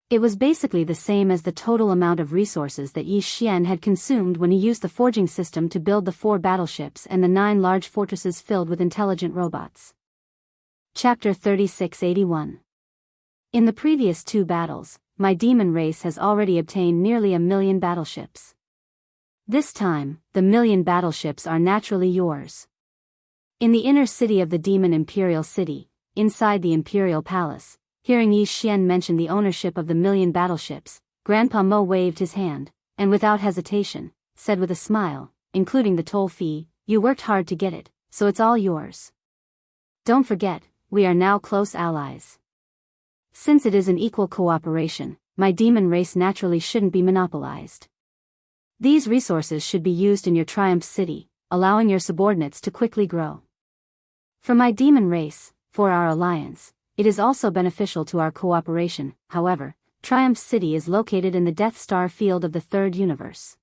It was basically the same as the total amount of resources that Yi Xian had consumed when he used the forging system to build the 4 battleships and the 9 large fortresses filled with intelligent robots. Chapter 3681. In the previous 2 battles, my demon race has already obtained nearly 1 million battleships. This time, the 1 million battleships are naturally yours. In the inner city of the Demon Imperial City, inside the Imperial Palace, hearing Yi Xian mention the ownership of the 1 million battleships, Grandpa Mo waved his hand, and without hesitation, said with a smile, including the toll fee, "You worked hard to get it, so it's all yours. Don't forget, we are now close allies. Since it is an equal cooperation, my demon race naturally shouldn't be monopolized. These resources should be used in your Triumph City, allowing your subordinates to quickly grow. For my demon race, for our alliance, it is also beneficial to our cooperation. However, Triumph City is located in the Death Star field of the third universe.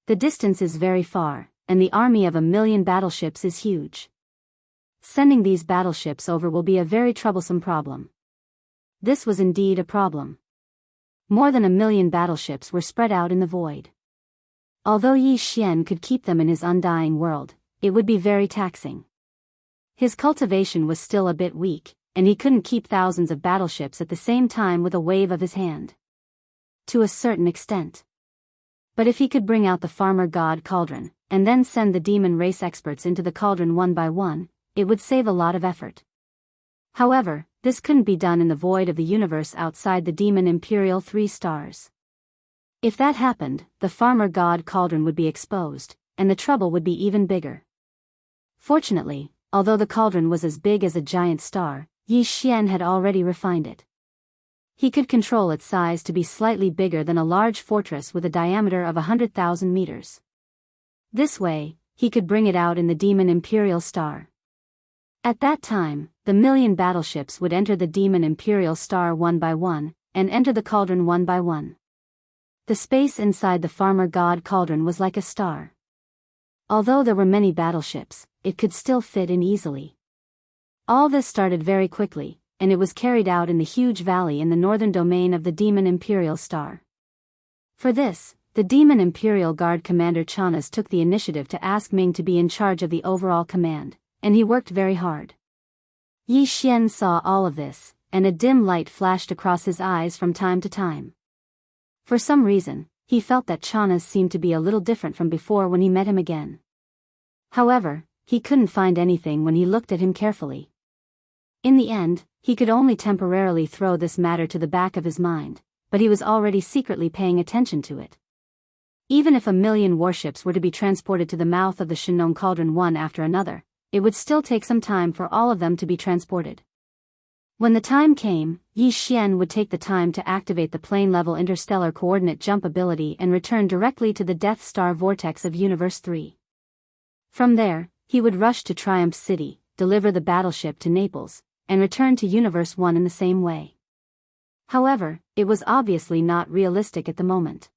The distance is very far, and the army of 1 million battleships is huge. Sending these battleships over will be a very troublesome problem." This was indeed a problem. More than 1 million battleships were spread out in the void. Although Yi Xian could keep them in his undying world, it would be very taxing. His cultivation was still a bit weak, and he couldn't keep thousands of battleships at the same time with a wave of his hand. To a certain extent. But if he could bring out the farmer god cauldron, and then send the demon race experts into the cauldron one by one, it would save a lot of effort. However, this couldn't be done in the void of the universe outside the Demon Imperial 3 stars. If that happened, the farmer god cauldron would be exposed, and the trouble would be even bigger. Fortunately, although the cauldron was as big as a giant star, Yi Xian had already refined it. He could control its size to be slightly bigger than a large fortress with a diameter of 100,000 meters. This way, he could bring it out in the Demon Imperial star. At that time, the million battleships would enter the demon Imperial Star one by one, and enter the cauldron one by one. The space inside the farmer god cauldron was like a star. Although there were many battleships, it could still fit in easily. All this started very quickly, and it was carried out in the huge valley in the northern domain of the demon Imperial Star. For this, the demon Imperial Guard Commander Chanas took the initiative to ask Ming to be in charge of the overall command, and he worked very hard. Yi Xian saw all of this, and a dim light flashed across his eyes from time to time. For some reason, he felt that Chanas seemed to be a little different from before when he met him again. However, he couldn't find anything when he looked at him carefully. In the end, he could only temporarily throw this matter to the back of his mind, but he was already secretly paying attention to it. Even if 1,000,000 warships were to be transported to the mouth of the Shinong Cauldron one after another, it would still take some time for all of them to be transported. When the time came, Yi Xian would take the time to activate the plane-level interstellar coordinate jump ability and return directly to the Death Star vortex of Universe 3. From there, he would rush to Triumph City, deliver the battleship to Naples, and return to Universe 1 in the same way. However, it was obviously not realistic at the moment.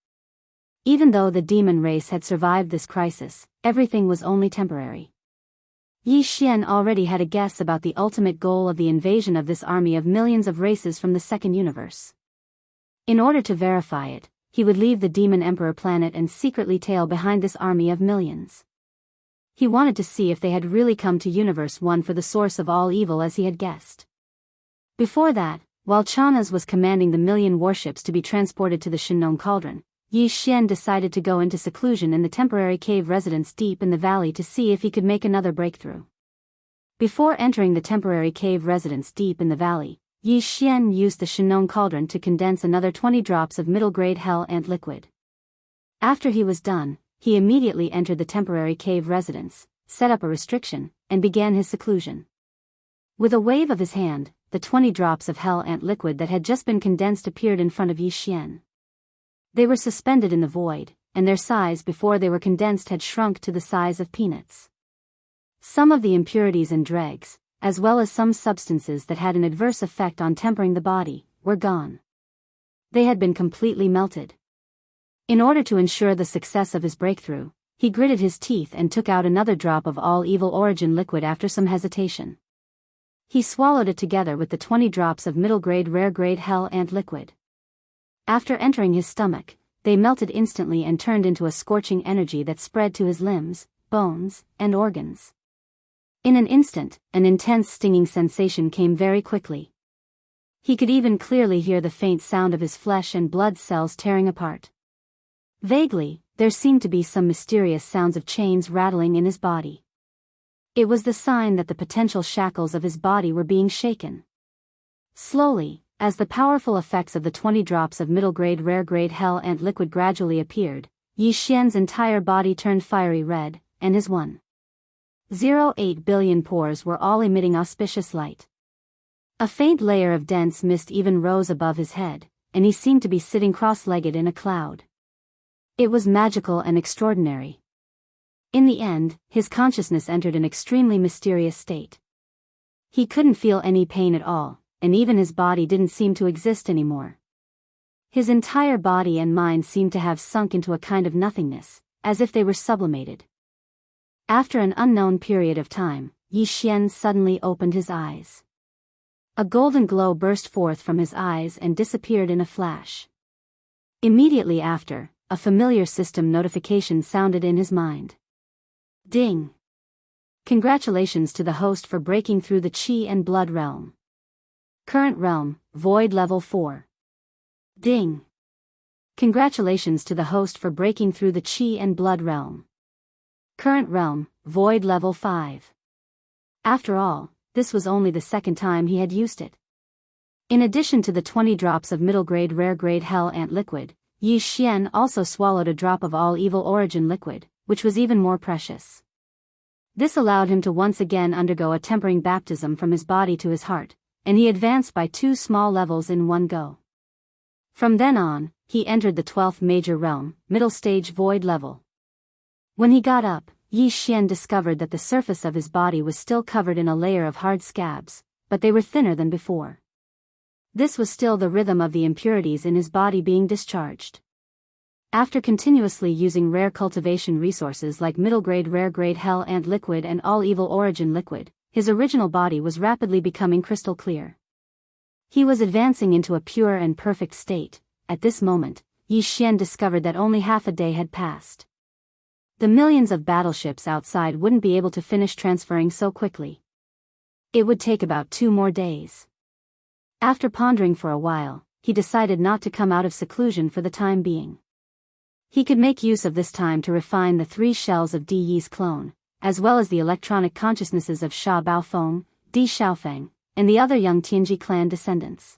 Even though the demon race had survived this crisis, everything was only temporary. Yi Xian already had a guess about the ultimate goal of the invasion of this army of millions of races from the second universe. In order to verify it, he would leave the Demon Emperor planet and secretly tail behind this army of millions. He wanted to see if they had really come to Universe 1 for the source of all evil as he had guessed. Before that, while Chanas was commanding the 1,000,000 warships to be transported to the Shinong Cauldron, Yi Xian decided to go into seclusion in the temporary cave residence deep in the valley to see if he could make another breakthrough. Before entering the temporary cave residence deep in the valley, Yi Xian used the Shinong Cauldron to condense another 20 drops of middle-grade hell ant liquid. After he was done, he immediately entered the temporary cave residence, set up a restriction, and began his seclusion. With a wave of his hand, the 20 drops of hell ant liquid that had just been condensed appeared in front of Yi Xian. They were suspended in the void, and their size before they were condensed had shrunk to the size of peanuts. Some of the impurities and dregs, as well as some substances that had an adverse effect on tempering the body, were gone. They had been completely melted. In order to ensure the success of his breakthrough, he gritted his teeth and took out another drop of all evil origin liquid after some hesitation. He swallowed it together with the 20 drops of middle-grade rare-grade hell ant liquid. After entering his stomach, they melted instantly and turned into a scorching energy that spread to his limbs, bones, and organs. In an instant, an intense stinging sensation came very quickly. He could even clearly hear the faint sound of his flesh and blood cells tearing apart. Vaguely, there seemed to be some mysterious sounds of chains rattling in his body. It was the sign that the potential shackles of his body were being shaken. Slowly, as the powerful effects of the 20 drops of middle-grade rare-grade hell ant liquid gradually appeared, Yi Xian's entire body turned fiery red, and his 1.08 billion pores were all emitting auspicious light. A faint layer of dense mist even rose above his head, and he seemed to be sitting cross-legged in a cloud. It was magical and extraordinary. In the end, his consciousness entered an extremely mysterious state. He couldn't feel any pain at all, and even his body didn't seem to exist anymore. His entire body and mind seemed to have sunk into a kind of nothingness, as if they were sublimated. After an unknown period of time, Yi Xian suddenly opened his eyes. A golden glow burst forth from his eyes and disappeared in a flash. Immediately after, a familiar system notification sounded in his mind. Ding! Congratulations to the host for breaking through the Qi and Blood realm. Current realm, Void Level 4. Ding! Congratulations to the host for breaking through the Qi and Blood realm. Current realm, Void Level 5. After all, this was only the second time he had used it. In addition to the 20 drops of middle-grade rare-grade hell ant liquid, Yi Xian also swallowed a drop of all evil origin liquid, which was even more precious. This allowed him to once again undergo a tempering baptism from his body to his heart, and he advanced by 2 small levels in one go. From then on, he entered the 12th major realm, middle stage void level. When he got up, Yi Xian discovered that the surface of his body was still covered in a layer of hard scabs, but they were thinner than before. This was still the rhythm of the impurities in his body being discharged. After continuously using rare cultivation resources like middle-grade rare-grade hell ant liquid and all-evil origin liquid, his original body was rapidly becoming crystal clear. He was advancing into a pure and perfect state. At this moment, Yi Xian discovered that only half a day had passed. The millions of battleships outside wouldn't be able to finish transferring so quickly. It would take about 2 more days. After pondering for a while, he decided not to come out of seclusion for the time being. He could make use of this time to refine the 3 shells of Di Yi's clone, as well as the electronic consciousnesses of Sha Baofeng, Di Xiaofeng, and the other young Tianji clan descendants.